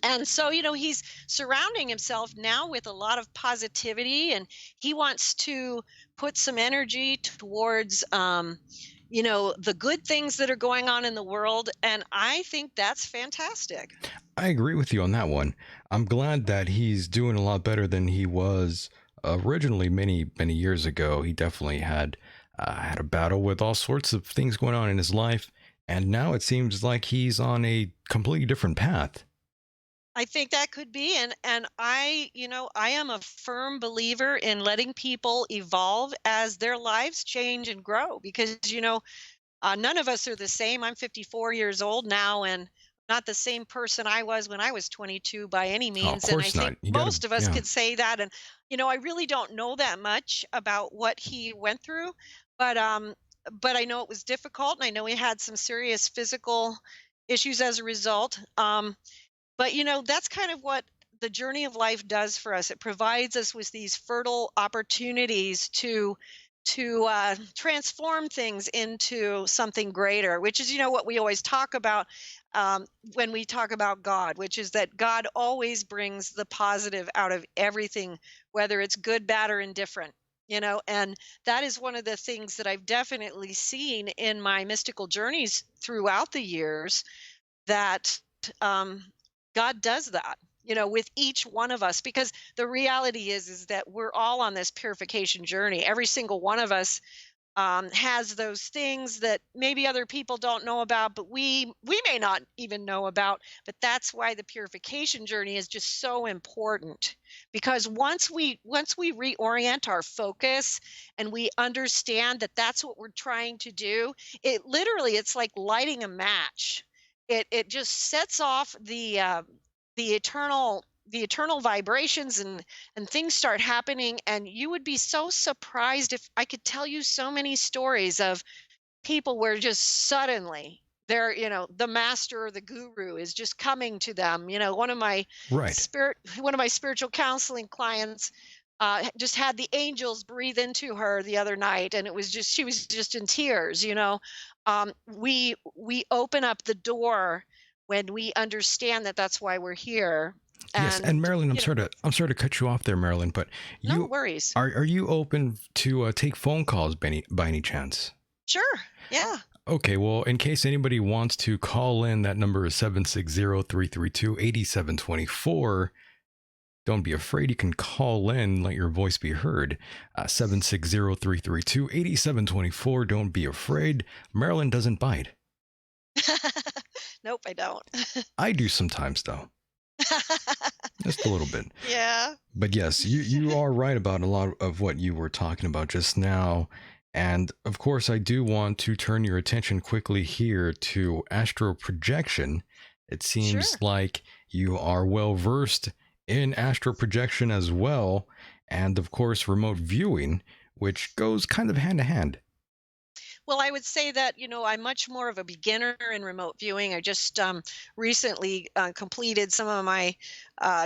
And so, he's surrounding himself now with a lot of positivity, and he wants to put some energy towards, the good things that are going on in the world. And I think that's fantastic. I agree with you on that one. I'm glad that he's doing a lot better than he was originally many years ago. He definitely had a battle with all sorts of things going on in his life, and now it seems like he's on a completely different path. I think that could be. And I am a firm believer in letting people evolve as their lives change and grow, because, none of us are the same. I'm 54 years old now, and not the same person I was when I was 22 by any Oh, of means. And I course think not. You gotta, most of us yeah. could say that. And, I really don't know that much about what he went through, but I know it was difficult, and I know he had some serious physical issues as a result. But that's kind of what the journey of life does for us. It provides us with these fertile opportunities to transform things into something greater, which is what we always talk about when we talk about God, which is that God always brings the positive out of everything, whether it's good, bad, or indifferent. And that is one of the things that I've definitely seen in my mystical journeys throughout the years, that um, God does that, with each one of us, because the reality is that we're all on this purification journey. Every single one of us has those things that maybe other people don't know about, but we may not even know about. But that's why the purification journey is just so important, because once we reorient our focus and we understand that that's what we're trying to do, it's like lighting a match. It just sets off the eternal vibrations, and things start happening, and you would be so surprised if I could tell you so many stories of people where just suddenly they're, the master or the guru is just coming to them. Right. One of my spiritual counseling clients just had the angels breathe into her the other night, and she was just in tears. We open up the door when we understand that that's why we're here. Yes, and And Marilyn, I'm sorry to cut you off there, Marilyn, but no you worries. are you open to take phone calls by any chance? Sure. Yeah. Okay, well, in case anybody wants to call in, that number is 760-332-8724. Don't be afraid. You can call in, let your voice be heard. 760-332-8724. Don't be afraid. Marilyn doesn't bite. Nope, I don't. I do sometimes, though. Just a little bit. Yeah. But yes, you are right about a lot of what you were talking about just now. And of course, I do want to turn your attention quickly here to astral projection. It seems Sure. like you are well versed in astral projection as well. And of course, remote viewing, which goes kind of hand to hand. Well, I would say that, I'm much more of a beginner in remote viewing. I just recently completed some of my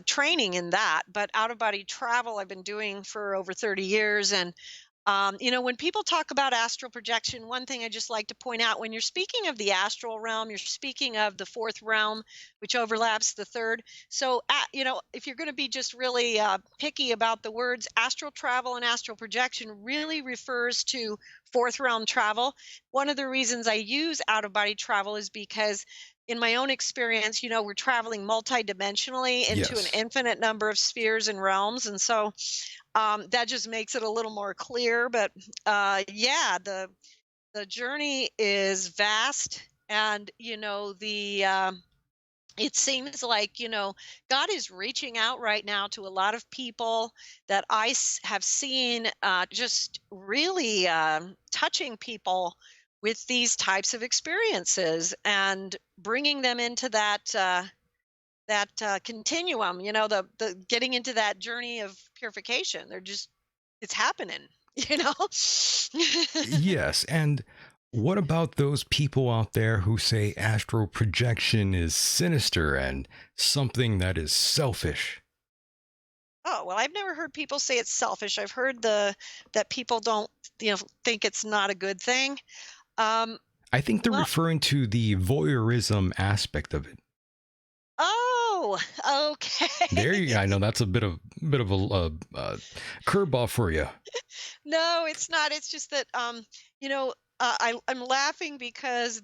training in that, but out of body travel I've been doing for over 30 years. And when people talk about astral projection, one thing I just like to point out: when you're speaking of the astral realm, you're speaking of the fourth realm, which overlaps the third. So, if you're going to be just really picky about the words, astral travel and astral projection really refers to fourth realm travel. One of the reasons I use out of body travel is because, in my own experience, we're traveling multidimensionally into an Yes. infinite number of spheres and realms. And so that just makes it a little more clear. But yeah, the journey is vast, and it seems like God is reaching out right now to a lot of people that have seen, just really touching people with these types of experiences and bringing them into that continuum, the getting into that journey of purification. It's happening, you know. Yes, and what about those people out there who say astral projection is sinister and something that is selfish? Oh, well, I've never heard people say it's selfish. I've heard that people don't, think it's not a good thing. Um, I think they're well, referring to the voyeurism aspect of it. oh, There okay. you, I know that's a bit of a curveball for you. No, it's not. It's just that, I'm laughing because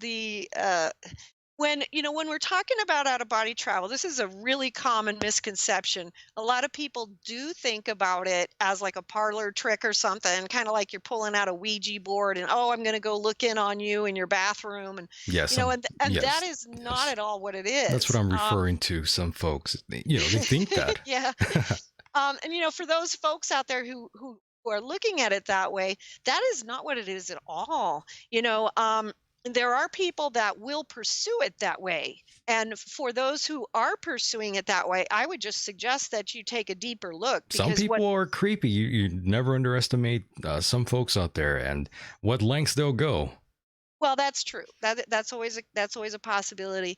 when we're talking about out of body travel, this is a really common misconception. A lot of people do think about it as like a parlor trick or something, kind of like you're pulling out a Ouija board and, oh, I'm going to go look in on you in your bathroom, and Yes, and that yes, is not yes. at all what it That's what is. I'm referring to. Some folks, they think that. Yeah. And for those folks out there who are looking at it that way, that is not what it is at all. There are people that will pursue it that way. And for those who are pursuing it that way, I would just suggest that you take a deeper look, Some because people are creepy. You never underestimate some folks out there and what lengths they'll go. well, that's true. That's always a possibility.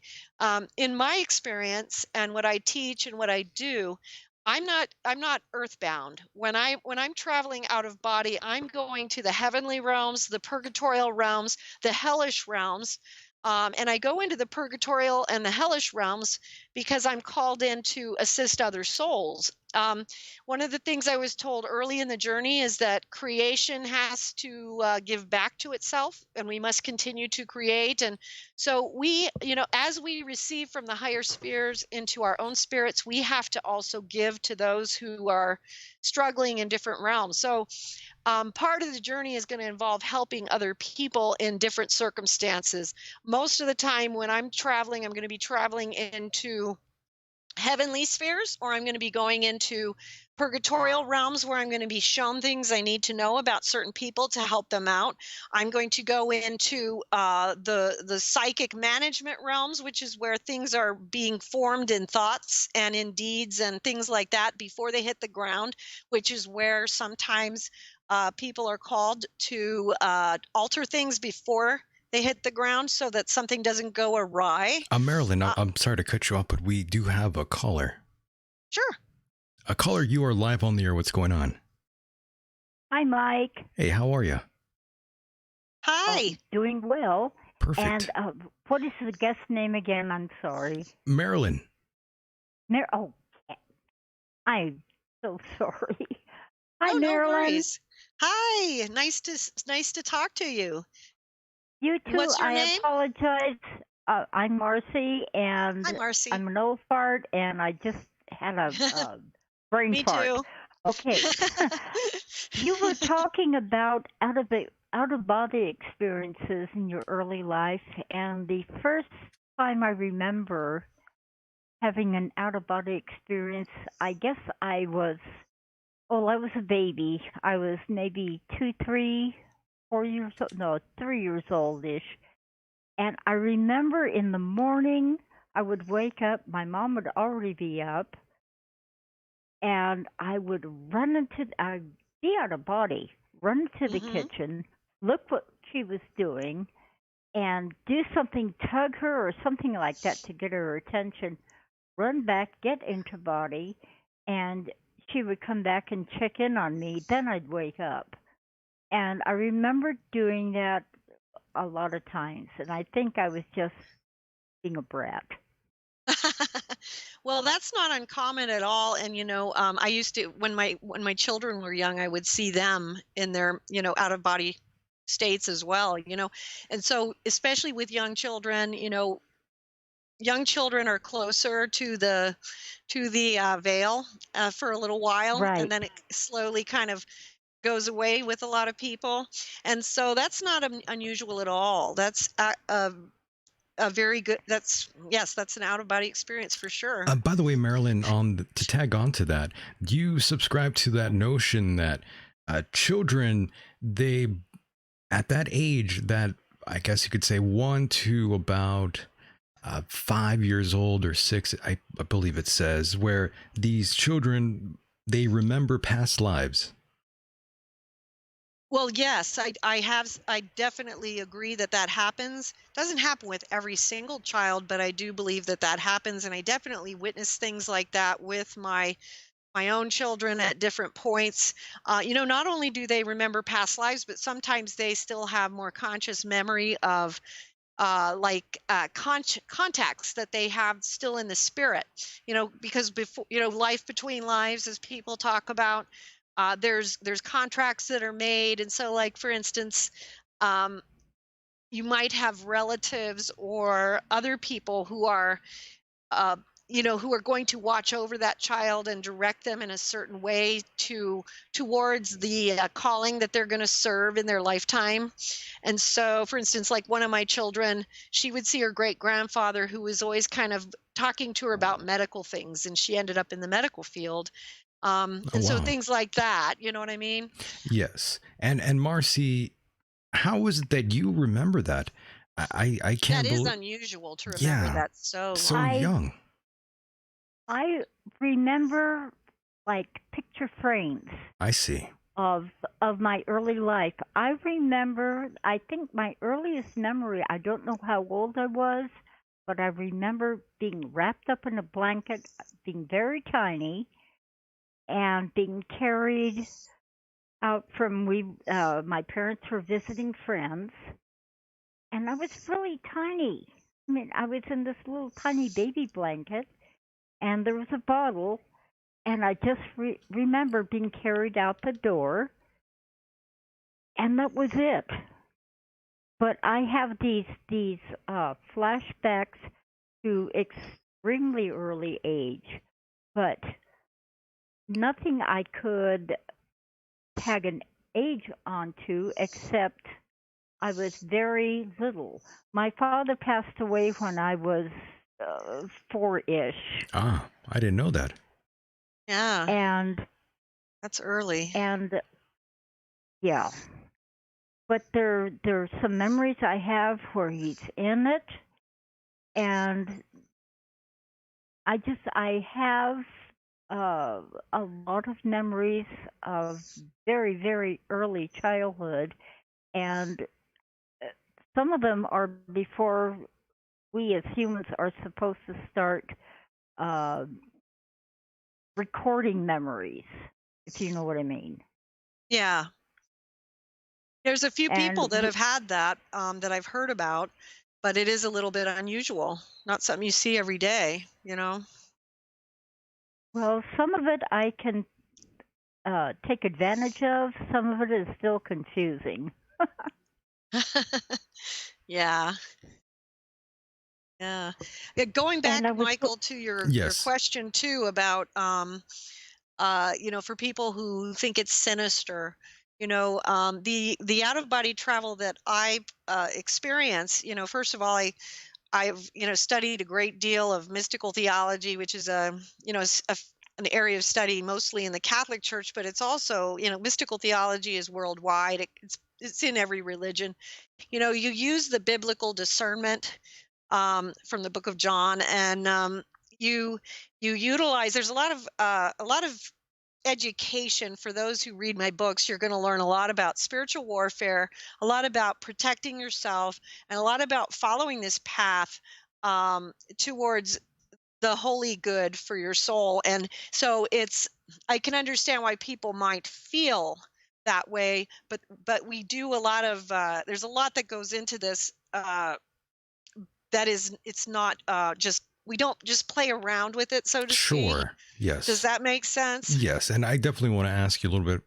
In my experience and what I teach and what I do, I'm not earthbound. When I'm traveling out of body, I'm going to the heavenly realms, the purgatorial realms, the hellish realms. And I go into the purgatorial and the hellish realms because I'm called in to assist other souls. One of the things I was told early in the journey is that creation has to give back to itself, and we must continue to create. And so we, as we receive from the higher spheres into our own spirits, we have to also give to those who are struggling in different realms. So part of the journey is going to involve helping other people in different circumstances. Most of the time when I'm traveling, I'm going to be traveling into heavenly spheres, or I'm going to be going into purgatorial realms where I'm going to be shown things I need to know about certain people to help them out. I'm going to go into the psychic management realms, which is where things are being formed in thoughts and in deeds and things like that before they hit the ground, which is where sometimes people are called to alter things before they hit the ground so that something doesn't go awry. Marilyn, I'm sorry to cut you off, but we do have a caller. Sure. A caller, you are live on the air. What's going on? Hi, Mike. Hey, how are you? Hi. Doing well. Perfect. And what is the guest name again? I'm sorry. Marilyn. I'm so sorry. Hi, Oh, no Marilyn. worries. Hi. Nice to talk to you. You too. What's your I name? apologize. I'm Marcy, and Hi, Marcy. I'm an old fart, and I just had a brain Me fart. too. Okay. You were talking about out-of-body experiences in your early life, and the first time I remember having an out-of-body experience, I guess I was a baby. I was maybe 2, 3, 4 years old, no, 3 years old-ish. And I remember in the morning, I would wake up, my mom would already be up, and I would I'd be out of body, run into the kitchen, look what she was doing, and do something, tug her or something like that to get her attention, run back, get into body, and she would come back and check in on me. Then I'd wake up. And I remember doing that a lot of times, and I think I was just being a brat. Well, that's not uncommon at all. And I used to when my children were young, I would see them in their out of body states as well. And so especially with young children, young children are closer to the veil for a little while, Right. and then it slowly kind of goes away with a lot of people. And so that's not unusual at all. That's a very good. That's an out of body experience for sure. By the way, Marilyn, to tag on to that, do you subscribe to that notion that children, they, at that age, that I guess you could say 1 to about 5 years old or 6, I believe it says, where these children, they remember past lives? Well, yes, I definitely agree that happens. Doesn't happen with every single child, but I do believe that happens, and I definitely witness things like that with my own children at different points. Not only do they remember past lives, but sometimes they still have more conscious memory of contacts that they have still in the spirit. Because before, life between lives, as people talk about, there's contracts that are made. And so, like, for instance, you might have relatives or other people who are who are going to watch over that child and direct them in a certain way towards the calling that they're going to serve in their lifetime. And so, for instance, like one of my children, she would see her great grandfather, who was always kind of talking to her about medical things, and she ended up in the medical field. So things like that, you know what I mean? Yes. And Marcy, how is it that you remember that? I can't believe that is unusual to remember that so young. I remember like picture frames. I see. Of my early life. I remember, I think my earliest memory, I don't know how old I was, but I remember being wrapped up in a blanket, being very tiny, and being carried out from my parents were visiting friends, and I was really tiny. I mean, I was in this little tiny baby blanket, and there was a bottle, and I just remember being carried out the door, and that was it. But I have these flashbacks to extremely early age, but nothing I could tag an age onto except I was very little. My father passed away when I was 4-ish. Ah, I didn't know that. Yeah, And that's early. Yeah. But there's some memories I have where he's in it, and I have a lot of memories of very, very early childhood, and some of them are before we as humans are supposed to start uh, recording memories, if you know what I mean. Yeah. There's a few people And that have had that that I've heard about, but it is a little bit unusual. Not something you see every day, you know? well, some of it I can take advantage of. Some of it is still confusing. Yeah. Yeah. Going back, And I was Michael, to your Yes. question too about you know, for people who think it's sinister, you know, the out of body travel that I experience, you know, first of all, I've, you know, studied a great deal of mystical theology, which is a, you know, an area of study mostly in the Catholic Church, but it's also, you know, mystical theology is worldwide. It's in every religion. You know, you use the biblical discernment from the Book of John, and you utilize. There's a lot of education for those who read my books. You're going to learn a lot about spiritual warfare, a lot about protecting yourself, and a lot about following this path towards the holy good for your soul. And so I can understand why people might feel that way, but we do a lot of there's a lot that goes into this that is, it's not just, we don't just play around with it, so to speak. Sure. Yes. Does that make sense? Yes, and I definitely want to ask you a little bit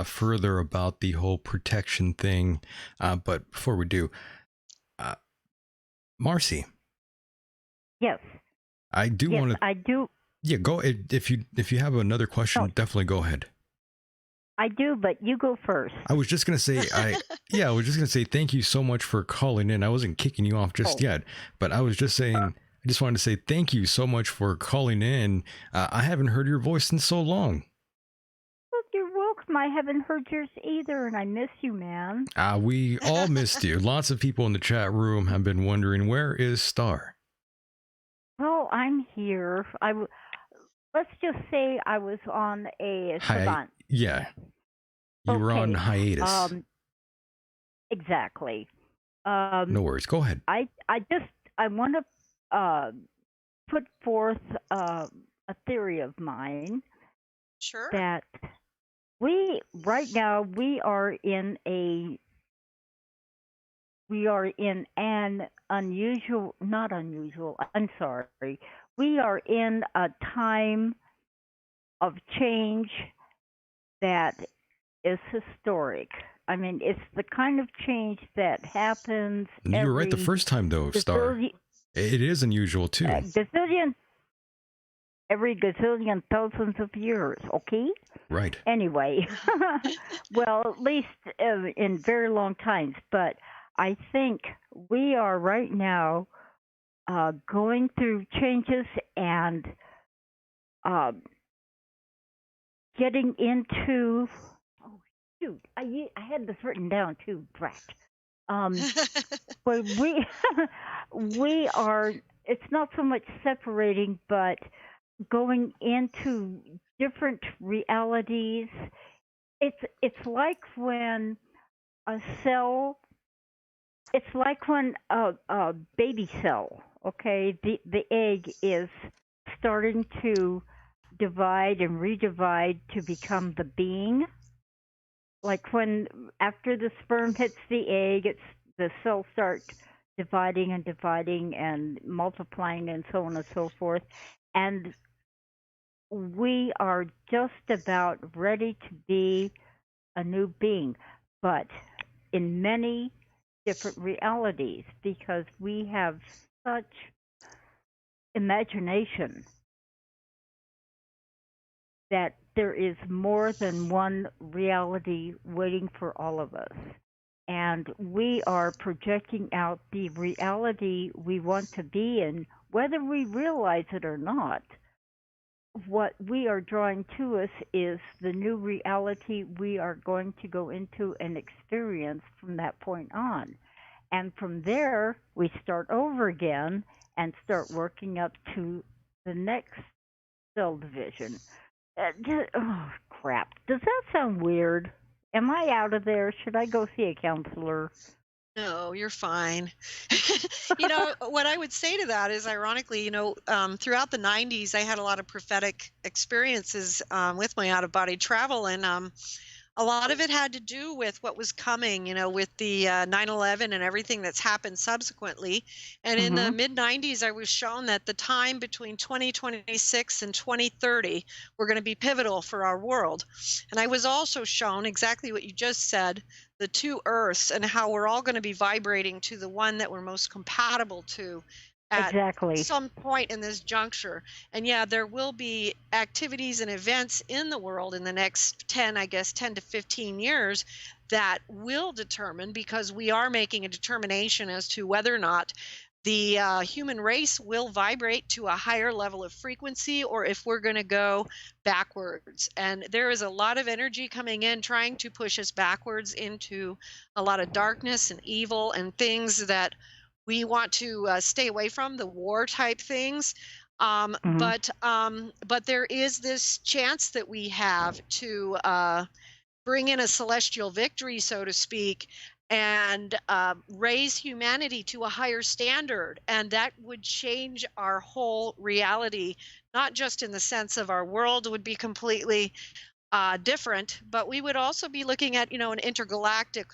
further about the whole protection thing. But before we do, Marcy, Yes. I do Yes, want to. I do. Yeah, go if you have another question, No. definitely go ahead. I do, but you go first. I was just gonna say I was just gonna say thank you so much for calling in. I wasn't kicking you off just yet, but I was just saying I just wanted to say thank you so much for calling in. I haven't heard your voice in so long. Well, you're welcome. I haven't heard yours either, and I miss you, man. We all missed you. Lots of people in the chat room have been wondering, where is Star? Well, I'm here. Let's just say I was on a savant. Yeah, you were on hiatus. Exactly. No worries. Go ahead. I want to put forth a theory of mine. Sure. That right now we are in an unusual, not unusual, I'm sorry. We are in a time of change that is historic. I mean, it's the kind of change that happens. You were right the first time, though, Star. It is unusual, too. Every gazillion thousands of years, okay? Right. Anyway, well, at least in very long times. But I think we are right now going through changes and getting into. Oh shoot! I had this written down too, Brat. But we are. It's not so much separating, but going into different realities. It's like when a cell. It's like when a baby cell. Okay, the egg is starting to divide and redivide to become the being. Like when after the sperm hits the egg, the cell starts dividing and dividing and multiplying and so on and so forth. And we are just about ready to be a new being, but in many different realities, because we have such imagination that there is more than one reality waiting for all of us. And we are projecting out the reality we want to be in, whether we realize it or not. What we are drawing to us is the new reality we are going to go into and experience from that point on. And from there, we start over again and start working up to the next cell division. Oh, crap. Does that sound weird? Am I out of there? Should I go see a counselor? No, you're fine. What I would say to that is, ironically, throughout the 90s, I had a lot of prophetic experiences with my out-of-body travel, and a lot of it had to do with what was coming, with the 9/11 and everything that's happened subsequently. And in the mid-90s, I was shown that the time between 2026 and 2030 were going to be pivotal for our world. And I was also shown exactly what you just said, the two Earths, and how we're all going to be vibrating to the one that we're most compatible to at some point in this juncture. And yeah, there will be activities and events in the world in the next 10 to 15 years that will determine, because we are making a determination as to whether or not the human race will vibrate to a higher level of frequency, or if we're going to go backwards. And there is a lot of energy coming in trying to push us backwards into a lot of darkness and evil and things that we want to stay away from, the war type things. But there is this chance that we have to bring in a celestial victory, so to speak, and raise humanity to a higher standard. And that would change our whole reality, not just in the sense of our world would be completely different, but we would also be looking at, an intergalactic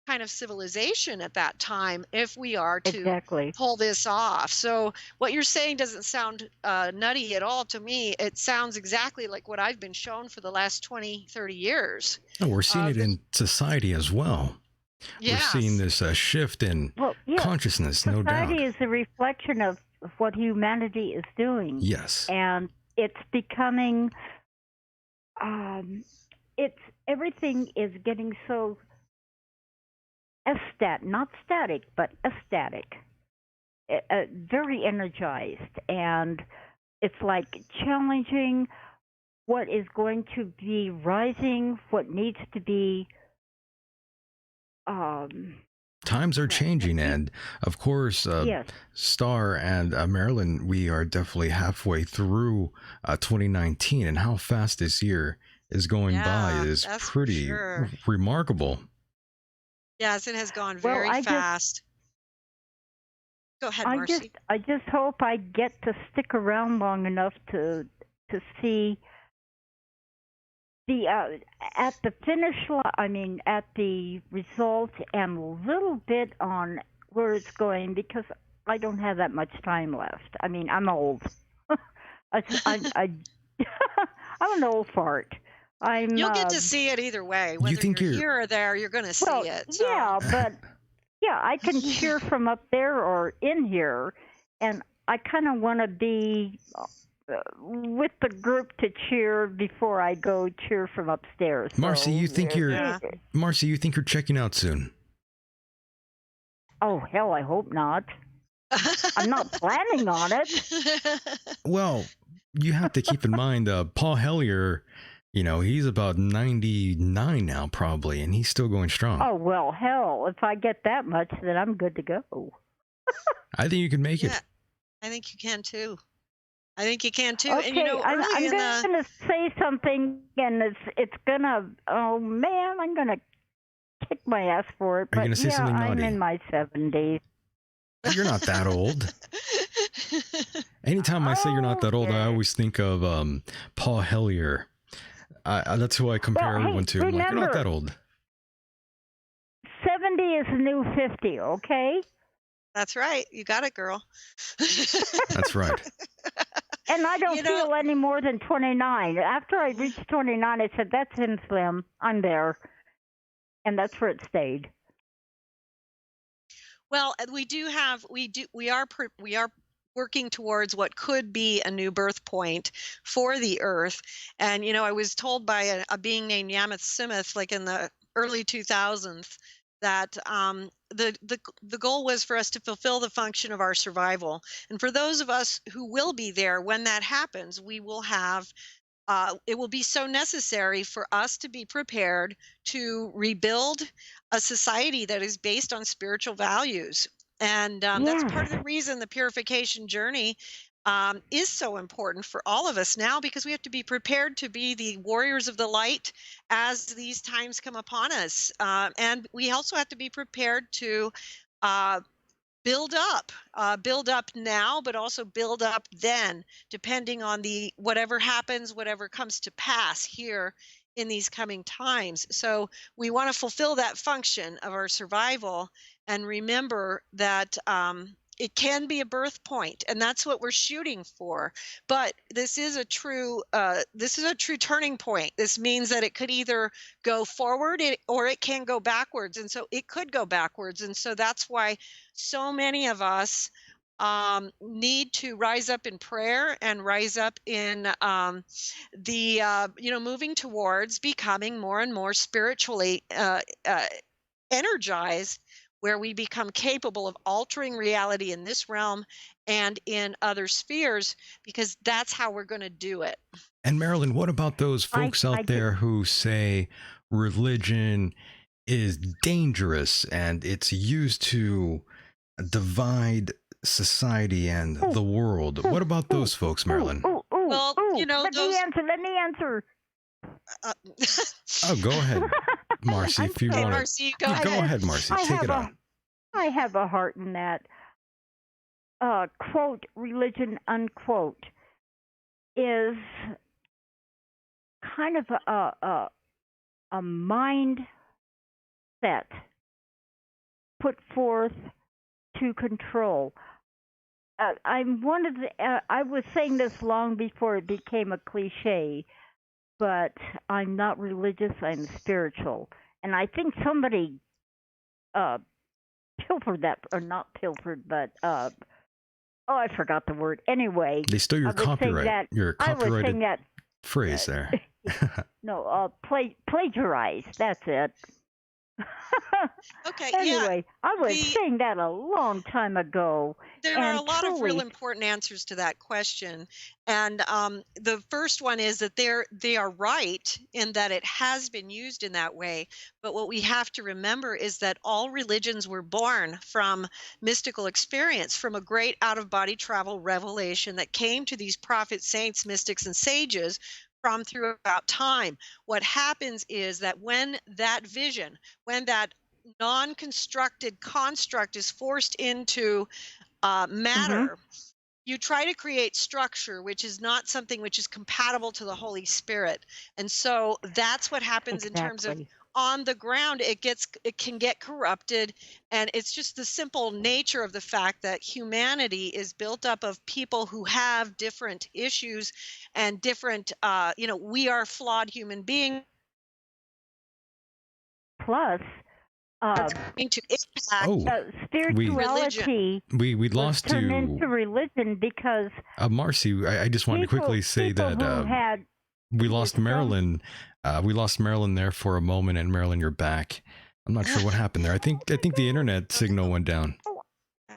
kind of civilization at that time if we are to pull this off. So what you're saying doesn't sound nutty at all to me. It sounds exactly like what I've been shown for the last 20, 30 years. Oh, we're seeing it in society as well. Yes. We're seeing this shift in consciousness, no doubt. Society is a reflection of what humanity is doing. Yes. And it's becoming, everything is getting so not static, but ecstatic, very energized. And it's like challenging what is going to be rising, what needs to be. Times are changing, and of course, Star and Marilyn, we are definitely halfway through 2019, and how fast this year is going by is pretty remarkable. Yes, it has gone very fast. Go ahead, Marcy. I just hope I get to stick around long enough to see the at the finish line. I mean, at the result, and a little bit on where it's going, because I don't have that much time left. I mean, I'm old. I'm an old fart. You'll get to see it either way. Whether you're here or there, you're going to see it. So. Yeah, but I can cheer from up there or in here, and I kind of want to be with the group to cheer before I go cheer from upstairs. Marcy, you think you're checking out soon? Oh hell, I hope not. I'm not planning on it. Well, you have to keep in mind, Paul Hellyer. He's about 99 now, probably, and he's still going strong. Oh, well, hell, if I get that much, then I'm good to go. I think you can make it. I think you can, too. Okay, and, I'm going to say something, and it's going to, oh, man, I'm going to kick my ass for it. Are you going to say something naughty? I'm in my 70s. You're not that old. Anytime I say you're not that old, I always think of Paul Hellyer. That's who I compare everyone to. Remember, you're not that old. 70 is the new 50, okay? That's right. You got it, girl. That's right. And I don't You know- feel any more than 29. After I reached 29, I said, "That's him, Slim. I'm there," and that's where it stayed. Well, we are working towards what could be a new birth point for the Earth. And I was told by a being named Yameth Simith, like in the early 2000s, that the goal was for us to fulfill the function of our survival. And for those of us who will be there when that happens, we will have. It will be so necessary for us to be prepared to rebuild a society that is based on spiritual values. And that's part of the reason the purification journey is so important for all of us now, because we have to be prepared to be the warriors of the light as these times come upon us. And we also have to be prepared to build up now, but also build up then, depending on whatever happens, whatever comes to pass here in these coming times. So we want to fulfill that function of our survival and remember that it can be a birth point, and that's what we're shooting for. But this is a true turning point. This means that it could either go forward or it can go backwards, and so it could go backwards. And so that's why so many of us need to rise up in prayer and rise up in moving towards becoming more and more spiritually energized, where we become capable of altering reality in this realm and in other spheres, because that's how we're going to do it. And Marilyn, what about those folks out there who say religion is dangerous and it's used to divide society and the world? What about those folks, Marilyn? Well, Let me answer. Oh, go ahead, Marcy, if you want Marcy, to. Go ahead, Marcy. Take it on. I have a heart in that. Quote, religion, unquote, is kind of a mindset put forth to control. I'm one of the. I was saying this long before it became a cliche, but I'm not religious. I'm spiritual, and I think somebody pilfered that, or not pilfered, but I forgot the word. Anyway, they stole your copyright. Your copyrighted phrase there. No, plagiarize. That's it. Okay. Anyway, I was saying that a long time ago. There are a lot of real important answers to that question. And the first one is that they are right in that it has been used in that way. But what we have to remember is that all religions were born from mystical experience, from a great out-of-body travel revelation that came to these prophets, saints, mystics, and sages from throughout time. What happens is that when that vision, when that non-constructed construct is forced into matter, you try to create structure, which is not something which is compatible to the Holy Spirit. And so that's what happens in terms of on the ground. It can get corrupted, and it's just the simple nature of the fact that humanity is built up of people who have different issues and different we are flawed human beings. Plus to impact spirituality. We lost turned you into religion because Marcy, I just wanted to quickly say that we lost Marilyn. We lost Marilyn there for a moment, and Marilyn, you're back. I'm not sure what happened there. I think the internet signal went down.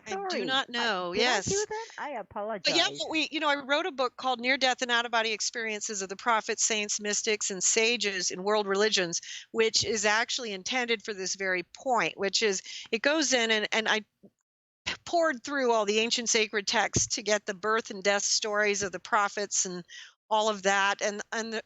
I do not know. Did yes. I do that? I apologize. But yeah, I wrote a book called Near Death and Out-of-Body Experiences of the Prophets, Saints, Mystics, and Sages in World Religions, which is actually intended for this very point, which is it goes in and I poured through all the ancient sacred texts to get the birth and death stories of the prophets and all of that, and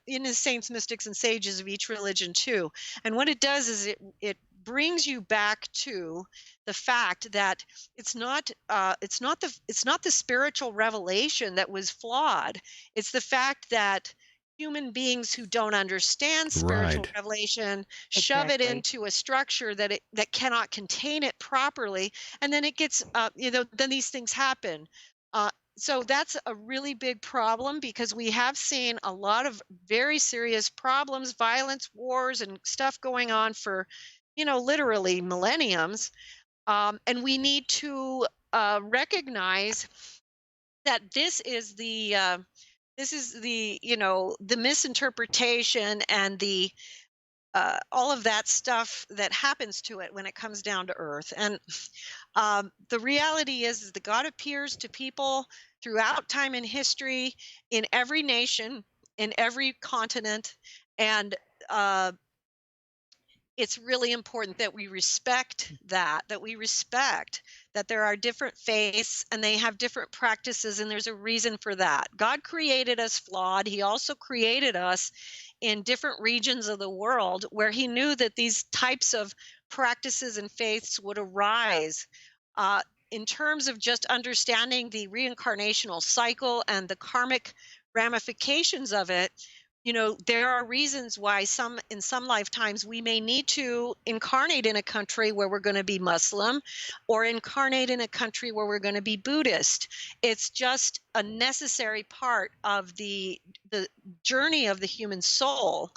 in the saints, mystics, and sages of each religion too. And what it does is it brings you back to the fact that it's not the spiritual revelation that was flawed. It's the fact that human beings who don't understand spiritual Right. revelation shove it Exactly. into a structure that cannot contain it properly, and then it gets then these things happen. So that's a really big problem, because we have seen a lot of very serious problems, violence, wars, and stuff going on for literally millenniums. And we need to recognize that this is the the misinterpretation and the all of that stuff that happens to it when it comes down to earth. And the reality is that God appears to people throughout time and history, in every nation, in every continent. And it's really important that we respect that there are different faiths and they have different practices, and there's a reason for that. God created us flawed. He also created us in different regions of the world where he knew that these types of practices and faiths would arise. In terms of just understanding the reincarnational cycle and the karmic ramifications of it, there are reasons why in some lifetimes we may need to incarnate in a country where we're going to be Muslim, or incarnate in a country where we're going to be Buddhist. It's just a necessary part of the journey of the human soul.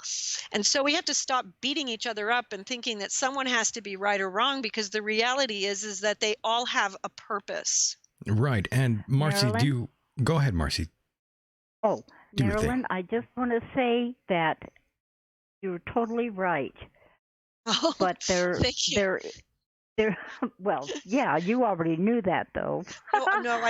And so we have to stop beating each other up and thinking that someone has to be right or wrong, because the reality is that they all have a purpose. Right. And Marcy, Marilyn? go ahead, Marcy. Oh, Do your thing. Marilyn, I just want to say that you're totally right. Oh, But thank you. well, yeah, you already knew that though. No,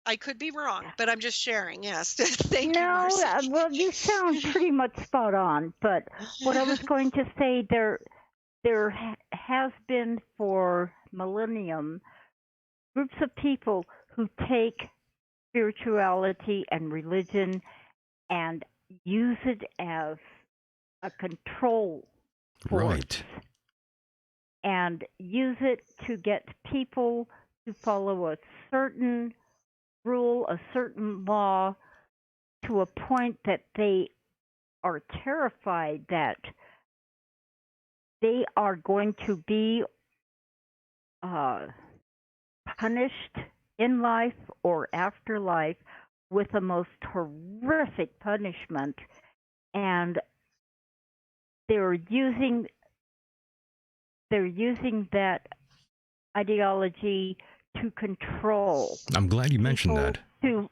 I could be wrong, but I'm just sharing. Yes. Thank you, No, Marcy. well, you sound pretty much spot on. But what I was going to say, there has been for millennium groups of people who take spirituality and religion and use it as a control force, Right. and use it to get people to follow a certain rule, a certain law, to a point that they are terrified that they are going to be punished in life or afterlife with the most horrific punishment, and they're using that ideology to control I'm glad you mentioned people that.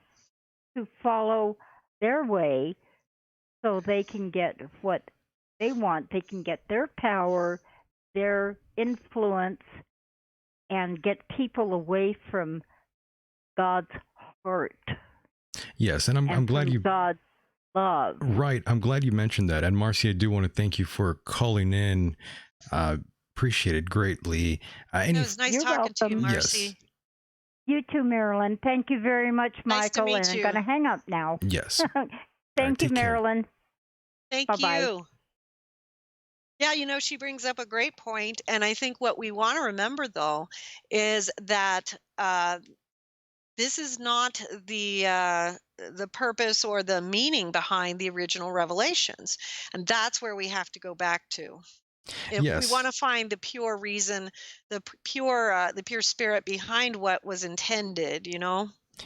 to follow their way, so they can get what they want. They can get their power, their influence, and get people away from God's heart Yes, and I'm glad from you God's love. Right. I'm glad you mentioned that. And Marcy, I do want to thank you for calling in. Appreciate it greatly. It was nice You're talking to you, welcome. Marcy. Yes. You too, Marilyn. Thank you very much, Nice to Michael. meet And I'm you. going to hang up now. Yes. Thank you, take care. Marilyn. Thank Bye-bye. you. Yeah, she brings up a great point, and I think what we want to remember, though, is that this is not the purpose or the meaning behind the original revelations, and that's where we have to go back to. If we Yes. want to find the pure reason, the pure spirit behind what was intended,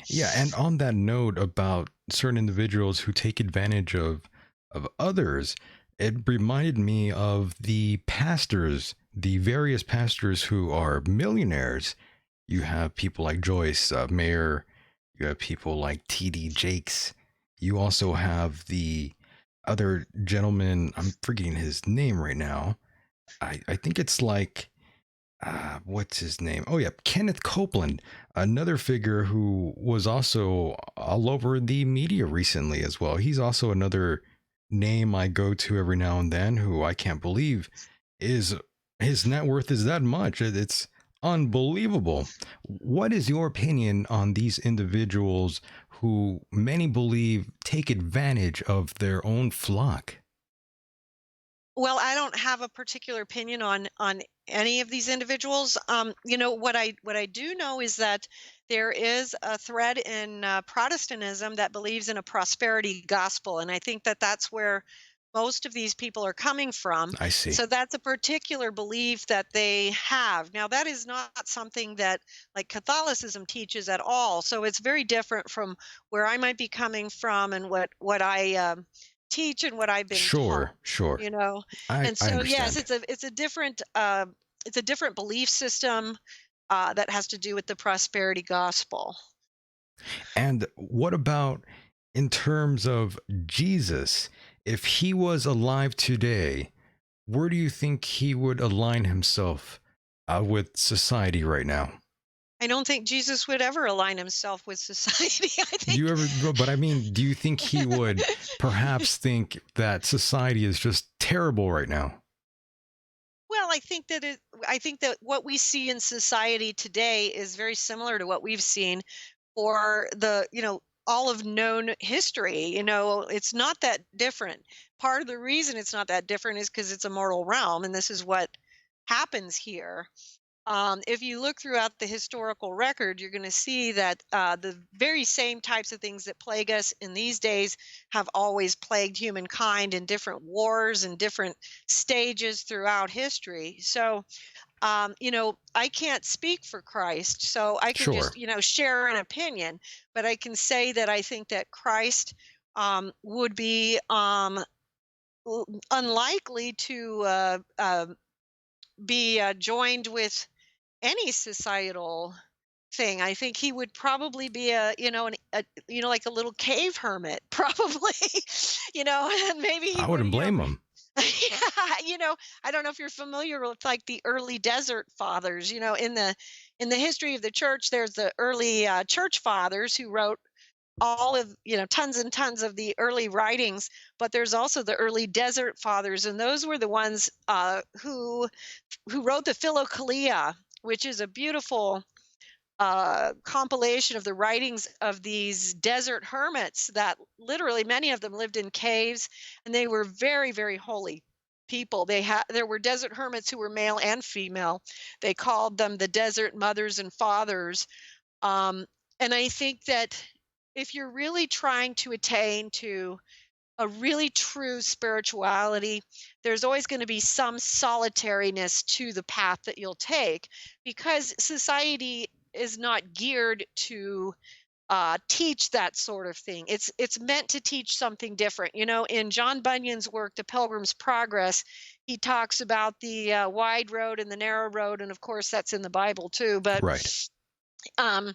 Yeah, and on that note about certain individuals who take advantage of others, it reminded me of the pastors, the various pastors who are millionaires. You have people like Joyce Mayer. You have people like T.D. Jakes. You also have the other gentleman. I'm forgetting his name right now. I think it's like what's his name? Oh yeah, Kenneth Copeland, another figure who was also all over the media recently as well. He's also another name I go to every now and then, who I can't believe is his net worth is that much. It's unbelievable. What is your opinion on these individuals who many believe take advantage of their own flock? Well, I don't have a particular opinion on any of these individuals. What I do know is that there is a thread in Protestantism that believes in a prosperity gospel. And I think that that's where most of these people are coming from. I see. So that's a particular belief that they have. Now, that is not something that like Catholicism teaches at all. So it's very different from where I might be coming from and what I teach and what I've been Sure, taught, sure. you know. I And so yes, understand. it's a different belief system that has to do with the prosperity gospel. And what about in terms of Jesus? If he was alive today, where do you think he would align himself with society right now? I don't think Jesus would ever align himself with society. I Do think you ever, but I mean, do you think he would perhaps think that society is just terrible right now? well, I think that what we see in society today is very similar to what we've seen for all of known history. It's not that different. Part of the reason it's not that different is because it's a mortal realm, and this is what happens here. If you look throughout the historical record, you're going to see that the very same types of things that plague us in these days have always plagued humankind in different wars and different stages throughout history. So, I can't speak for Christ, so I can just, Sure. share an opinion, but I can say that I think that Christ would be unlikely to be joined with any societal thing. I think he would probably be like a little cave hermit, probably, and maybe he I would, wouldn't blame him. yeah, I don't know if you're familiar with like the early desert fathers, in the history of the church, there's the early church fathers who wrote all of, tons and tons of the early writings, but there's also the early desert fathers, and those were the ones who wrote the Philokalia, which is a beautiful compilation of the writings of these desert hermits that literally many of them lived in caves, and they were very, very holy people. There were desert hermits who were male and female. They called them the desert mothers and fathers. Um, and I think that if you're really trying to attain to a really true spirituality, there's always going to be some solitariness to the path that you'll take, because society is not geared to teach that sort of thing. It's meant to teach something different. In John Bunyan's work, The Pilgrim's Progress, he talks about the wide road and the narrow road, and of course that's in the Bible too. But Right. um,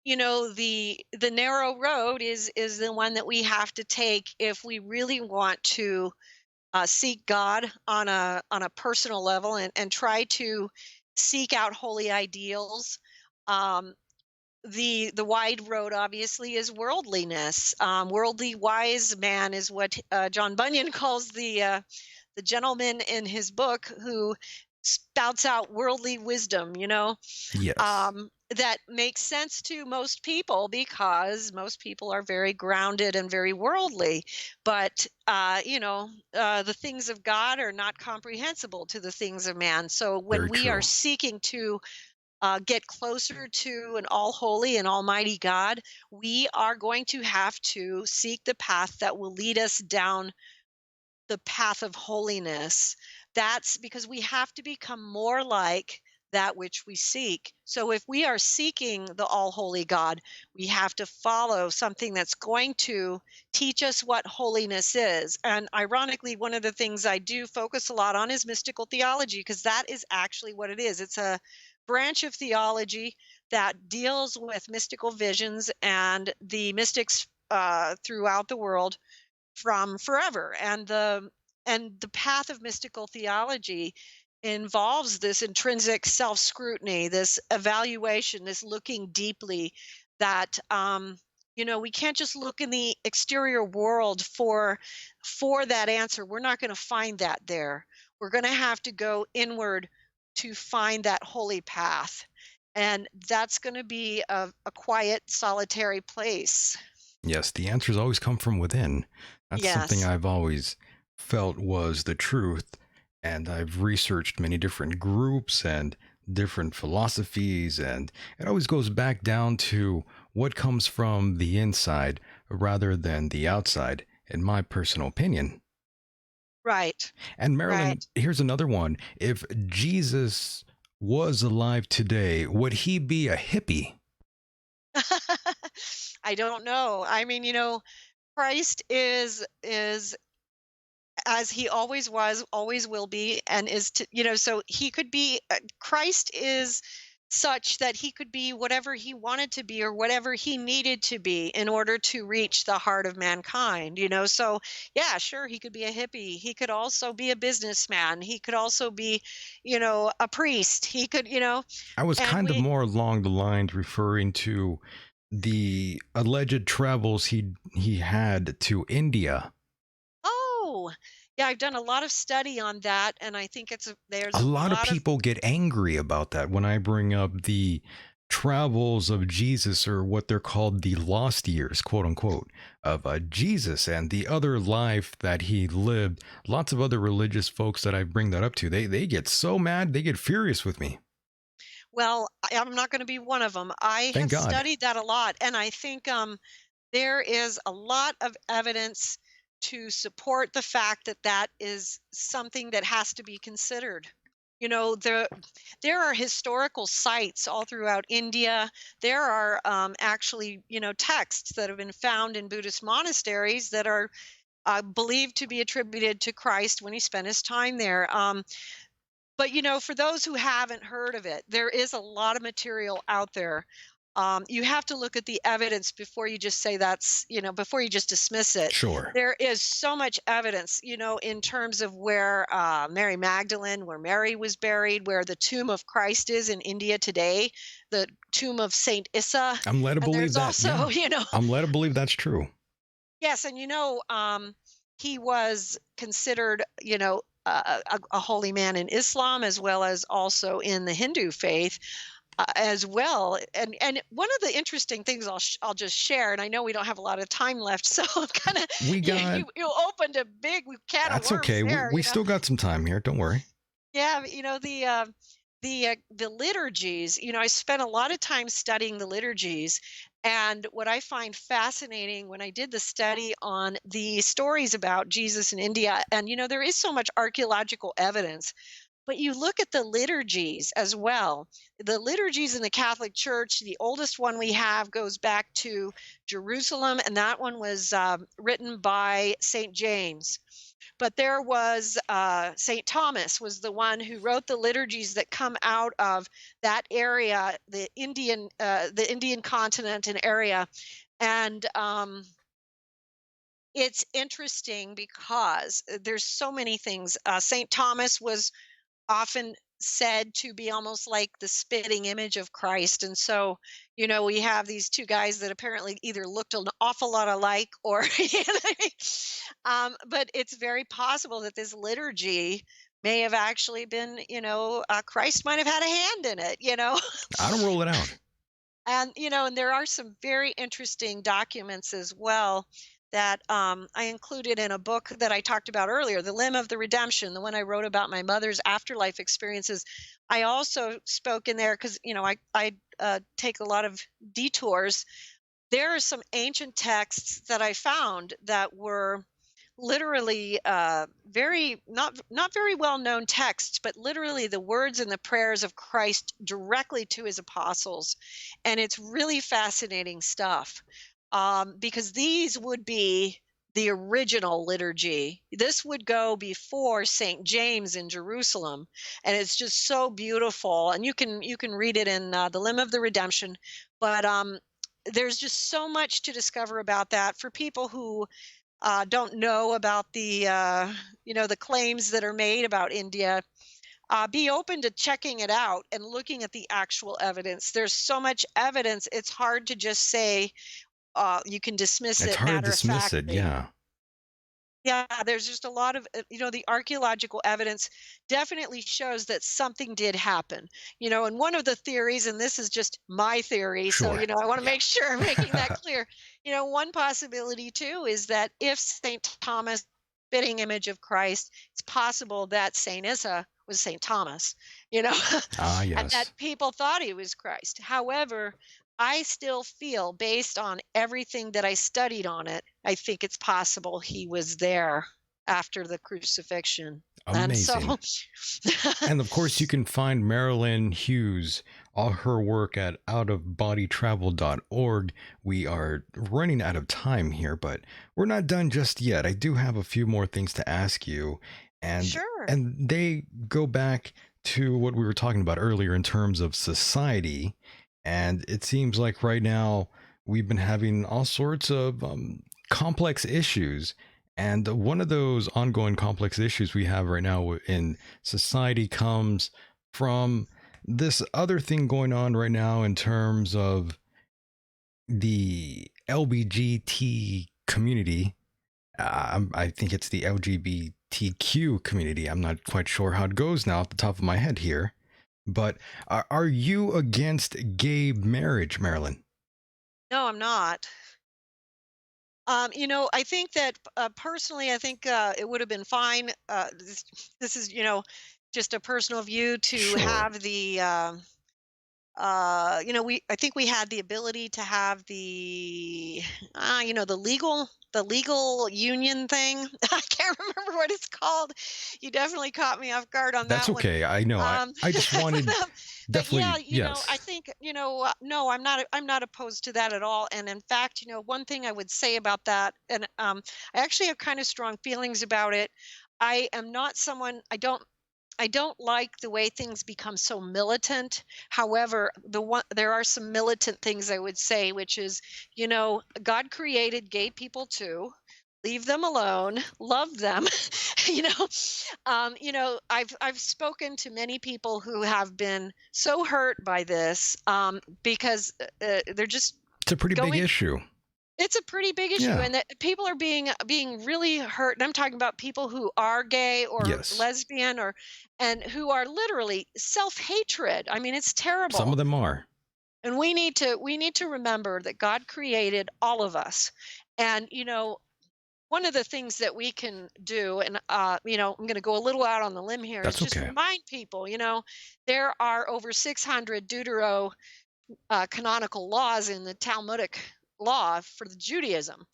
the narrow road is the one that we have to take if we really want to seek God on a personal level, and try to seek out holy ideals. Um, the wide road obviously is worldliness. Worldly wise man is what John Bunyan calls the gentleman in his book who spouts out worldly wisdom. Yes. That makes sense to most people because most people are very grounded and very worldly. But, the things of God are not comprehensible to the things of man. So when Very we are true. seeking to get closer to an all holy and almighty God, we are going to have to seek the path that will lead us down the path of holiness. That's because we have to become more like that which we seek. So if we are seeking the all holy God, we have to follow something that's going to teach us what holiness is. And ironically, one of the things I do focus a lot on is mystical theology, because that is actually what it is. It's a branch of theology that deals with mystical visions and the mystics throughout the world from forever. And the path of mystical theology involves this intrinsic self-scrutiny, this evaluation, this looking deeply, that we can't just look in the exterior world for that answer. We're not going to find that there. We're going to have to go inward to find that holy path, and that's going to be a quiet, solitary place. Yes, the answers always come from within. That's something Yes. I've always felt was the truth. And I've researched many different groups and different philosophies, and it always goes back down to what comes from the inside rather than the outside, in my personal opinion. Right. And Marilyn, Right. here's another one. If Jesus was alive today, would he be a hippie? I don't know. I mean, Christ is as he always was, always will be, and is to, so he could be, Christ is such that he could be whatever he wanted to be or whatever he needed to be in order to reach the heart of mankind, so yeah, sure, he could be a hippie, he could also be a businessman, he could also be, a priest, he could, I was and kind of we more along the lines referring to the alleged travels he had to India. oh yeah, I've done a lot of study on that, and I think there's A a lot of lot of people get angry about that when I bring up the travels of Jesus, or what they're called the lost years, quote unquote, of Jesus and the other life that he lived. Lots of other religious folks that I bring that up to, they get so mad, they get furious with me. Well, I'm not going to be one of them. I Thank have God. studied that a lot, and I think there is a lot of evidence to support the fact that that is something that has to be considered. There are historical sites all throughout India. There are actually, texts that have been found in Buddhist monasteries that are believed to be attributed to Christ when he spent his time there. But for those who haven't heard of it, there is a lot of material out there. You have to look at the evidence before you just say before you just dismiss it. Sure. There is so much evidence, in terms of where Mary Magdalene, where Mary was buried, where the tomb of Christ is in India today, the tomb of Saint Issa. I'm led to And believe there's that. also, Yeah. I'm led to believe that's true. yes, and he was considered, a holy man in Islam as well as also in the Hindu faith as well. And one of the interesting things I'll just share, and I know we don't have a lot of time left, so I'm kind of We got. you opened a big can of That's worms okay. there. We still got some time here. Don't worry. Yeah, the liturgies. I spent a lot of time studying the liturgies, and what I find fascinating when I did the study on the stories about Jesus in India, and there is so much archaeological evidence, but you look at the liturgies as well. The liturgies in the Catholic Church, the oldest one we have goes back to Jerusalem, and that one was written by St. James. But there was St. Thomas was the one who wrote the liturgies that come out of that area, the Indian continent and area. And it's interesting because there's so many things. St. Thomas was often said to be almost like the spitting image of Christ. And so, we have these two guys that apparently either looked an awful lot alike or, but it's very possible that this liturgy may have actually been, Christ might have had a hand in it, I don't rule it out. And, and there are some very interesting documents as well that I included in a book that I talked about earlier, The Limb of the Redemption, the one I wrote about my mother's afterlife experiences. I also spoke in there because, I take a lot of detours. There are some ancient texts that I found that were literally very not very well known texts, but literally the words and the prayers of Christ directly to his apostles. And it's really fascinating stuff. Because these would be the original liturgy. This would go before St. James in Jerusalem, and it's just so beautiful. And you can read it in The Limb of the Redemption. But there's just so much to discover about that for people who don't know about the the claims that are made about India. Be open to checking it out and looking at the actual evidence. There's so much evidence; it's hard to just say. You can dismiss It's it hard to matter of dismiss it. factly. Yeah. Yeah, there's just a lot of, the archaeological evidence definitely shows that something did happen. And one of the theories, and this is just my theory, so, Sure. I want to Yeah. make sure I'm making that clear. One possibility too is that if St. Thomas spitting image of Christ. It's possible that Saint Issa was Saint Thomas, Ah, and that yes. people thought he was Christ. However, I still feel, based on everything that I studied on it, I think it's possible he was there after the crucifixion. And so, Amazing. And of course, you can find Marilyn Hughes, all her work at outofbodytravel.org. We are running out of time here, but we're not done just yet. I do have a few more things to ask you, and sure. they go back to what we were talking about earlier in terms of society. And it seems like right now we've been having all sorts of complex issues. And one of those ongoing complex issues we have right now in society comes from this other thing going on right now in terms of the LBGT community. I think it's the LGBTQ community. I'm not quite sure how it goes now at the top of my head here. But are you against gay marriage, Marilyn? No, I'm not. I think that personally, I think it would have been fine. This is, just a personal view to Sure. have the, I think we had the ability to have the legal union thing. I can't remember what it's called. You definitely caught me off guard on That's that one. okay. I know. I just wanted But yeah, definitely, I yes. think, no, I'm not opposed to that at all. And in fact, one thing I would say about that, and I actually have kind of strong feelings about it. I am not someone, I don't like the way things become so militant. However, there are some militant things I would say, which is, God created gay people too. Leave them alone. Love them. you know, I've spoken to many people who have been so hurt by this, because they're just It's a pretty big going. issue. It's a pretty big issue, Yeah. and that people are being really hurt. And I'm talking about people who are gay or Yes. lesbian, and who are literally self-hatred. I mean, it's Some of terrible. them are. And we need to remember that God created all of us. And one of the things that we can do, and I'm going to go a little out on the limb here, is That's just okay. remind people, there are over 600 Deutero canonical laws in the Talmudic law for the Judaism.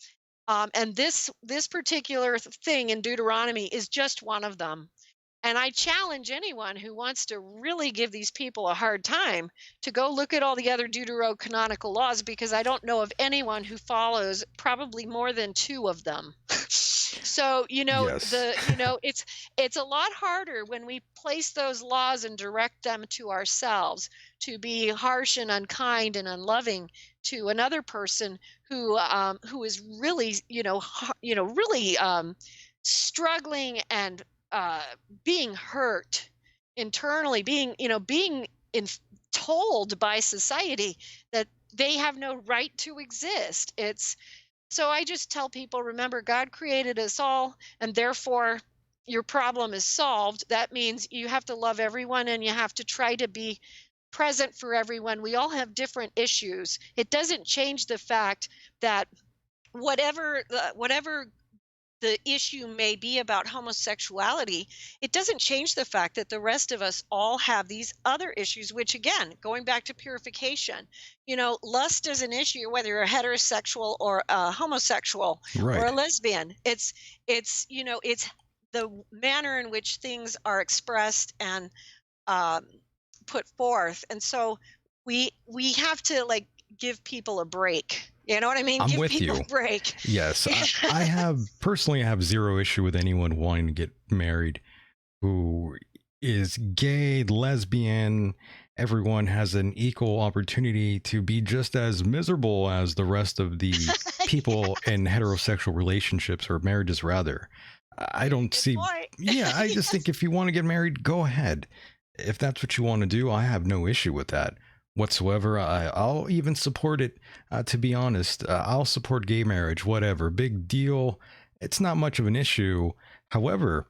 And this particular thing in Deuteronomy is just one of them. And I challenge anyone who wants to really give these people a hard time to go look at all the other deuterocanonical laws, because I don't know of anyone who follows probably more than two of them. So, Yes. it's a lot harder when we place those laws and direct them to ourselves to be harsh and unkind and unloving to another person who is really, really struggling and being hurt internally, being told by society that they have no right to exist. So I just tell people, remember, God created us all, and therefore your problem is solved. That means you have to love everyone, and you have to try to be present for everyone. We all have different issues. It doesn't change the fact that whatever the issue may be about homosexuality, it doesn't change the fact that the rest of us all have these other issues, which, again, going back to purification, lust is an issue, whether you're a heterosexual or a homosexual or Right. a lesbian. It's the manner in which things are expressed and um, put forth. And so we have to, like, give people a break. You know what I mean? I'm Give with people you. a break. Yes. I have zero issue with anyone wanting to get married who is gay, lesbian. Everyone has an equal opportunity to be just as miserable as the rest of the people in heterosexual relationships or marriages, rather. I don't Good see. point. Yeah, I just think if you want to get married, go ahead. If that's what you want to do, I have no issue with that whatsoever. I'll even support it. To be honest, I'll support gay marriage, whatever. Big deal. It's not much of an issue. However,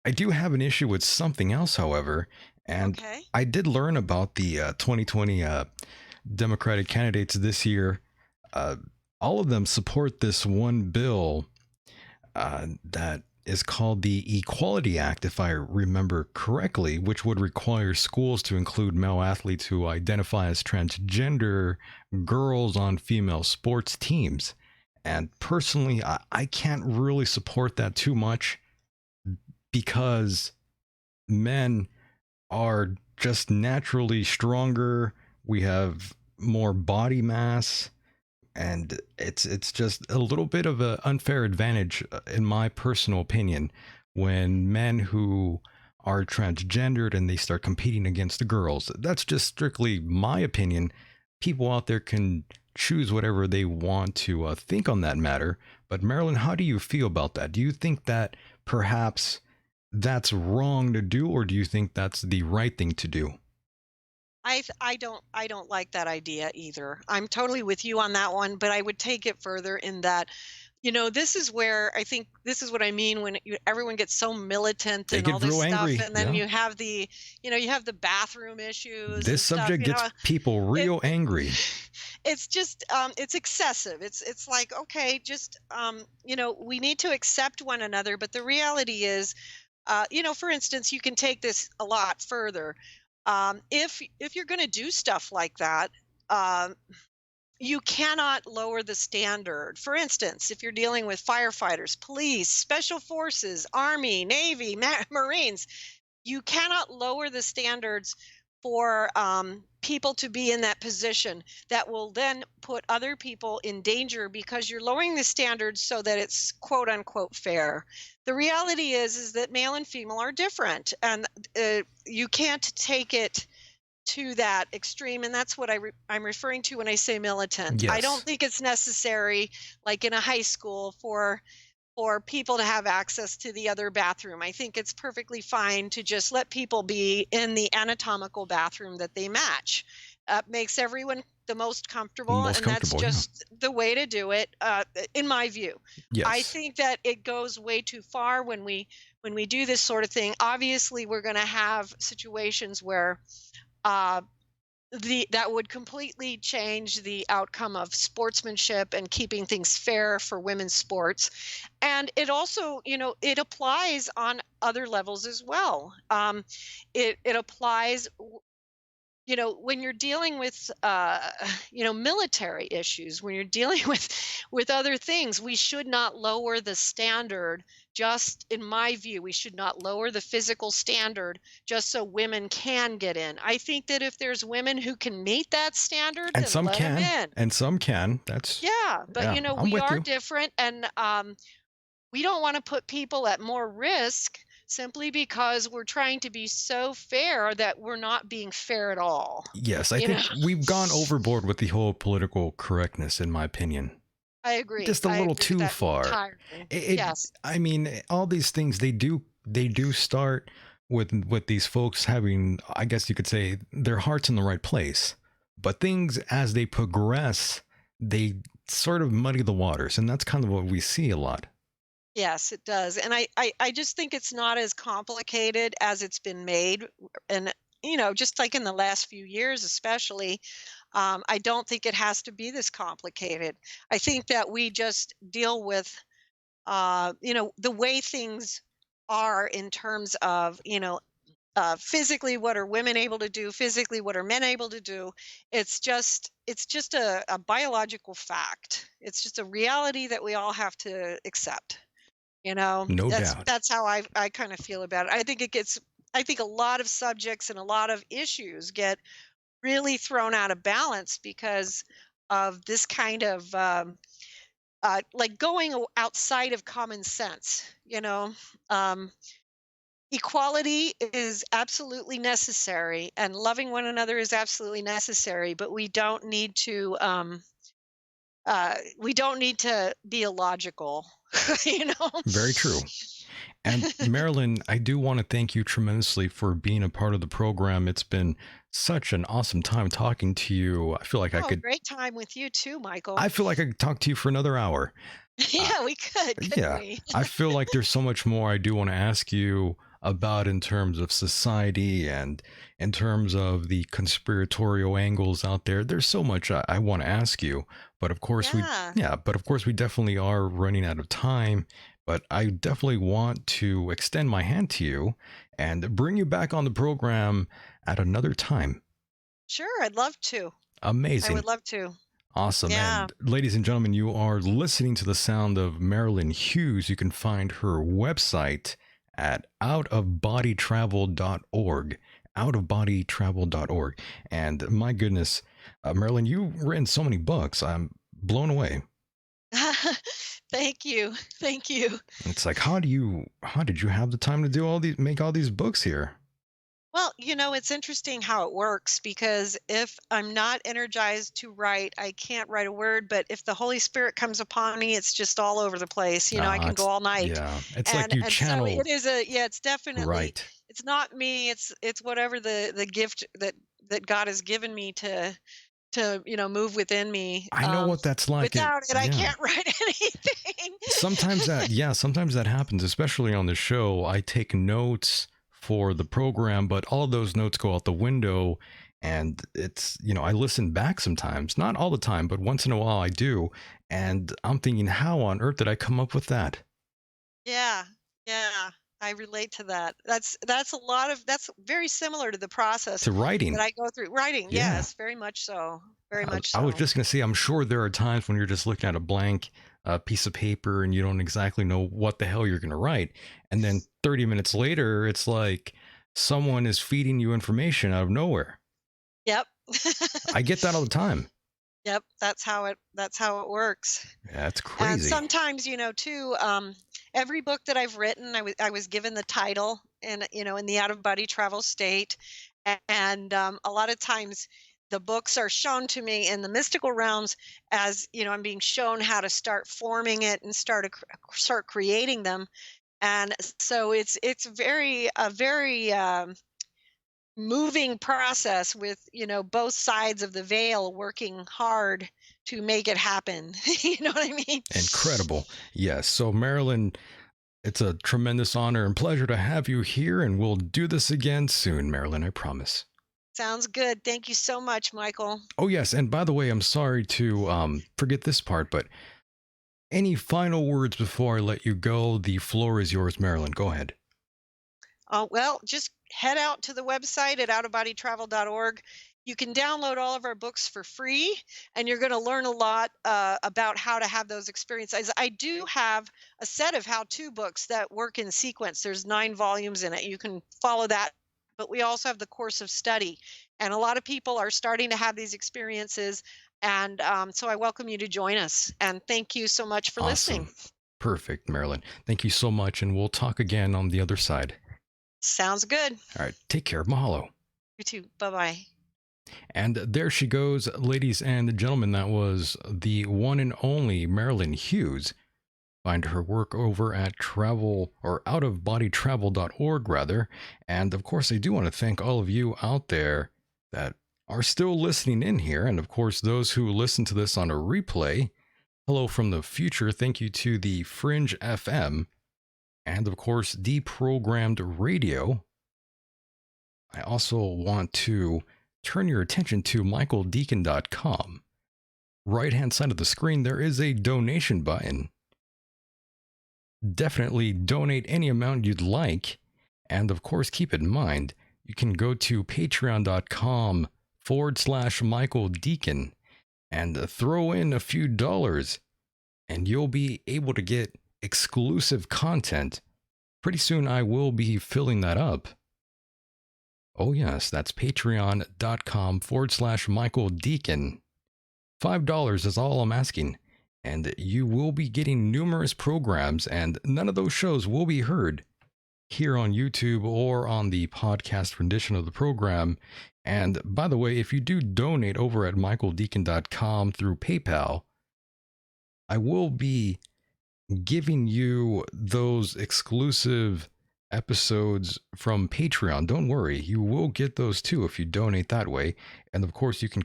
I do have an issue with something else, however, and Okay. I did learn about the 2020 Democratic candidates this year. Uh, all of them support this one bill that is called the Equality Act, if I remember correctly, which would require schools to include male athletes who identify as transgender, girls on female sports teams. And personally, I can't really support that too much, because men are just naturally stronger. We have more body mass, and it's just a little bit of an unfair advantage, in my personal opinion, when men who are transgendered and they start competing against the girls. That's just strictly my opinion. People out there can choose whatever they want to think on that matter. But Marilyn, how do you feel about that? Do you think that perhaps that's wrong to do, or do you think that's the right thing to do? I don't like that idea either. I'm totally with you on that one, but I would take it further in that, this is where I think this is what I mean when everyone gets so militant They and get all this real stuff, angry. and then Yeah. you have the bathroom issues. This and stuff, subject gets people real angry. It's just it's excessive. It's like, okay, just we need to accept one another, but the reality is, for instance, you can take this a lot further. If you're going to do stuff like that, you cannot lower the standard. For instance, if you're dealing with firefighters, police, special forces, Army, Navy, Marines, you cannot lower the standards for people to be in that position. That will then put other people in danger, because you're lowering the standards so that it's quote unquote fair. The reality is that male and female are different, and you can't take it to that extreme, and that's what I'm referring to when I say militant. Yes. I don't think it's necessary, like in a high school, for people to have access to the other bathroom. I think it's perfectly fine to just let people be in the anatomical bathroom that they match. Makes everyone the most comfortable, and that's just the way to do it, in my view. Yes. I think that it goes way too far when we do this sort of thing. Obviously, we're going to have situations where that would completely change the outcome of sportsmanship and keeping things fair for women's sports. And it also, it applies on other levels as well. It applies, when you're dealing with, military issues, when you're dealing with other things, we should not lower the standard. Just in my view, we should not lower the physical standard just so women can get in. I think that if there's women who can meet that standard, and then some let can, them in. and some can. That's but I'm we with are you. different, and we don't want to put people at more risk simply because we're trying to be so fair that we're not being fair at all. Yes, I think we've gone overboard with the whole political correctness, in my opinion. I agree. Just a little too far. Yes. I mean, all these things, they do start with these folks having, I guess you could say, their hearts in the right place. But things, as they progress, they sort of muddy the waters, and that's kind of what we see a lot. Yes, it does. And I just think it's not as complicated as it's been made. And, just like in the last few years, especially, I don't think it has to be this complicated. I think that we just deal with, the way things are in terms of, physically, what are women able to do? Physically, what are men able to do? It's just a biological fact. It's just a reality that we all have to accept. No doubt. That's how I kind of feel about it. I think a lot of subjects and a lot of issues get really thrown out of balance because of this kind of like going outside of common sense. Equality is absolutely necessary, and loving one another is absolutely necessary, but we don't need to be illogical. Very true. And Marilyn, I do want to thank you tremendously for being a part of the program. It's been such an awesome time talking to you. I feel like I could. Great time with you too, Michael. I feel like I could talk to you for another hour. Yeah, we could. Yeah, we? I feel like there's so much more I do want to ask you about in terms of society and in terms of the conspiratorial angles out there. There's so much I want to ask you, but of course we definitely are running out of time but I definitely want to extend my hand to you and bring you back on the program at another time. Sure, I'd love to. I Amazing. would love to. Awesome. Yeah. And ladies and gentlemen, you are listening to the sound of Marilyn Hughes. You can find her website at outofbodytravel.org. Outofbodytravel.org. And my goodness, Marilyn, you've written so many books. I'm blown away. Thank you. Thank you. It's like, how did you have the time to do make all these books here? Well, it's interesting how it works, because if I'm not energized to write, I can't write a word. But if the Holy Spirit comes upon me, it's just all over the place. I can go all night. Yeah, it's like you And channel. so it is it's definitely, Right. it's not me. It's whatever the gift that God has given me to move within me. I know what that's like. Without it, I yeah. can't write anything. Sometimes that happens, especially on the show. I take notes for the program, but all of those notes go out the window, and it's, I listen back sometimes, not all the time, but once in a while I do, and I'm thinking, how on earth did I come up with that? Yeah, I relate to that. That's very similar to the process To writing. that I go through. Writing, Yeah. yes, very much so. Very much I was so. just going to say, I'm sure there are times when you're just looking at a blank piece of paper and you don't exactly know what the hell you're going to write. And then 30 minutes later, it's like someone is feeding you information out of nowhere. Yep. I get that all the time. Yep, that's how it works. Yeah, it's And crazy. sometimes, too, every book that I've written, I was given the title in the out of body travel state, and a lot of times the books are shown to me in the mystical realms as I'm being shown how to start forming it and start creating them, and so it's a very moving process with both sides of the veil working hard to make it happen. You know what I mean? Incredible. Yes. So Marilyn, it's a tremendous honor and pleasure to have you here, and we'll do this again soon, Marilyn, I promise. Sounds good. Thank you so much, Michael. Oh yes, and by the way, I'm sorry to forget this part, but any final words before I let you go? The floor is yours, Marilyn. Go ahead. Well, just head out to the website at outofbodytravel.org. You can download all of our books for free, and you're going to learn a lot about how to have those experiences. I do have a set of how-to books that work in sequence. There's 9 volumes in it. You can follow that, but we also have the course of study, and a lot of people are starting to have these experiences, and so I welcome you to join us, and thank you so much for listening. Perfect, Marilyn. Thank you so much, and we'll talk again on the other side. Sounds good. All right, take care. Mahalo. You too. Bye-bye. And there she goes, ladies and gentlemen. That was the one and only Marilyn Hughes. Find her work over at outofbodytravel.org, rather. And of course, I do want to thank all of you out there that are still listening in here. And of course, those who listen to this on a replay, hello from the future. Thank you to the Fringe FM. And of course, Deprogrammed Radio. I also want to turn your attention to michaeldecon.com. Right-hand side of the screen, there is a donation button. Definitely donate any amount you'd like. And of course, keep in mind, you can go to patreon.com/MichaelDecon and throw in a few dollars, and you'll be able to get exclusive content. Pretty soon I will be filling that up. Oh yes, that's patreon.com/MichaelDecon. $5 is all I'm asking, and you will be getting numerous programs, and none of those shows will be heard here on YouTube or on the podcast rendition of the program. And by the way, if you do donate over at michaeldecon.com through PayPal, I will be giving you those exclusive episodes from Patreon. Don't worry, you will get those too if you donate that way. And of course, you can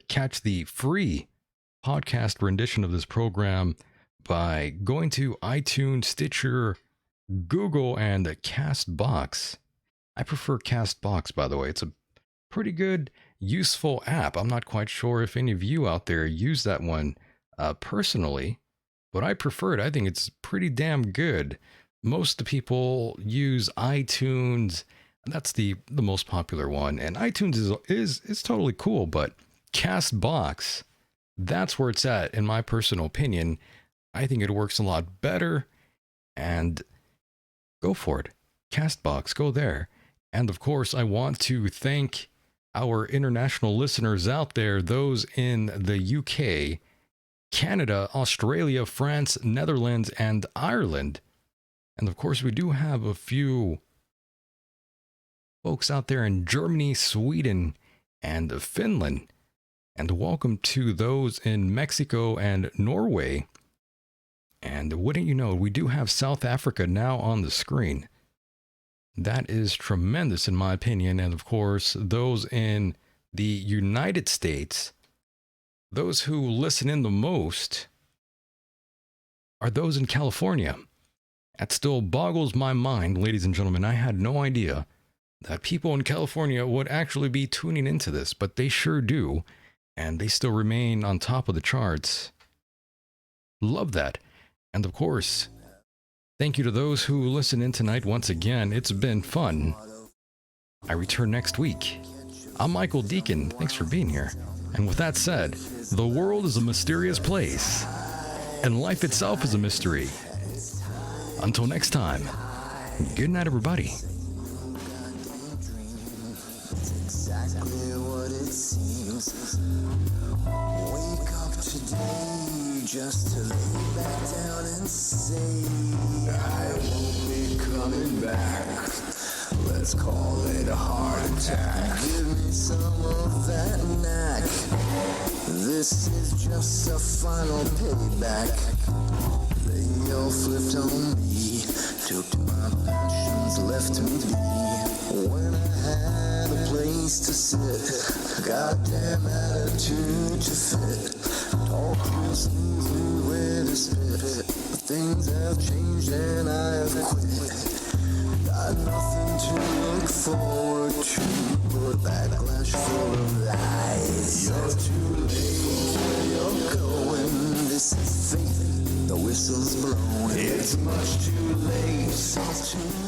catch the free podcast rendition of this program by going to iTunes, Stitcher, Google, and Castbox. I prefer Castbox, by the way. It's a pretty good, useful app. I'm not quite sure if any of you out there use that one personally, but I prefer it. I think it's pretty damn good. Most of the people use iTunes. That's the most popular one, and iTunes is totally cool, but Castbox, that's where it's at in my personal opinion. I think it works a lot better, and go for it. Castbox, go there. And of course, I want to thank our international listeners out there, those in the UK, Canada, Australia, France, Netherlands, and Ireland. And of course, we do have a few folks out there in Germany, Sweden, and Finland. And welcome to those in Mexico and Norway. And wouldn't you know, we do have South Africa now on the screen. That is tremendous in my opinion. And of course, those in the United States, those who listen in the most are those in California. That still boggles my mind, ladies and gentlemen. I had no idea that people in California would actually be tuning into this, but they sure do. And they still remain on top of the charts. Love that. And of course, thank you to those who listen in tonight once again. It's been fun. I return next week. I'm Michael Decon. Thanks for being here. And with that said, the world is a mysterious place, and life itself is a mystery. Until next time, good night, everybody. Wake up today just to lay back down and say I won't be coming back. Let's call it a heart attack. Give me some of that knack. This is just a final payback. They all flipped on me, took my passions, left me be. When I had a place to sit, goddamn attitude to fit. Talk real smooth where to spit. But things have changed and I have quit. Got nothing to look forward to but backlash full of lies. You're too late where you're going. This is fate, the whistle's blown. It's much too late. It's too